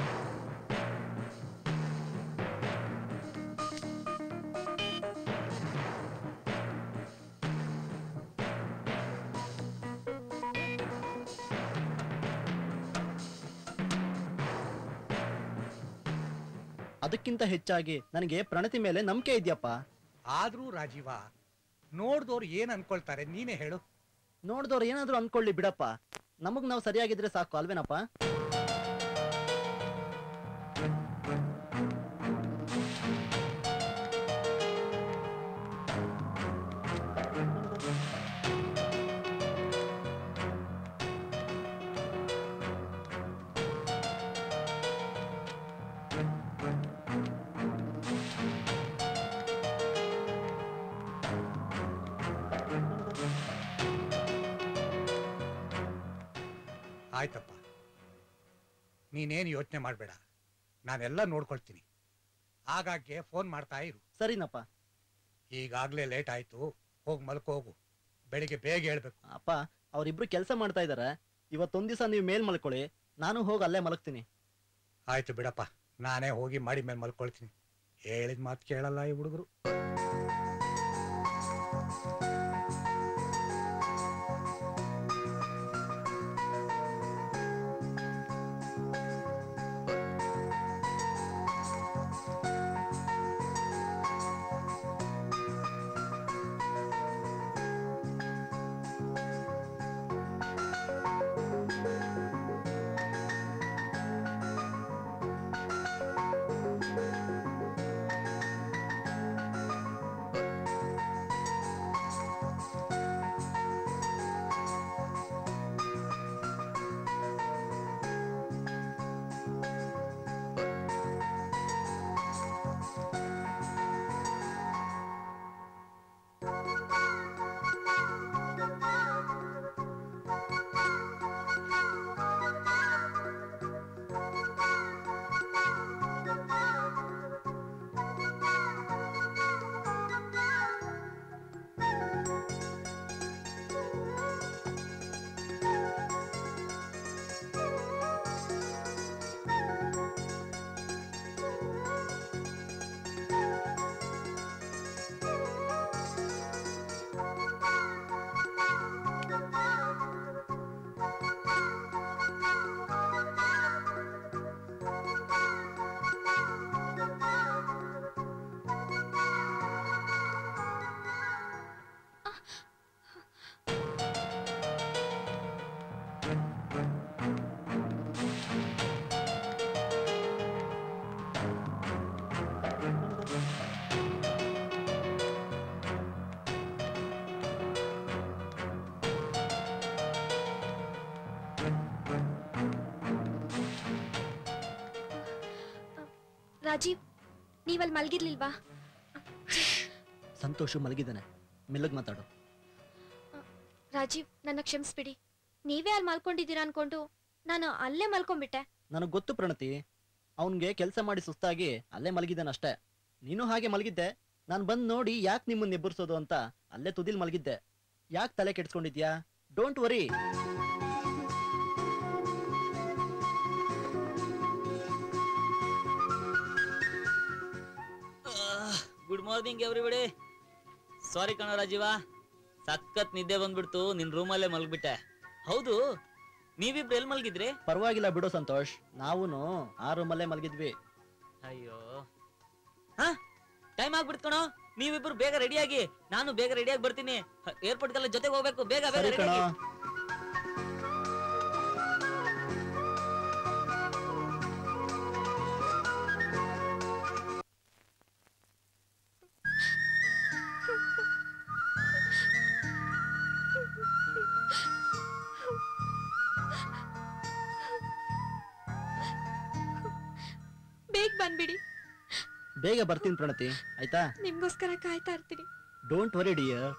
ಅದಕ್ಕಿಂತ ಹೆಚ್ಚಾಗಿ ನನಗೆ ಪ್ರಣತಿ ಮೇಲೆ ನಂಬಿಕೆ ಇದೆಯಪ್ಪ. ಆದ್ರೂ ರಾಜೀವ, ನೋಡ್ದವ್ರು ಏನ್ ಅನ್ಕೊಳ್ತಾರೆ ನೀನೇ ಹೇಳು. ನೋಡ್ದವ್ರು ಏನಾದ್ರೂ ಅನ್ಕೊಳ್ಳಿ ಬಿಡಪ್ಪ, ನಮಗ್ ನಾವು ಸರಿಯಾಗಿದ್ರೆ ಸಾಕು ಅಲ್ವೇನಪ್ಪ? ಆಯ್ತಪ್ಪ, ನೀನೇನು ಯೋಚನೆ ಮಾಡಬೇಡ, ನಾನೆಲ್ಲ ನೋಡ್ಕೊಳ್ತೀನಿ. ಆಗಾಗ್ಗೆ ಫೋನ್ ಮಾಡ್ತಾ ಇರು. ಸರಿನಪ್ಪ. ಈಗಾಗ್ಲೇ ಲೇಟ್ ಆಯ್ತು, ಹೋಗಿ ಮಲ್ಕೋಗು. ಬೆಳಿಗ್ಗೆ ಬೇಗ ಹೇಳ್ಬೇಕು. ಅಪ್ಪ, ಅವರಿಬ್ರು ಕೆಲಸ ಮಾಡ್ತಾ ಇದಾರೆ. ಇವತ್ತೊಂದ್ ದಿವಸ ನೀವು ಮೇಲ್ ಮಲ್ಕೊಳ್ಳಿ, ನಾನು ಹೋಗಿ ಅಲ್ಲೇ ಮಲಗ್ತೀನಿ. ಆಯ್ತು ಬಿಡಪ್ಪ, ನಾನೇ ಹೋಗಿ ಮಾಡಿ ಮೇಲೆ ಮಲ್ಕೊಳ್ತೀನಿ. ಹೇಳಿದ ಮಾತು ಕೇಳಲ್ಲ ಈ ಹುಡುಗರು. ರಾಜೀವ್, ನೀವಲ್ಲಿ ಮಲ್ಗಿರ್ಲಿಲ್ವಾ? ಸಂತೋಷು ಮಲಗಿದ್ದಾನೆ, ಮೆಲ್ಲಗ್ ಮಾತಾಡು. ರಾಜೀವ್, ನನ್ನ ಕ್ಷಮಿಸ್ಬಿಡಿ. ನೀವೇ ಅಲ್ಲಿ ಮಲ್ಕೊಂಡಿದ್ದೀರಾ ಅನ್ಕೊಂಡು ನಾನು ಅಲ್ಲೇ ಮಲ್ಕೊಂಡ್ಬಿಟ್ಟೆ. ನನಗ್ ಗೊತ್ತು ಪ್ರಣತಿ, ಅವನ್ಗೆ ಕೆಲಸ ಮಾಡಿ ಸುಸ್ತಾಗಿ ಅಲ್ಲೇ ಮಲಗಿದ್ದಾನಷ್ಟೇ. ನೀನು ಹಾಗೆ ಮಲಗಿದ್ದೆ. ನಾನು ಬಂದು ನೋಡಿ ಯಾಕೆ ನಿಮ್ಮನ್ನ ಎಬ್ಬರಿಸೋದು ಅಂತ ಅಲ್ಲೇ ತುದಿಲ್ ಮಲಗಿದ್ದೆ. ಯಾಕೆ ತಲೆ ಕೆಡ್ಸ್ಕೊಂಡಿದ್ಯಾ? Don't worry. Good morning everybody. Sorry ಕಣೋ ರಾಜೀವ, ಸಖತ್ ನಿದ್ದೆ ಬಂದ್ಬಿಡ್ತು, ನಿನ್ ರೂಮಲ್ಲೇ ಮಲ್ಗ್ಬಿಟ್ಟೆ. ಹೌದು, ನೀವಿಬ್ರು ಎಲ್ಲಿ ಮಲ್ಗಿದ್ರಿ? ಪರವಾಗಿಲ್ಲ ಬಿಡು ಸಂತೋಷ್, ನಾವೂನು ಆ ರೂಮಲ್ಲೇ ಮಲಗಿದ್ವಿ. ಅಯ್ಯೋ, ಹಾ ಟೈಮ್ ಆಗ್ಬಿಡ್ತು ಕಣೋ. ನೀವಿಬ್ರು ಬೇಗ ರೆಡಿಯಾಗಿ, ನಾನು ಬೇಗ ರೆಡಿಯಾಗಿ ಬರ್ತೀನಿ. ಏರ್ಪೋರ್ಟ್ಗೆಲ್ಲ ಜೊತೆಗೆ ಹೋಗ್ಬೇಕು. ಬೇಗ ಬೇಗ ಸರಿ ಕಣೋ. ರೆಡಿಯಾಗಿ. ಬೇಗ ಬಂದ್ಬಿಡಿ. ಬೇಗ ಬರ್ತೀನಿ ಪ್ರಣತಿ, ಆಯ್ತಾ? ನಿಮ್ಗೋಸ್ಕರ ಕಾಯ್ತಾ ಇರ್ತೀನಿ. Don't worry dear.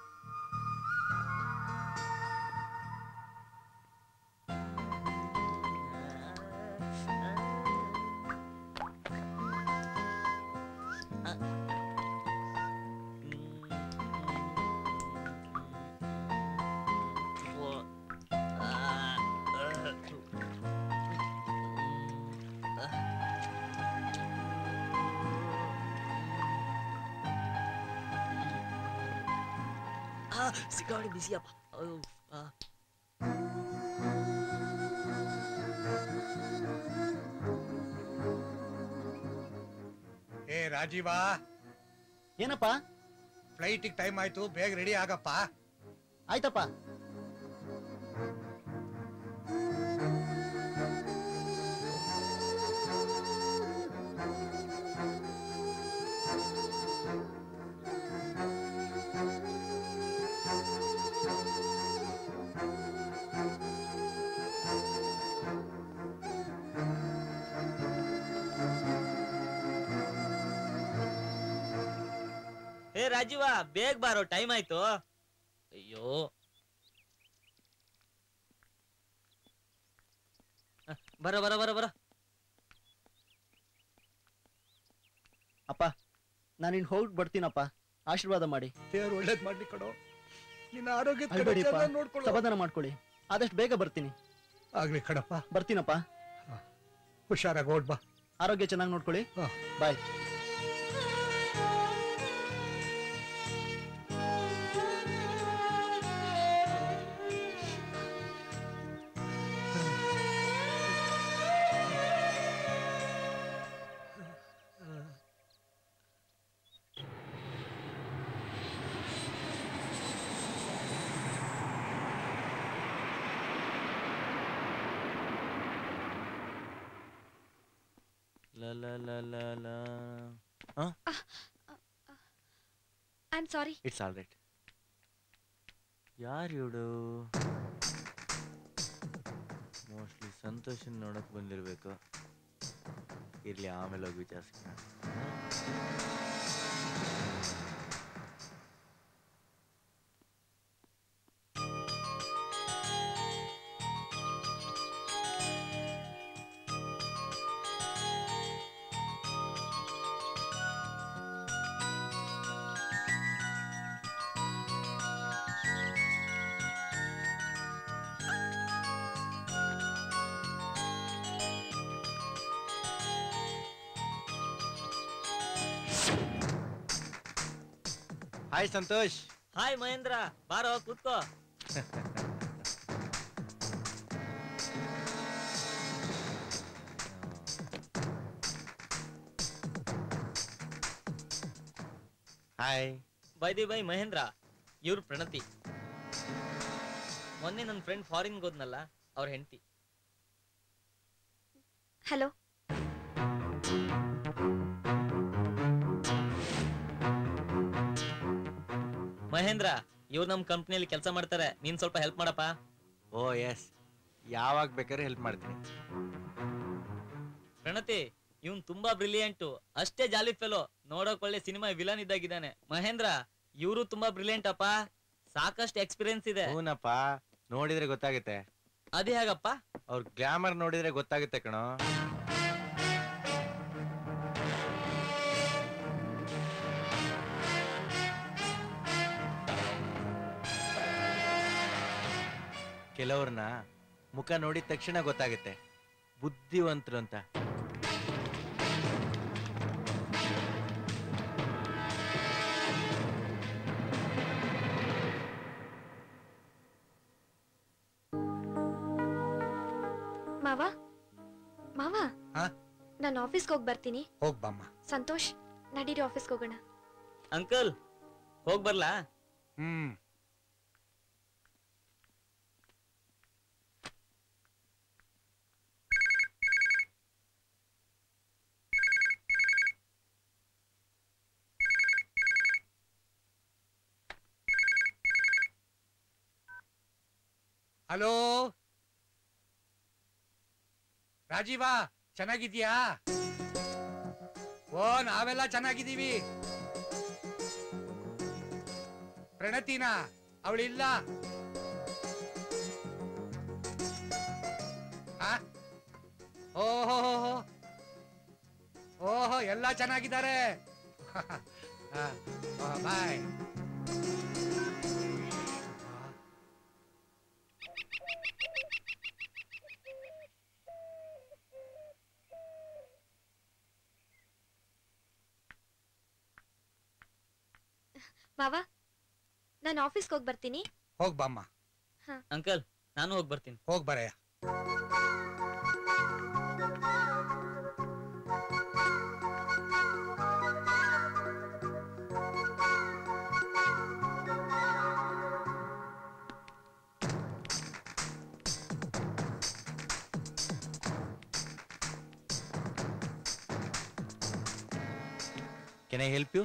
ಸಿಕ್ಕಾಡಿ ಬಿಸಿಯಪ್ಪ. ಏ ರಾಜೀವ, ಏನಪ್ಪ? ಫ್ಲೈಟಿಗೆ ಟೈಮ್ ಆಯ್ತು, ಬೇಗ ರೆಡಿ ಆಗಪ್ಪ. ಆಯ್ತಪ್ಪ. ಹೇ ರಾಜೀವ, ಬೇಗ ಬಾರೋ, ಟೈಮ್ ಆಯ್ತು. ಅಯ್ಯೋ, ಬರ ಬರ ಬರ ಬರ. ಅಪ್ಪ, ನಾನು ಹೋಗಿ ಬರ್ತೀನಪ್ಪ, ಆಶೀರ್ವಾದ ಮಾಡಿ. ದೇವ್ರು ಒಳ್ಳೇದ್ ಮಾಡ್ಲಿ ಕಣೋ, ನಿನ್ನ ಆರೋಗ್ಯ ಅಳ್ಬೇಡಿಪ್ಪ, ಸಮಾಧಾನ ಮಾಡ್ಕೊಳ್ಳಿ. ಆದಷ್ಟು ಬೇಗ ಬರ್ತೀನಿ. ಆಗ್ಲಿ ಕಣಪ್ಪ, ಬರ್ತೀನಪ್ಪ. ಹುಷಾರಾಗಿ ಓಡ್ ಬಾ. ಆರೋಗ್ಯ ಚೆನ್ನಾಗಿ ನೋಡ್ಕೊಳ್ಳಿ. ಹಾ. Bye. I am sorry. It's all right. ಯಾರು ಇವಳು? ಮೋಸ್ಟ್ಲಿ ಸಂತೋಷನ್ ನೋಡಕ್ ಬಂದಿರ್ಬೇಕು. ಇರ್ಲಿ, ಆಮೇಲೆ ಹೋಗಿ ವಿಚಾರಿಸ್ತೀನಿ. ಹಾಯ್ ಸಂತೋಷ್. ಹಾಯ್ ಮಹೇಂದ್ರ, ಬಾರೋ ಕೂತ್ಕೋ. ಹಾಯ್. ಬೈ ಮಹೇಂದ್ರ, ಇವ್ರು ಪ್ರಣತಿ. ಮೊನ್ನೆ ನನ್ನ ಫ್ರೆಂಡ್ ಫಾರಿನ್ ಹೋದ್ನಲ್ಲ, ಅವ್ರ ಹೆಂಡತಿ. ಹಲೋ. ಮಹೇಂದ್ರ, ಇವ್ರು ನಮ್ ಕಂಪ್ನಿಯಲ್ಲಿ ಕೆಲಸ ಮಾಡ್ತಾರೆ. ನೀನ್ ಸ್ವಲ್ಪ ಹೆಲ್ಪ್ ಮಾಡಪ್ಪ. ಓ ಎಸ್, ಯಾವಾಗ ಬೇಕಾದ್ರೆ ಹೆಲ್ಪ್ ಮಾಡ್ತೀನಿ. ಪ್ರಣತಿ, ಇವನ್ ತುಂಬಾ ಬ್ರಿಲಿಯಂಟು, ಅಷ್ಟೇ ಜಾಲಿ ಫೆಲೋ. ನೋಡೋಕ್ ಒಳ್ಳೆ ಸಿನಿಮಾ ವಿಲನ್ ಇದ್ದಾಗಿದ್ದಾನೆ. ಮಹೇಂದ್ರ, ಇವರು ತುಂಬಾ ಬ್ರಿಲಿಯಂಟ್ ಅಪ್ಪ, ಸಾಕಷ್ಟು ಎಕ್ಸ್ಪೀರಿಯನ್ಸ್ ಇದೆ. ಹೂನಪ್ಪ, ನೋಡಿದ್ರೆ ಗೊತ್ತಾಗುತ್ತೆ. ಅದೇ ಹೇಗಪ್ಪ? ಅವ್ರ ಗ್ಲಾಮರ್ ನೋಡಿದ್ರೆ ಗೊತ್ತಾಗುತ್ತೆ ಕಣೋ. ಕೆಲವ್ರನ್ನ ಮುಖ ನೋಡಿದ ತಕ್ಷಣ ಗೊತ್ತಾಗುತ್ತೆ ಬುದ್ಧಿವಂತರು ಅಂತ. ಮಾವ ಮಾವ ಹಾ? ನಾನು ಆಫೀಸ್ಗೆ ಹೋಗಿ ಬರ್ತೀನಿ. ಹೋಗ್ಬಮ್ಮ. ಸಂತೋಷ್ ನಡೀರಿ ಆಫೀಸ್ಗೆ ಹೋಗೋಣ. ಅಂಕಲ್ ಹೋಗ್ ಬರ್ಲಾ? ಹ್ಮ್. ಹಲೋ ರಾಜೀವ, ಚೆನ್ನಾಗಿದ್ಯಾ? ಓ, ನಾವೆಲ್ಲ ಚೆನ್ನಾಗಿದ್ದೀವಿ. ಪ್ರಣತಿನಾ? ಅವಳಿಲ್ಲ. ಓಹೋ ಓಹೋ, ಎಲ್ಲ ಚೆನ್ನಾಗಿದ್ದಾರೆ. ಬಾಯ್. ಮಾವ ನಾನು ಆಫೀಸ್ಗೆ ಹೋಗಿ ಬರ್ತೀನಿ. ಹೋಗ್ಬಮ್ಮ. ಅಂಕಲ್ ನಾನು ಹೋಗ್ ಬರ್ತೀನಿ. ಹೋಗ್ ಬರಯ್ಯ. Can I help you?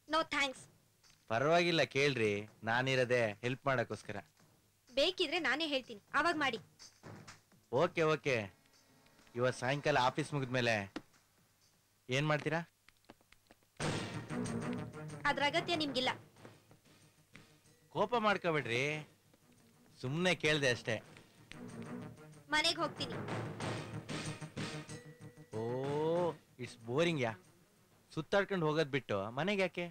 No thanks. ಪರವಾಗಿಲ್ಲ, ಕೇಳ್ರಿ, ನಾನಿರದೆ ಹೆಲ್ಪ್ ಮಾಡಕ್ಕೋಸ್ಕರ. ಬೇಕಿದ್ರೆ ನಾನೇ ಹೇಳ್ತೀನಿ, ಅವಾಗ ಮಾಡಿ. Okay okay. ಇವತ್ತು ಸಾಯಂಕಾಲ ಆಫೀಸ್ ಮುಗಿದ್ಮೇಲೆ ಏನ್ ಮಾಡ್ತೀರಾ? ಅದ್ರ ಅಗತ್ಯ ನಿಮ್ಗಿಲ್ಲ. ಕೋಪ ಮಾಡ್ಕೋಬೇಡ್ರಿ, ಸುಮ್ಮನೆ ಕೇಳ್ದೆ ಅಷ್ಟೇ. ಮನೆಗೆ ಹೋಗ್ತೀನಿ. ಓ, ಇಟ್ಸ್ ಬೋರಿಂಗ್ ಯಾ. ಸುತ್ತಾಡ್ಕೊಂಡು ಹೋಗೋದ್ ಬಿಟ್ಟು ಮನೆಗೆ ಯಾಕೆ?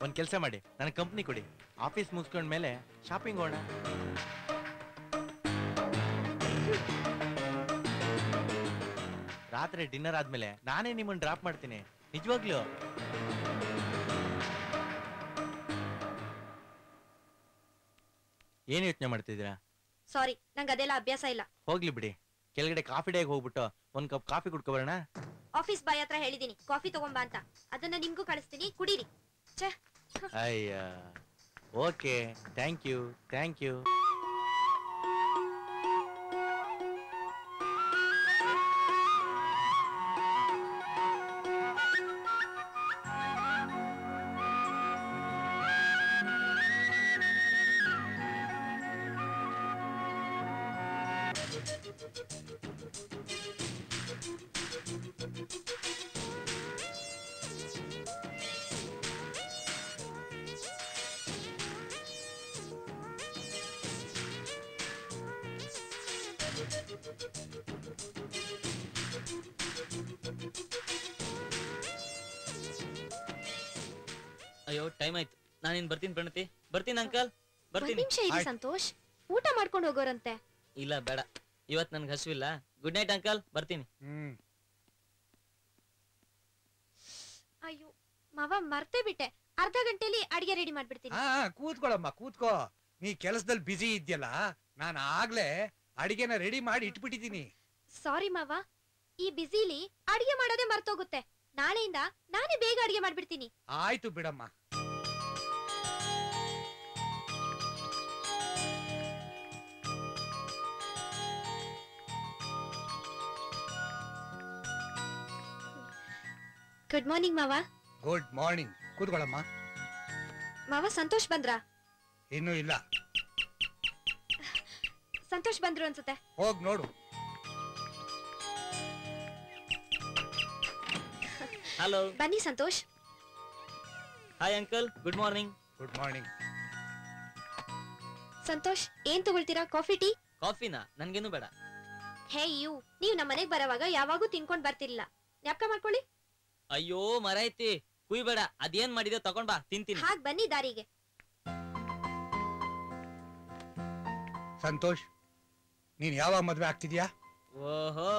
ಒಂದ್ ಕೆಲಸ ಮಾಡಿ, ನನ್ನ ಕಂಪ್ನಿ ಕೊಡಿ, ಆಫೀಸ್ ಮುಗಿಸ್ಕೊಂಡ್ಮೇಲೆ ಶಾಪಿಂಗ್ ಹೋಗೋಣ. ರಾತ್ರಿ ಡಿನ್ನರ್ ಆದ್ಮೇಲೆ ನಾನೇ ನಿಮ್ಮನ್ನ ಡ್ರಾಪ್ ಮಾಡ್ತೀನಿ, ನಿಜವಾಗ್ಲೂ. ಏನ್ ಯೋಚನೆ ಮಾಡ್ತಿದ್ದೀರಾ? ಸಾರಿ, ನಂಗೆ ಅದೆಲ್ಲ ಅಭ್ಯಾಸ ಇಲ್ಲ. ಹೋಗ್ಲಿ ಬಿಡಿ, ಕೆಳಗಡೆ ಕಾಫಿ ಡೇಗೆ ಹೋಗ್ಬಿಟ್ಟು ಒಂದ್ ಕಪ್ ಕಾಫಿ ಕುಡ್ಕೊಬರೋಣ. ಆಫೀಸ್ ಬಾಯ್ ಹತ್ರ ಹೇಳಿದೀನಿ ಕಾಫಿ ತಗೊಂಬಾ ಅಂತ, ಅದನ್ನ ನಿಮ್ಗೂ ಕಳಿಸ್ತೀನಿ, ಕುಡೀರಿ. ಛೇ. ಅಯ್ಯ, okay, thank you thank you. ಅಯ್ಯೋ, ಟೈಮ್ ಆಯ್ತು, ನಾನಿನ್ ಬರ್ತೀನಿ ಪ್ರಣತಿ. ಬರ್ತೀನಿ ಅಂಕಲ್, ಒಂದ್ ಬರ್ತೀನಿ. ನಿಮಿಷ ಇರಿ ಸಂತೋಷ್, ಊಟ ಮಾಡ್ಕೊಂಡು ಹೋಗೋರಂತೆ. ಇಲ್ಲ ಬೇಡ, ಇವತ್ ನನ್ಗೆ ಹಸುವಿಲ್ಲ. ಗುಡ್ ನೈಟ್ ಅಂಕಲ್, ಬರ್ತೀನಿ. ಅಯ್ಯೋ ಮಾವ, ಮರ್ತೇ ಬಿಟ್ಟೆ. ಅರ್ಧ ಗಂಟೆಲಿ ಅಡಿಗೆ ರೆಡಿ ಮಾಡ್ಬಿಡ್ತೀನಿ. ಕೂತ್ಕೊಳ್ಳಮ್ಮ, ಕೂತ್ಕೋ. ನೀ ಕೆಲಸದಲ್ಲಿ ಬಿಸಿ ಇದ್ಯಲ್ಲ, ನಾನು ಆಗ್ಲೇ ಅಡಿಗೆನ ರೆಡಿ ಮಾಡಿ ಇಟ್ಬಿಟ್ಟಿದ್ದೀನಿ. ಸಾರಿ ಮಾವ, ಈ ಬಿಸಿಲಿ ಅಡಿಗೆ ಮಾಡೋದೇ ಮರ್ತೋಗುತ್ತೆ. ನಾಳೆಯಿಂದ ನಾನೇ ಬೇಗ ಅಡಿಗೆ ಮಾಡ್ಬಿಡ್ತೀನಿ. ಆಯ್ತು ಬಿಡಮ್ಮ. ಗುಡ್ ಮಾರ್ನಿಂಗ್ ಮಾವ. Good morning. ಕೂತ್ಕೊಳ್ಳಮ್ಮ. ಮಾವ, ಸಂತೋಷ್ ಬಂದ್ರಾ? ಇನ್ನೂ ಇಲ್ಲ. ಸಂತೋಷ್ ಬಂದ್ರು ಅನ್ಸುತ್ತೆ. ಹೋಗ್ ನೋಡು. ಹಲೋ. ಬನ್ನಿ Santosh. Hi uncle, good morning. Good morning. Santosh, ಏನ್ ತಗೊಳ್ತೀರಾ? Coffee, tea? ಕಾಫಿನಾ? ನನ್ಗೇನು ಬೇಡ. ಹೇ ಯು, ನೀವ್ ನಮ್ಮ ಮನೆಗ್ ಬರೋವಾಗ ಯಾವಾಗೂ ತಿನ್ಕೊಂಡ್ ಬರ್ತಿರ್ಲಿಲ್ಲ, ಜ್ಞಾಪಕ ಮಾಡ್ಕೊಳ್ಳಿ. ಅಯ್ಯೋ ಮರಾಯ್ತಿ, ಕುಯ್ಬೇಡ, ಅದೇನ್ ಮಾಡಿದೆ ತಗೊಂಡ್ ಬಾ, ತಿಂತೀನಿ. ಹಾಗ್ ಬನ್ನಿ ದಾರಿಗೆ. ಸಂತೋಷ್, ನೀನ್ ಯಾವಾಗ ಮದ್ವೆ ಆಗ್ತಿದ್ಯಾ? ಓಹೋ,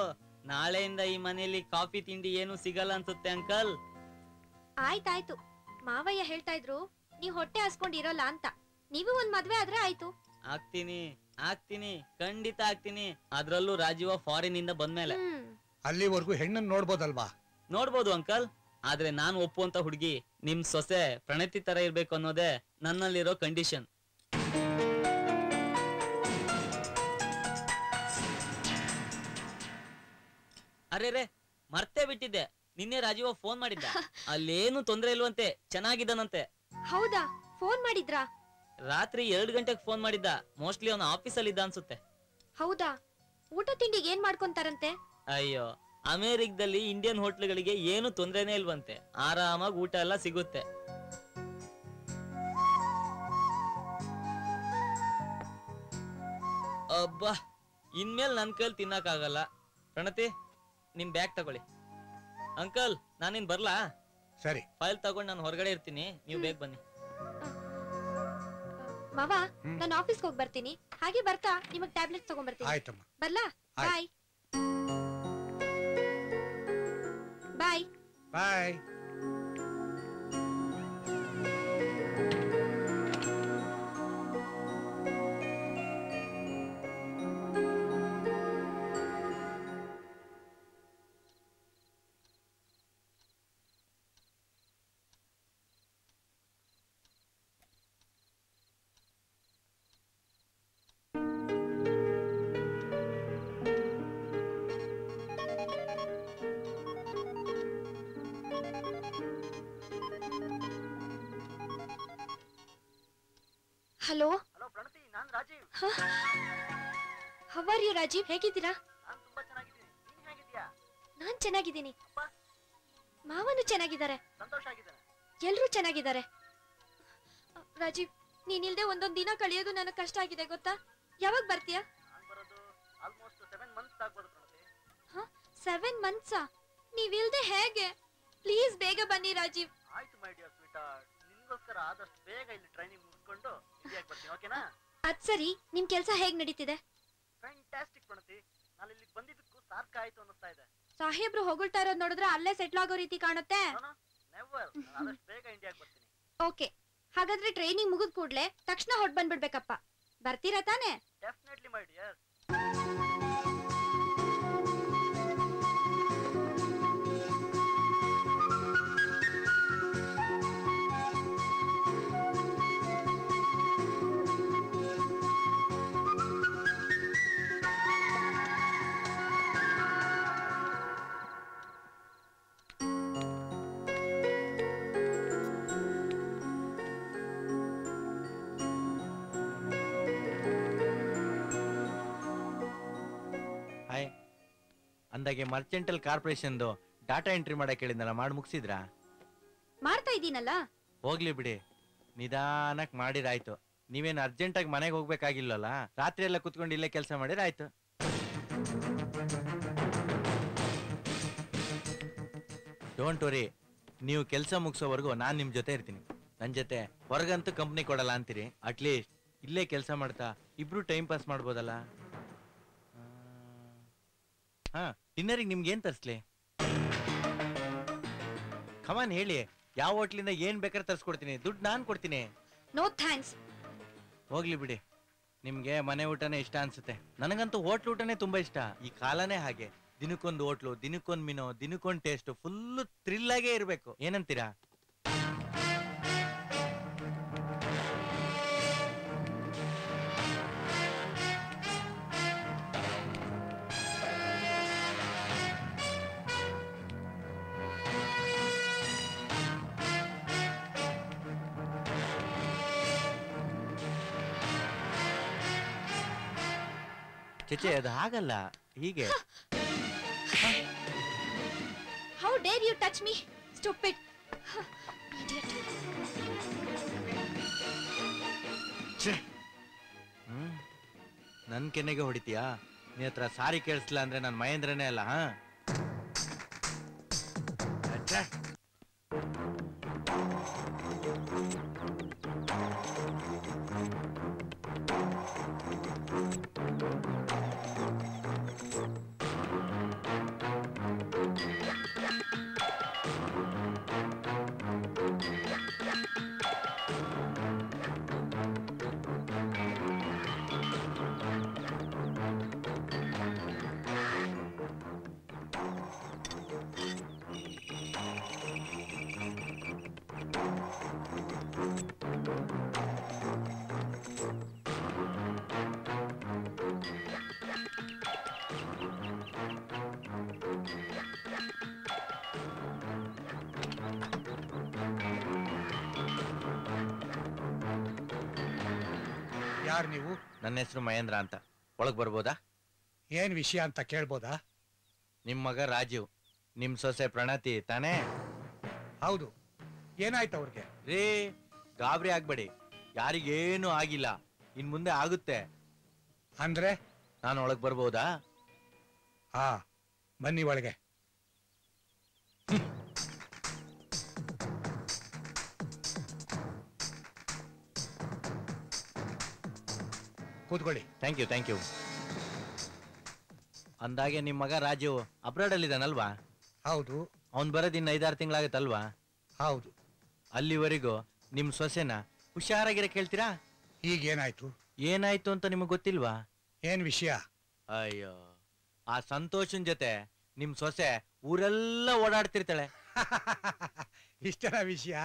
ನಾಳೆಯಿಂದ ಈ ಮನೆಯಲ್ಲಿ ಕಾಫಿ ತಿಂಡಿ ಏನು ಸಿಗಲ್ಲ ಅನ್ಸುತ್ತೆ ಅಂಕಲ್. ಆಯ್ತಾಯ್ತು, ಮಾವಯ್ಯ ಹೇಳ್ತಾ ಇದ್ರು ನೀವ್ ಹೊಟ್ಟೆ ಹಸ್ಕೊಂಡಿರಲ್ಲ ಅಂತ. ನೀವು ಒಂದ್ ಮದ್ವೆ ಆದ್ರೆ ಆಯ್ತು. ಆಗ್ತೀನಿ, ಖಂಡಿತ ಆಗ್ತೀನಿ. ಅದ್ರಲ್ಲೂ ರಾಜೀವ ಫಾರಿನ್ ಇಂದ ಬಂದ್ಮೇಲೆ. ಅಲ್ಲಿವರೆಗೂ ಹೆಣ್ಣನ್ ನೋಡ್ಬೋದಲ್ವಾ? ನೋಡ್ಬೋದು ಅಂಕಲ್, ಆದ್ರೆ ನಾನ್ ಒಪ್ಪುವಂತ ಹುಡುಗಿ ನಿಮ್ ಸೊಸೆ ಪ್ರಣತಿ ತರ ಇರ್ಬೇಕು ಅನ್ನೋದೇ ನನ್ನಲ್ಲಿರೋ ಕಂಡೀಷನ್. ಅರೆ ಮರ್ತೇ ಬಿಟ್ಟಿದ್ದೆ, ನಿನ್ನೆ ರಾಜೀವ ಫೋನ್ ಮಾಡಿದ್ದ. ಅಲ್ಲೇನು ತೊಂದ್ರೆ ಇಲ್ವಂತೆ, ಚೆನ್ನಾಗಿದ್ದಾನಂತೆ. ಹೌದಾ? ಫೋನ್ ಮಾಡಿದ್ರಾ? ರಾತ್ರಿ 2 ಗಂಟೆಗೆ ಫೋನ್ ಮಾಡಿದ್ದ. ಮೋಸ್ಟ್ಲಿ ಅವನ ಆಫೀಸಲ್ಲಿ ಇದ್ದ ಅನ್ಸುತ್ತೆ. ಹೌದಾ? ಊಟ ತಿಂಡಿಗೆ ಏನ್ ಮಾಡ್ಕೊಂತಾರಂತೆ? ಅಯ್ಯೋ, ಅಮೆರಿಕದಲ್ಲಿ ಇಂಡಿಯನ್ ಹೋಟ್ಲ್ಗಳಿಗೆ ಏನು ತೊಂದ್ರೆನೇ ಇಲ್ವಂತೆ. ಆರಾಮಾಗಿ ಊಟ ಎಲ್ಲ ಸಿಗುತ್ತೆ. ಅಬ್ಬಾ, ಇನ್ಮೇಲೆ ನನ್ ಕೈಲಿ ತಿನ್ನಕ್ಕಾಗಲ್ಲ. ಪ್ರಣತಿ, ನಿಮ್ ಬ್ಯಾಗ್ ತಗೊಳ್ಳಿ. ಅಂಕಲ್, ನಾನಿನ್ ಬರ್ಲಾ? ಸರಿ. ಫೈಲ್ ತಗೊಂಡ್ ನಾನು ಹೊರಗಡೆ ಇರ್ತೀನಿ, ನೀವು ಬೇಗ ಬನ್ನಿ. ಮಾವ, ನಾನು ಆಫೀಸ್ಗೆ ಹೋಗಿ ಬರ್ತೀನಿ. ಹಾಗೆ ಬರ್ತಾ ನಿಮಗ್ ಟ್ಯಾಬ್ಲೆಟ್ ತಗೊಂಡ್ಬರ್ತೀನಿ. ಆಯ್ತಮ್ಮ. ಬರ್ಲಾ? Bye bye bye. Hello. Hello Pranathi, ನಾನ್ Rajeev. How are you Rajeev? ಹೇಗಿದ್ದೀರಾ? ನಾನ್ ತುಂಬಾ ಚೆನ್ನಾಗಿದ್ದೀನಿ. ನೀನ್ ಹೇಗಿದ್ಯಾ? ನಾನ್ ಚೆನ್ನಾಗಿದ್ದೀನಿ. ಮಾವನು ಚೆನ್ನಾಗಿದ್ದಾರೆ. ಸಂತೋಷ ಆಗಿದ್ದಾನೆ. ಎಲ್ರೂ ಚೆನ್ನಾಗಿದ್ದಾರೆ. ರಾಜೀವ್, ನೀನಿಲ್ದೆ ಒಂದೊಂದ್ ದಿನ ಕಳಿಯೋದು ನನಗ್ ಕಷ್ಟ ಆಗಿದೆ ಗೊತ್ತಾ? ಯಾವಾಗ ಬರ್ತೀಯಾ? ನಾನ್ ಬರೋದು ಆಲ್ಮೋಸ್ಟ್ 7 ಮಂತ್ಸ್ ಆಗ್ಬೋದು ಪ್ರಣತಿ. 7 ಮಂತ್ಸಾ? ನೀವಿಲ್ದೆ ಹೇಗೆ? ಪ್ಲೀಸ್ ಬೇಗ ಬನ್ನಿ ರಾಜೀವ್. ಆಯ್ತು ಮೈ ಡಿಯರ್ ಸ್ವೀಟಾರ್ಟ್, ನಿನ್ಗೋಸ್ಕರ ಆದಷ್ಟು ಬೇಗ ಇಲ್ಲಿ ಟ್ರೈನಿಂಗ್ ಮುಗಿಸ್ಕೊಂಡು ಇಂಡಿಯಾಗೆ ಬರ್ತೀನಿ, ಓಕೆನಾ? ಅದ್ ಸರಿ, ನಿಮ್ ಕೆಲ್ಸ ಹೇಗ್ ನಡೀತಿದೆ? ಫ್ಯಾಂಟಾಸ್ಟಿಕ್ ಪ್ರಣತಿ, ನಾನು ಇಲ್ಲಿಗೆ ಬಂದಿದ್ದಕ್ಕೂ ಸಾರ್ಥಕ ಆಯ್ತು ಅನ್ನಿಸ್ತಾ ಇದೆ. ಸಾಹೇಬ್ರು ಹೊಗಳ್ತಾ ಇರೋದ್ ನೋಡಿದ್ರೆ ಅಲ್ಲೇ ಸೆಟ್ಲ್ ಆಗೋ ರೀತಿ ಕಾಣುತ್ತೆ. ನೆವರ್, ಆದಷ್ಟು ಬೇಗ ಇಂಡಿಯಾಗೆ ಬರ್ತೀನಿ. ಓಕೆ, ಹಾಗಾದ್ರೆ ಟ್ರೈನಿಂಗ್ ಮುಗಿದ್ ಕೂಡ್ಲೆ ತಕ್ಷಣ ಹೊರಟ್ ಬಂದ್ಬಿಡ್ಬೇಕಪ್ಪ. ಬರ್ತೀರಾ ತಾನೆ? Definitely my dear. ಅಂದಾಗೆ ಮರ್ಚೆಂಟಲ್ ಕಾರ್ಪೊರೇಷನ್ದು ಡಾಟಾ ಎಂಟ್ರಿ ಮಾಡಕ್ ಹೇಳಿದ್ನಲ್ಲ, ಮಾಡಿ ಮುಗಿಸಿದ್ರಾ? ಮಾಡ್ತಾ ಇದ್ದೀನಲ್ಲ. ಹೋಗ್ಲಿ ಬಿಡಿ, ನಿಧಾನಕ್ ಮಾಡಿರಾಯ್ತು. ನೀವೇನು ಅರ್ಜೆಂಟಾಗಿ ಮನೆಗೆ ಹೋಗ್ಬೇಕಾಗಿಲ್ಲಲ್ಲ, ರಾತ್ರಿ ಎಲ್ಲ ಕುತ್ಕೊಂಡು ಇಲ್ಲೇ ಕೆಲಸ ಮಾಡಿರಾಯ್ತು. ಡೋಂಟ್ ವರಿ, ನೀವು ಕೆಲಸ ಮುಗಿಸೋವರೆಗೂ ನಾನು ನಿಮ್ಮ ಜೊತೆ ಇರ್ತೀನಿ. ನನ್ನ ಜೊತೆ ಹೊರಗಂತೂ ಕಂಪ್ನಿ ಕೊಡಲ್ಲ ಅಂತೀರಿ, ಅಟ್ಲೀಸ್ಟ್ ಇಲ್ಲೇ ಕೆಲಸ ಮಾಡ್ತಾ ಇಬ್ರು ಟೈಮ್ ಪಾಸ್ ಮಾಡ್ಬೋದಲ್ಲ. ಹಾ, ಡಿನ್ನರಿಗೆ ನಿಮ್ಗೆ ಏನ್ ತರಿಸ್ಲಿ? ಕಮಾನ್ ಹೇಳಿ, ಯಾವ ಹೋಟ್ಲಿಂದ ಏನ್ ಬೇಕಾದ್ರೆ ತರಿಸ್ಕೊಡ್ತೀನಿ, ದುಡ್ಡು ನಾನ್ ಕೊಡ್ತೀನಿ. No thanks. ಹೋಗ್ಲಿ ಬಿಡಿ, ನಿಮ್ಗೆ ಮನೆ ಊಟನೇ ಇಷ್ಟ ಅನ್ಸುತ್ತೆ. ನನಗಂತೂ ಹೋಟ್ಲ್ ಊಟನೇ ತುಂಬಾ ಇಷ್ಟ. ಈ ಕಾಲನೇ ಹಾಗೆ, ದಿನಕ್ಕೊಂದು ಹೋಟ್ಲು, ದಿನಕ್ಕೊಂದು ಮೀನು, ದಿನಕ್ಕೊಂದು ಟೇಸ್ಟ್, ಫುಲ್ ಥ್ರಿಲ್ ಆಗೇ ಇರ್ಬೇಕು. ಏನಂತೀರಾ? ಚೇಚೆ, ಅದು ಹಾಗಲ್ಲ, ಹೀಗೆ. How dare you touch me, stupid idiot. ನನ್ ಕೆನ್ನೆಗೆ ಹೊಡಿತೀಯಾ? ನೀ ಹತ್ರ ಸಾರಿ ಕೇಳಿಸ್ಲಿಲ್ಲ ಅಂದ್ರೆ ನಾನು ಮಹೇಂದ್ರನೇ ಅಲ್ಲ. ಯಾರು ನೀವು? ನನ್ನ ಹೆಸರು ಮಹೇಂದ್ರ ಅಂತ. ಒಳಗ್ ಬರ್ಬೋದಾ? ಏನ್ ವಿಷಯ ಅಂತ ಕೇಳ್ಬೋದಾ? ನಿಮ್ ಮಗ ರಾಜೀವ್, ನಿಮ್ ಸೊಸೆ ಪ್ರಣತಿ ತಾನೇ? ಹೌದು. ಏನಾಯ್ತು ಅವ್ರಿಗೆ? ರೇ, ಗಾಬರಿ ಆಗ್ಬೇಡಿ, ಯಾರಿಗೇನು ಆಗಿಲ್ಲ, ಇನ್ ಮುಂದೆ ಆಗುತ್ತೆ. ಅಂದ್ರೆ ನಾನು ಒಳಗ್ ಬರ್ಬೋದಾ? ಹಾ, ಬನ್ನಿ ಒಳಗೆ. ಕೂತ್ಕೊಳ್ಳಿ. Thank you. ಅಂದಾಗೆ ನಿಮ್ ಮಗ ರಾಜೀವ್ ಅಬ್ರಾಡ್ ಅಲ್ಲಿ ಇದಾನಲ್ವಾ? ಹೌದು. ಅವ್ನ್ ಬರೋದ್ ಇನ್ನು 5-6 ತಿಂಗಳಾಗತ್ತಲ್ವಾ? ಹೌದು. ಅಲ್ಲಿವರೆಗೂ ನಿಮ್ ಸೊಸೆನ ಹುಷಾರಾಗಿರಕ್ ಹೇಳ್ತೀರಾ? ಈಗೇನಾಯ್ತು? ಏನಾಯ್ತು ಅಂತ ನಿಮಗ್ ಗೊತ್ತಿಲ್ವಾ? ಏನ್ ವಿಷಯ? ಅಯ್ಯೋ, ಆ ಸಂತೋಷನ್ ಜೊತೆ ನಿಮ್ ಸೊಸೆ ಊರೆಲ್ಲ ಓಡಾಡ್ತಿರ್ತಾಳೆ. ಇಷ್ಟನ ವಿಷಯ?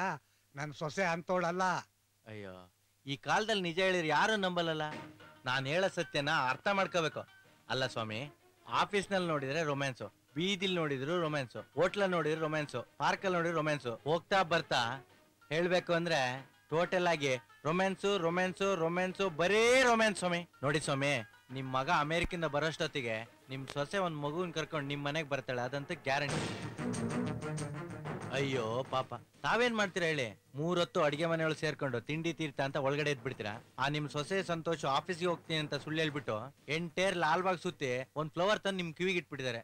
ನನ್ ಸೊಸೆ ಅಂತೋಳಲ್ಲ. ಅಯ್ಯೋ, ಈ ಕಾಲದಲ್ಲಿ ನಿಜ ಹೇಳಿದ್ರೆ ಯಾರು ನಂಬಲ್ಲಲ್ಲ. ನಾನ್ ಹೇಳೋ ಸತ್ಯನ ಅರ್ಥ ಮಾಡ್ಕೋಬೇಕು. ಅಲ್ಲ ಸ್ವಾಮಿ, ಆಫೀಸ್ನಲ್ಲಿ ನೋಡಿದ್ರೆ ರೊಮ್ಯಾನ್ಸು, ಬೀದಿಲ್ ನೋಡಿದ್ರು ರೊಮ್ಯಾನ್ಸು, ಹೋಟ್ಲಲ್ಲಿ ನೋಡಿದ್ರು ರೊಮ್ಯಾನ್ಸು, ಪಾರ್ಕಲ್ಲಿ ನೋಡಿದ್ರು ರೊಮ್ಯಾನ್ಸು, ಹೋಗ್ತಾ ಬರ್ತಾ ಹೇಳ್ಬೇಕು ಅಂದ್ರೆ ಟೋಟಲ್ ಆಗಿ ರೊಮ್ಯಾನ್ಸು ಬರೀ ರೊಮ್ಯಾನ್ಸ್ ಸ್ವಾಮಿ. ನೋಡಿ ಸ್ವಾಮಿ, ನಿಮ್ ಮಗ ಅಮೆರಿಕಿಂದ ಬರೋಷ್ಟೊತ್ತಿಗೆ ನಿಮ್ ಸೊಸೆ ಒಂದ್ ಮಗುನ್ ಕರ್ಕೊಂಡು ನಿಮ್ ಮನೆಗ್ ಬರ್ತಾಳೆ, ಅದಂತ ಗ್ಯಾರಂಟಿ. ಅಯ್ಯೋ ಪಾಪ, ತಾವೇನ್ ಮಾಡ್ತೀರಾ ಹೇಳಿ? 3 ಹೊತ್ತು ಅಡಿಗೆ ಮನೆಯೊಳಗೆ ಸೇರ್ಕೊಂಡು ತಿಂಡಿ ತೀರ್ಥ ಅಂತ ಒಳಗಡೆ ಎದ್ಬಿಡ್ತೀರಾ. ಆ ನಿಮ್ ಸೊಸೆ ಸಂತೋಷ ಆಫೀಸ್ಗೆ ಹೋಗ್ತೀನಿ ಅಂತ ಸುಳ್ಳು ಹೇಳ್ಬಿಟ್ಟು ಎಂಟೇರ್ ಲಾಲ್ಬಾಗ್ ಸುತ್ತಿ ಒಂದ್ ಫ್ಲವರ್ ತಂದು ನಿಮ್ ಕಿವಿಗೆ ಇಟ್ಬಿಟ್ಟಿದ್ದಾರೆ.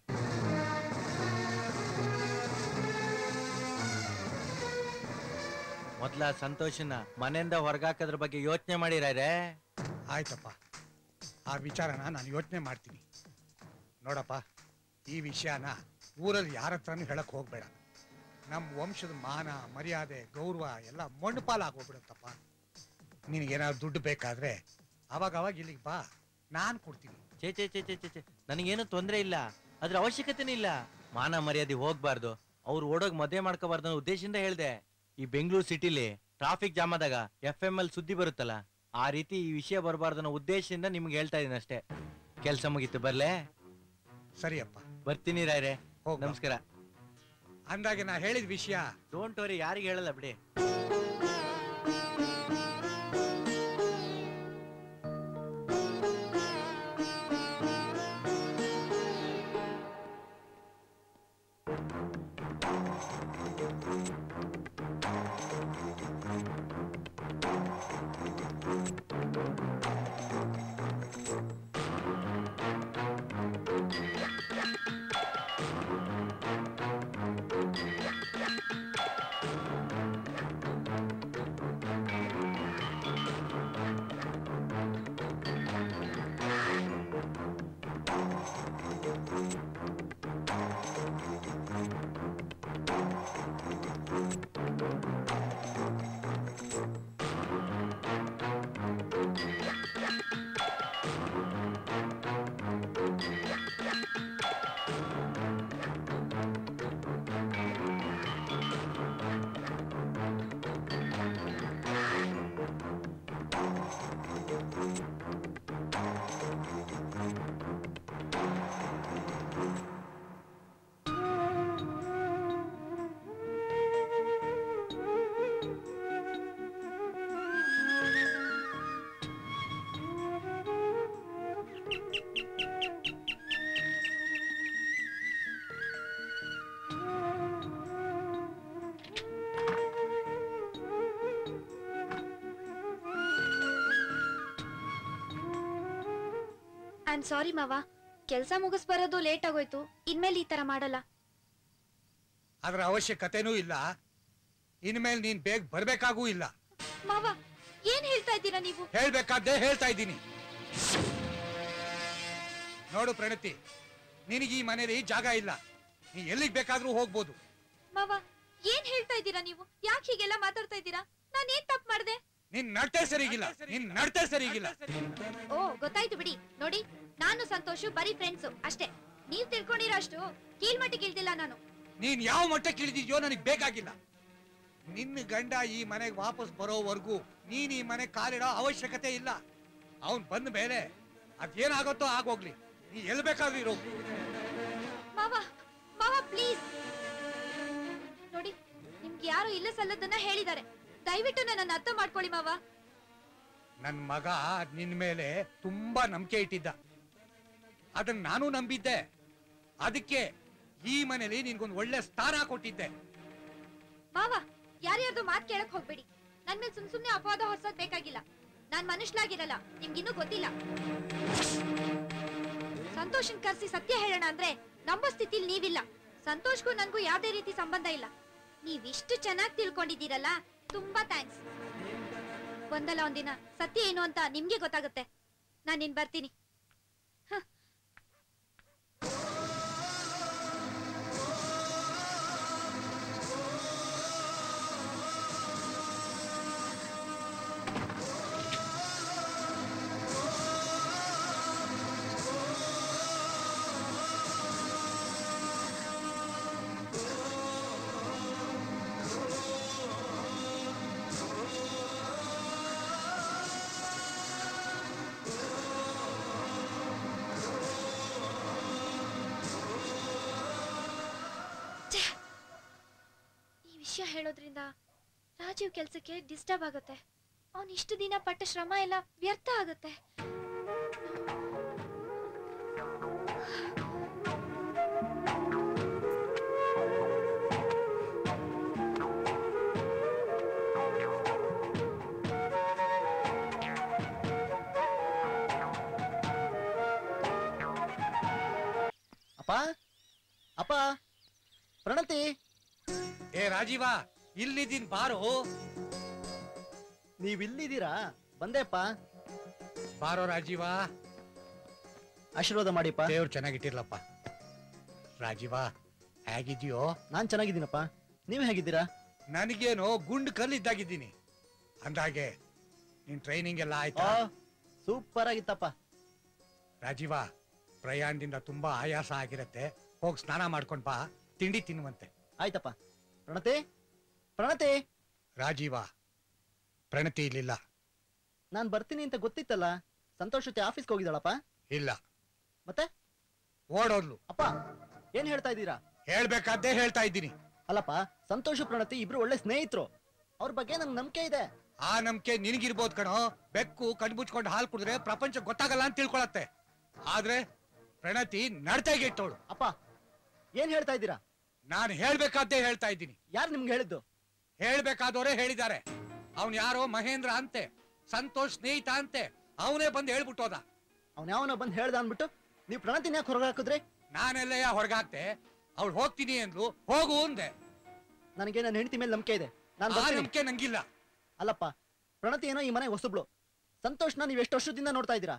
ಮೊದ್ಲ ಸಂತೋಷನ ಮನೆಯಿಂದ ಹೊರಗಾಕೋದ್ರ ಬಗ್ಗೆ ಯೋಚನೆ ಮಾಡಿರೇ? ಆಯ್ತಪ್ಪ, ಆ ವಿಚಾರನ ನಾನು ಯೋಚನೆ ಮಾಡ್ತೀನಿ. ನೋಡಪ್ಪ, ಈ ವಿಷಯನ ಊರಲ್ಲಿ ಯಾರ ಹತ್ರನೂ ಹೇಳಕ್ ಹೋಗ್ಬೇಡ. ನಮ್ಮ ವಂಶದ ಮಾನ ಮರ್ಯಾದೆ ಗೌರವ ಎಲ್ಲ ಮಣ್ಣುಪಾಲಾಗೋಗ್ಬಿಡುತ್ತಪ್ಪ. ನಿನಗೇನಾದ್ರು ದುಡ್ಡು ಬೇಕಾದ್ರೆ ಅವಾಗ ಇಲ್ಲಿಗೆ ಬಾ, ನಾನು ಕೊಡ್ತೀನಿ. ಚೇ ನನಗೇನು ತೊಂದರೆ ಇಲ್ಲ, ಅದ್ರ ಅವಶ್ಯಕತೆನೇ ಇಲ್ಲ. ಮಾನ ಮರ್ಯಾದೆ ಹೋಗ್ಬಾರ್ದು, ಅವ್ರು ಓಡೋಗ್ ಮದುವೆ ಮಾಡ್ಕೋಬಾರ್ದು ಅನ್ನೋ ಉದ್ದೇಶದಿಂದ ಹೇಳ್ದೆ. ಈ ಬೆಂಗಳೂರು ಸಿಟಿಲಿ ಟ್ರಾಫಿಕ್ ಜಾಮ್ ಆದಾಗ FML ಸುದ್ದಿ ಬರುತ್ತಲ್ಲ, ಆ ರೀತಿ ಈ ವಿಷಯ ಬರಬಾರ್ದು ಅನ್ನೋ ಉದ್ದೇಶದಿಂದ ನಿಮ್ಗೆ ಹೇಳ್ತಾ ಇದೀನಿ ಅಷ್ಟೇ. ಕೆಲ್ಸ ಮುಗೀತು, ಬರ್ಲೆ? ಸರಿಯಪ್ಪ, ಬರ್ತೀನಿ ರಾಯ್ರೆ. ನಮಸ್ಕಾರ. ಅಂದಾಗೆ ನಾ ಹೇಳಿದ ವಿಷಯ ಡೋಂಟ್ ವರಿ, ಯಾರಿಗೆ ಹೇಳಲ್ಲ ಬಿಡಿ. ಐ ಸಾರಿ ಮಾವ, ಕೆಲ್ಸ ಮುಗಿಸ್ ಬರೋದು ಲೇಟ್ ಆಗೋಯ್ತು. ಇನ್ಮೇಲೆ ಈ ತರ ಮಾಡಲ್ಲ. ಅದರ ಅವಶ್ಯಕತೆನೂ ಇಲ್ಲ. ಇನ್ಮೇಲೆ ನೀನ್ ಬೇಗ ಬರ್ಬೇಕಾಗೂ ಇಲ್ಲ. ಮಾವ, ಏನ್ ಹೇಳ್ತಾ ಇದ್ದೀರಾ ನೀವು? ಹೇಳ್ಬೇಕಾದ್ದೇ ಹೇಳ್ತಾ ಇದ್ದೀನಿ. ನೋಡು ಪ್ರಣತಿ, ನಿನಗೆ ಈ ಮನೇಲಿ ಜಾಗ ಇಲ್ಲ. ನೀ ಎಲ್ಲಿಗೆ ಬೇಕಾದ್ರೂ ಹೋಗ್ಬೋದು. ಮಾವ, ಏನ್ ಹೇಳ್ತಾ ಇದ್ದೀರಾ ನೀವು? ಯಾಕೆ ಹೀಗೆಲ್ಲ ಮಾತಾಡ್ತಾ ಇದ್ದೀರಾ? ನಾನ್ ಏನ್ ತಪ್ಪು ಮಾಡ್ದೆ? ನಿನ್ ನಡತೆ ಸರಿಗಿಲ್ಲ. ಓ, ಗೊತ್ತಾಯ್ತು ಬಿಡಿ. ನೋಡಿ, ನಾನು ಸಂತೋಷು ಬರೀ ಫ್ರೆಂಡ್ಸು ಅಷ್ಟೇ. ನೀವ್ ತಿಳ್ಕೊಂಡಿರೋ ಅಷ್ಟು ಕೀಳ್ಮಟ್ಟಿಗೆ ಇಳ್ದಿಲ್ಲ ನಾನು. ನೀನ್ ಯಾವ ಮಟ್ಟಕ್ಕೆ ಇಳಿದಿದ್ಯೋ ನನಗೆ ಬೇಕಾಗಿಲ್ಲ. ನಿನ್ನ ಗಂಡ ಈ ಮನೆಗೆ ವಾಪಸ್ ಬರೋವರೆಗೂ ನೀನ್ ಈ ಮನೆ ಕಾಲಿಡೋ ಅವಶ್ಯಕತೆ ಇಲ್ಲ. ಅವನ್ ಬಂದ ಮೇಲೆ ಅದೇನಾಗತ್ತೋ ಆಗೋಗ್ಲಿ. ನೀ ಎಲ್ಲಿ ಬೇಕಾದ್ರೂ ಇರೋ. ಮಾವ, ಮಾವ ಪ್ಲೀಸ್ ನೋಡಿ, ನಿಮ್ಗೆ ಯಾರು ಇಲ್ಲ ಸಲ್ಲದನ್ನ ಹೇಳಿದ್ದಾರೆ. ದಯವಿಟ್ಟು ನನ್ನ ಅರ್ಥ ಮಾಡ್ಕೊಳ್ಳಿ ಮಾವ. ನನ್ ಮಗ ನಿನ್ ಮೇಲೆ ತುಂಬಾ ನಂಬಿಕೆ ಇಟ್ಟಿದ್ದ, ಅದನ್ನ ನಾನು ನಂಬಿದ್ದೆ. ಅದಕ್ಕೆ ಈ ಮನೇಲಿ ನಿನ್ಗೊಂದು ಒಳ್ಳೆ ಸ್ಥಾನ ಕೊಟ್ಟಿದ್ದೆ. ಮಾವ, ಯಾರ್ಯಾರ್ದು ಮಾತ್ ಕೇಳಕ್ ಹೋಗ್ಬೇಡಿ. ನನ್ ಮೇಲೆ ಸುಮ್ನೆ ಅಪವಾದ ಹೊಸದ್ ಬೇಕಾಗಿಲ್ಲ. ನಾನ್ ಮನುಷ್ಯಲಾಗಿರಲ್ಲ, ನಿಮ್ಗಿನ್ನೂ ಗೊತ್ತಿಲ್ಲ. ಸಂತೋಷನ್ ಕರ್ಸಿ ಸತ್ಯ ಹೇಳೋಣ ಅಂದ್ರೆ ನಂಬೋ ಸ್ಥಿತಿಲ್ ನೀವಿಲ್ಲ. ಸಂತೋಷ್ಗೂ ನನ್ಗೂ ಯಾವ್ದೇ ರೀತಿ ಸಂಬಂಧ ಇಲ್ಲ. ನೀವಿಷ್ಟು ಚೆನ್ನಾಗಿ ತಿಳ್ಕೊಂಡಿದ್ದೀರಲ್ಲ, ತುಂಬಾ ಥ್ಯಾಂಕ್ಸ್. ಒಂದಲ್ಲ ಒಂದಿನ ಸತ್ಯ ಏನು ಅಂತ ನಿಮ್ಗೆ ಗೊತ್ತಾಗುತ್ತೆ. ನಾನ್ ಇನ್ ಬರ್ತೀನಿ. ವಿಷಯ ಹೇಳೋದ್ರಿಂದ ರಾಜೀವ್ ಕೆಲ್ಸಕ್ಕೆ ಡಿಸ್ಟರ್ಬ್ ಆಗುತ್ತೆ. ಅವನ್ ಇಷ್ಟು ದಿನ ಪಟ್ಟ ಶ್ರಮ ಎಲ್ಲ ವ್ಯರ್ಥ ಆಗುತ್ತೆ. ಅಪ್ಪ ಅಪ್ಪ, ಪ್ರಣತಿ. ಏ ರಾಜೀವ, ಇಲ್ಲಿದ್ದೀನ್ ಬಾರೋ. ನೀವಿಲ್ಲಿದ್ದೀರಾ? ಬಂದೆಪ್ಪ. ಬಾರೋ ರಾಜೀವ. ಆಶೀರ್ವಾದ ಮಾಡಿಪ್ಪ. ದೇವ್ರು ಚೆನ್ನಾಗಿಟ್ಟಿರ್ಲಪ್ಪ. ರಾಜೀವ, ಹೇಗಿದ್ಯೋ? ನಾನ್ ಚೆನ್ನಾಗಿದ್ದೀನಪ್ಪ. ನೀವ್ ಹೇಗಿದ್ದೀರಾ? ನನಗೇನೋ ಗುಂಡು ಕಲ್ಲಿದ್ದಾಗಿದ್ದೀನಿ. ಅಂದಾಗೆ ನಿನ್ ಟ್ರೈನಿಂಗ್ ಎಲ್ಲ ಆಯ್ತಾ? ಸೂಪರ್ ಆಗಿತ್ತಪ್ಪ. ರಾಜೀವ, ಪ್ರಯಾಣದಿಂದ ತುಂಬಾ ಆಯಾಸ ಆಗಿರತ್ತೆ. ಹೋಗಿ ಸ್ನಾನ ಮಾಡ್ಕೊಂಡ್ ಬಾ, ತಿಂಡಿ ತಿನ್ನುವಂತೆ. ಆಯ್ತಪ್ಪ. ಪ್ರಣತಿ, ಪ್ರಣತಿ. ರಾಜೀವ, ಪ್ರಣತಿ ಇಲ್ಲಿಲ್ಲ. ನಾನ್ ಬರ್ತೀನಿ ಅಂತ ಗೊತ್ತಿತ್ತಲ್ಲ. ಸಂತೋಷ್ ಜೊತೆ ಆಫೀಸ್ಗೆ ಹೋಗಿದ್ದಾಳಪ್ಪ? ಇಲ್ಲ. ಮತ್ತೆ ಓಡೋದ್ಲು. ಅಪ್ಪ, ಏನ್ ಹೇಳ್ತಾ ಇದ್ದೀರಾ? ಹೇಳ್ಬೇಕಾದ್ದೇ ಹೇಳ್ತಾ ಇದ್ದೀನಿ. ಅಲ್ಲಪ್ಪ, ಸಂತೋಷ್ ಪ್ರಣತಿ ಇಬ್ರು ಒಳ್ಳೆ ಸ್ನೇಹಿತರು. ಅವ್ರ ಬಗ್ಗೆ ನಂಗೆ ನಂಬಿಕೆ ಇದೆ. ಆ ನಂಬಿಕೆ ನಿನಗಿರ್ಬೋದು ಕಣೋ. ಬೆಕ್ಕು ಕಣ್ಮುಚ್ಕೊಂಡು ಹಾಲು ಕುಡಿದ್ರೆ ಪ್ರಪಂಚ ಗೊತ್ತಾಗಲ್ಲ ಅಂತ ತಿಳ್ಕೊಳತ್ತೆ. ಆದ್ರೆ ಪ್ರಣತಿ ನಡತೆಗೆ ಇಟ್ಟವಳು. ಅಪ್ಪ, ಏನ್ ಹೇಳ್ತಾ ಇದ್ದೀರಾ? ನಾನು ಹೇಳ್ಬೇಕಾದ್ದೇ ಹೇಳ್ತಾ ಇದ್ದೀನಿ. ಯಾರು ನಿಮ್ಗೆ ಹೇಳಿದ್ದು? ಹೇಳ್ಬೇಕಾದವರೇ ಹೇಳಿದ್ದಾರೆ. ಅವನ್ ಯಾರೋ ಮಹೇಂದ್ರ ಅಂತೆ, ಸಂತೋಷ್ ಸ್ನೇಹಿತ ಅಂತೆ. ಅವನೇ ಬಂದು ಹೇಳ್ಬಿಟ್ಟೋದ. ಅವ್ನ ಯಾವನ ಬಂದು ಹೇಳ್ದ ಅನ್ಬಿಟ್ಟು ನೀವು ಪ್ರಣತಿನ ಯಾಕೆ ಹೊರಗೆ ಹಾಕಿದ್ರಿ? ನಾನೆಲ್ಲ ಹೊರಗಾಕ್ತೆ. ಅವಳು ಹೋಗ್ತೀನಿ ಅಂದ್ಲು, ಹೋಗು ಅಂದೆ. ನನಗೆ ನನ್ನ ಹೆಂಡತಿ ಮೇಲೆ ನಂಬಿಕೆ ಇದೆ. ನಾನು ನಂಬಿಕೆ ನಂಗಿಲ್ಲ. ಅಲ್ಲಪ್ಪ, ಪ್ರಣತಿ ಏನೋ ಈ ಮನೆ ಹೊಸಬ್ಳು. ಸಂತೋಷ್ನ ನೀವು ಎಷ್ಟು ವರ್ಷದಿಂದ ನೋಡ್ತಾ ಇದ್ದೀರಾ.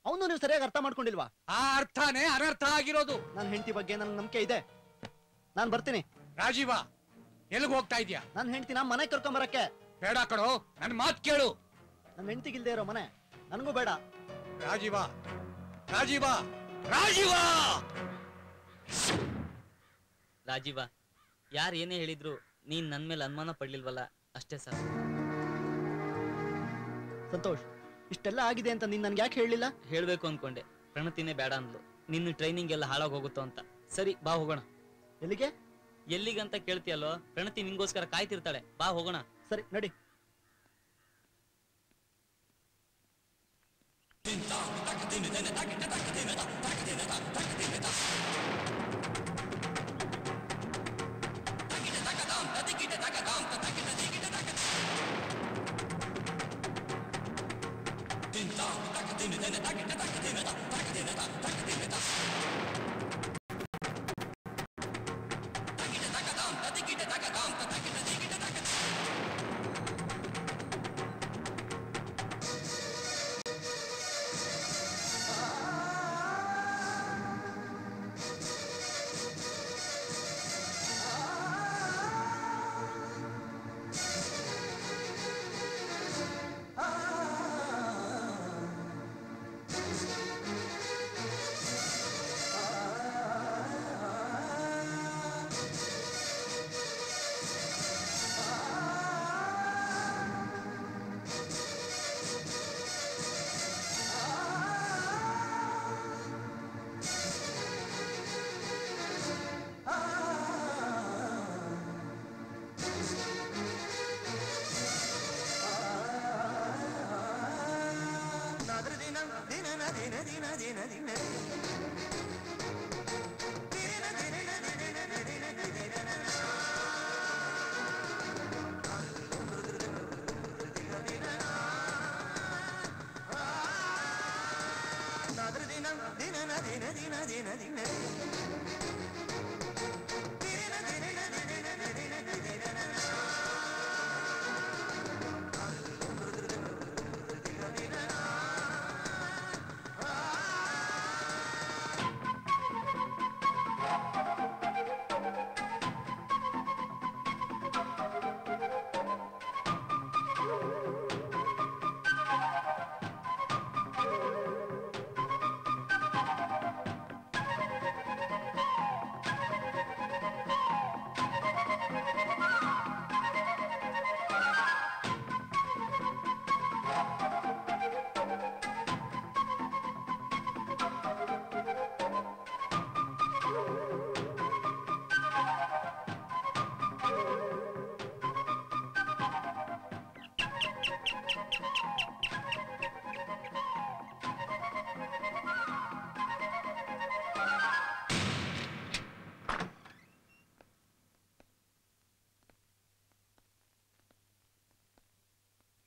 ಅವನು ನೀವು ಸರಿಯಾಗಿ ಅರ್ಥ ಮಾಡ್ಕೊಂಡಿಲ್ವಾ? ಆ ಅರ್ಥನೇ ಅನರ್ಥ ಆಗಿರೋದು. ನನ್ನ ಹೆಂಡತಿ ಬಗ್ಗೆ ನನ್ನ ನಂಬಿಕೆ ಇದೆ. ನಾನು ಬರ್ತೀನಿ. ರಾಜೀವ, ಎಲ್ಲಿಗೆ ಹೋಗ್ತಾ ಇದೀಯಾ? ನನ್ನ ಹೆಂಡತಿನ ಮನೆ ಕರ್ಕೊಂಬರಕ್ಕೆ. ಬೇಡ ಕಣೋ, ನನ್ನ ಮಾತು ಕೇಳು. ನನ್ನ ಹೆಂಡತಿಗಿಲ್ದೇ ಇರೋ ಮನೆ ನನಗೂ ಬೇಡ. ರಾಜೀವ, ರಾಜೀವ, ರಾಜೀವ. ರಾಜೀವ, ಯಾರು ಏನೇ ಹೇಳಿದ್ರು ನೀನ್ ನನ್ ಮೇಲೆ ಅನುಮಾನ ಪಡ್ಲಿಲ್ವಲ್ಲ, ಅಷ್ಟೇ ಸರ್. ಸಂತೋಷ್, ಇಷ್ಟೆಲ್ಲ ಆಗಿದೆ ಅಂತ ನೀನ್ ನನ್ಗೆ ಯಾಕೆ ಹೇಳಲಿಲ್ಲ? ಹೇಳ್ಬೇಕು ಅನ್ಕೊಂಡೆ, ಪ್ರಣತಿನೇ ಬೇಡ ಅಂದ್ಲು. ನಿನ್ನ ಟ್ರೈನಿಂಗ್ ಎಲ್ಲ ಹಾಳಾಗಿ ಹೋಗುತ್ತೋ ಅಂತ. ಸರಿ, ಬಾ ಹೋಗೋಣ. ಎಲ್ಲಿಗೆ? ಎಲ್ಲಿಗಂತ ಕೇಳ್ತೀಯಲ್ಲೋ, ಪ್ರಣತಿ ನಿಂಗೋಸ್ಕರ ಕಾಯ್ತಿರ್ತಾಳೆ. ಬಾ ಹೋಗೋಣ. ಸರಿ, ನಡಿ.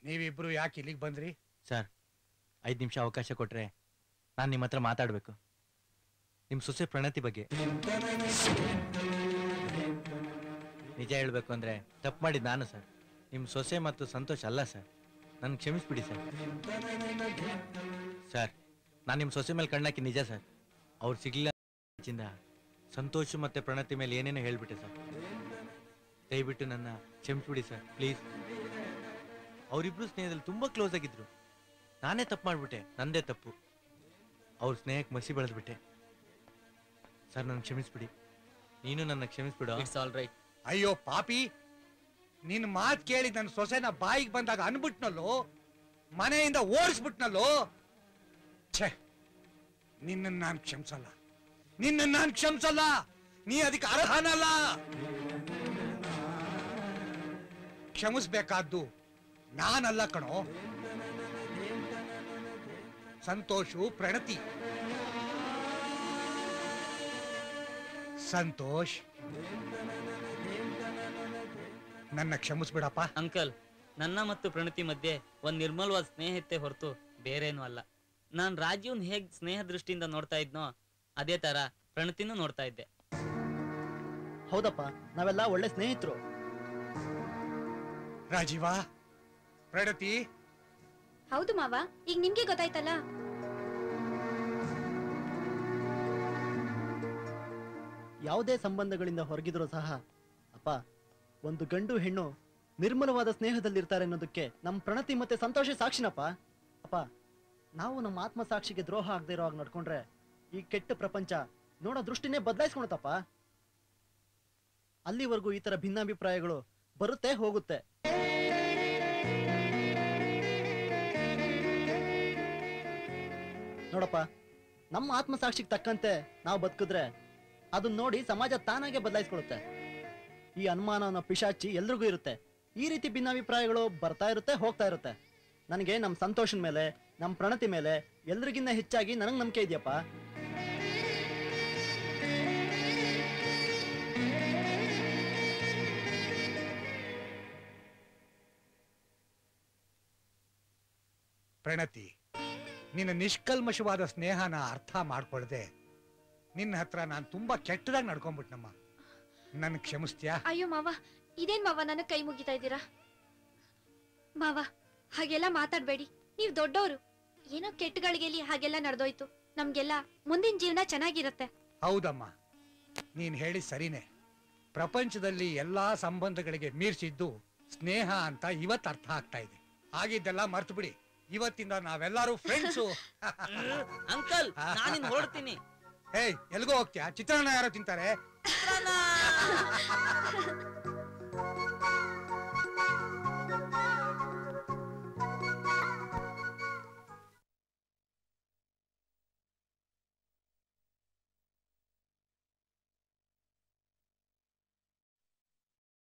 ನೀವಿಬ್ರು ಯಾಕೆ ಇಲ್ಲಿಗೆ ಬಂದ್ರಿ? ಸರ್ 5 ನಿಮಿಷ ಅವಕಾಶ ಕೊಟ್ರೆ ನಾನು ನಿಮ್ಮ ಹತ್ರ ಮಾತಾಡ್ಬೇಕು. ನಿಮ್ಮ ಸೊಸೆ ಪ್ರಣತಿ ಬಗ್ಗೆ. ನಿಜ ಹೇಳ್ಬೇಕು ಅಂದ್ರೆ ತಪ್ಪು ಮಾಡಿದ್ ನಾನು ಸರ್, ನಿಮ್ಮ ಸೊಸೆ ಮತ್ತು ಸಂತೋಷ್ ಅಲ್ಲ ಸರ್. ನನ್ ಕ್ಷಮಿಸ್ಬಿಡಿ ಸರ್. ಸರ್ ನಾನು ನಿಮ್ಮ ಸೊಸೆ ಮೇಲೆ ಕಣ್ಣಾಕಿ ನಿಜ ಸರ್. ಅವ್ರು ಸಿಗ್ಲಿಲ್ಲ ಸಂತೋಷ್ ಮತ್ತೆ ಪ್ರಣತಿ ಮೇಲೆ ಏನೇನೋ ಹೇಳ್ಬಿಟ್ಟೆ ಸರ್. ದಯವಿಟ್ಟು ನನ್ನ ಕ್ಷಮಿಸ್ಬಿಡಿ ಸರ್ ಪ್ಲೀಸ್. ಅವರಿಬ್ರು ಸ್ನೇಹದಲ್ಲಿ ತುಂಬಾ ಕ್ಲೋಸ್ ಆಗಿದ್ರು. ನಾನೇ ತಪ್ಪು ಮಾಡ್ಬಿಟ್ಟೆ, ನಂದೇ ತಪ್ಪು. ಅವ್ರ ಸ್ನೇಹಕ್ಕೆ ಮಸಿ ಬೆಳೆದ್ಬಿಟ್ಟೆ ಸರ್. ನನ್ನ ಕ್ಷಮಿಸ್ಬಿಡಿ, ನೀನು ನನ್ನ ಕ್ಷಮಿಸ್ಬಿಡು. It's all right. ಅಯ್ಯೋ ಪಾಪಿ, ನಿನ್ ಮಾತ್ ಕೇಳಿ ನನ್ನ ಸೊಸೆನ ಬಾಯಿಗೆ ಬಂದಾಗ ಅನ್ಬಿಟ್ನಲ್ಲೋ, ಮನೆಯಿಂದ ಓಡಿಸ್ಬಿಟ್ನಲ್ಲೋ. ಛೇ, ನಿನ್ನ ನಾನು ಕ್ಷಮಿಸಲ್ಲ, ನಿನ್ನ ನಾನು ಕ್ಷಮಿಸಲ್ಲ. ನೀ ಅದಕ್ಕೆ ಅರ್ಹನಲ್ಲ. ಕ್ಷಮಿಸ್ಬೇಕಾದ್ದು ನಾನಲ್ಲ ಕಣೋ, ಸಂತೋಷು ಪ್ರಣತಿ. ಸಂತೋಷ್, ನನ್ನ ಕ್ಷಮಿಸ್ಬಿಡಪ್ಪ. ಅಂಕಲ್, ನನ್ನ ಮತ್ತು ಪ್ರಣತಿ ಮಧ್ಯೆ ಒಂದ್ ನಿರ್ಮಲವಾದ ಸ್ನೇಹಿತೆ ಹೊರತು ಬೇರೇನೂ ಅಲ್ಲ. ನಾನ್ ರಾಜೀವ್ನ ಹೇಗ್ ಸ್ನೇಹ ದೃಷ್ಟಿಯಿಂದ ನೋಡ್ತಾ ಇದ್ನೋ ಅದೇ ತರ ಪ್ರಣತಿನೂ ನೋಡ್ತಾ ಇದ್ದೆ. ಹೌದಪ್ಪ, ನಾವೆಲ್ಲ ಒಳ್ಳೆ ಸ್ನೇಹಿತರು. ರಾಜೀವ, ಪ್ರಣತಿ. ಹೌದು ಮಾವ, ಈಗ ನಿಮ್ಗೆ ಗೊತ್ತಾಯ್ತಲ್ಲ. ಯಾವುದೇ ಸಂಬಂಧಗಳಿಂದ ಹೊರಗಿದ್ರು ಸಹ ಅಪ್ಪ, ಒಂದು ಗಂಡು ಹೆಣ್ಣು ನಿರ್ಮಲವಾದ ಸ್ನೇಹದಲ್ಲಿರ್ತಾರೆ ಅನ್ನೋದಕ್ಕೆ ನಮ್ಮ ಪ್ರಣತಿ ಮತ್ತೆ ಸಂತೋಷ ಸಾಕ್ಷಿನಪ್ಪ. ಅಪ್ಪ, ನಾವು ನಮ್ಮ ಆತ್ಮ ಸಾಕ್ಷಿಗೆ ದ್ರೋಹ ಆಗದೆ ಇರೋ ಹಾಗೆ ನಡ್ಕೊಂಡ್ರೆ ಈ ಕೆಟ್ಟ ಪ್ರಪಂಚ ನೋಡೋ ದೃಷ್ಟಿನೇ ಬದಲಾಯಿಸ್ಕೊಳತಪ್ಪ. ಅಲ್ಲಿವರೆಗೂ ಈ ತರ ಭಿನ್ನಾಭಿಪ್ರಾಯಗಳು ಬರುತ್ತೆ ಹೋಗುತ್ತೆ. ನೋಡಪ್ಪ, ನಮ್ಮ ಆತ್ಮಸಾಕ್ಷಿಗೆ ತಕ್ಕಂತೆ ನಾವು ಬದುಕಿದ್ರೆ ಅದನ್ನ ನೋಡಿ ಸಮಾಜ ತಾನಾಗೆ ಬದಲಾಯಿಸ್ಕೊಳುತ್ತೆ. ಈ ಅನುಮಾನ ಅನ್ನೋ ಪಿಶಾಚಿ ಎಲ್ರಿಗೂ ಇರುತ್ತೆ. ಈ ರೀತಿ ಭಿನ್ನಾಭಿಪ್ರಾಯಗಳು ಬರ್ತಾ ಇರುತ್ತೆ, ಹೋಗ್ತಾ ಇರುತ್ತೆ. ನನಗೆ ನಮ್ಮ ಸಂತೋಷನ ಮೇಲೆ, ನಮ್ಮ ಪ್ರಣತಿ ಮೇಲೆ ಎಲ್ರಿಗಿನ್ನ ಹೆಚ್ಚಾಗಿ ನನಗೆ ನಂಬಿಕೆ ಇದೆಯಪ್ಪ. ಪ್ರಣತಿ, ನಿನ್ನ ನಿಷ್ಕಲ್ಮಶವಾದ ಸ್ನೇಹನ ಅರ್ಥ ಮಾಡ್ಕೊಳ್ದೆ ನಿನ್ನ ಹತ್ರ ನಾನು ತುಂಬಾ ಕೆಟ್ಟದಾಗಿ ನಡ್ಕೊಂಡ್ಬಿಟ್ನಮ್ಮ. ನನ್ ಕ್ಷಮಿಸ್ತೀಯಾ? ಅಯ್ಯೋ ಮಾವ, ಇದೇನ್ ಮಾವ ನನ್ನ ಕೈ ಮುಗಿತಾ ಇದ್ದೀರಾ? ಮಾವ, ಹಾಗೆಲ್ಲ ಮಾತಾಡ್ಬೇಡಿ. ನೀವ್ ದೊಡ್ಡವರು. ಏನೋ ಕೆಟ್ಟಗಳಿಗೆಲಿ ಹಾಗೆಲ್ಲ ನಡೆದೋಯ್ತು. ನಮ್ಗೆಲ್ಲ ಮುಂದಿನ ಜೀವನ ಚೆನ್ನಾಗಿರತ್ತೆ. ಹೌದಮ್ಮ, ನೀನ್ ಹೇಳಿ ಸರಿನೇ. ಪ್ರಪಂಚದಲ್ಲಿ ಎಲ್ಲಾ ಸಂಬಂಧಗಳಿಗೆ ಮೀರ್ಸಿದ್ದು ಸ್ನೇಹ ಅಂತ ಇವತ್ತು ಅರ್ಥ ಆಗ್ತಾ ಇದೆ. ಆಗಿದ್ದೆಲ್ಲ ಮರ್ತು ಬಿಡಿ. ಇವತ್ತಿಂದ ನಾವೆಲ್ಲರೂ ಫ್ರೆಂಡ್ಸು. ಅಂಕಲ್, ನಾನಿನ್ ಹೊರಡ್ತೀನಿ. ಏಯ್, ಎಲ್ಗೋ ಹೋಗ್ತೀಯಾ? ಚಿತ್ರಾನ್ನ ಯಾರೋ ತಿಂತಾರೆ.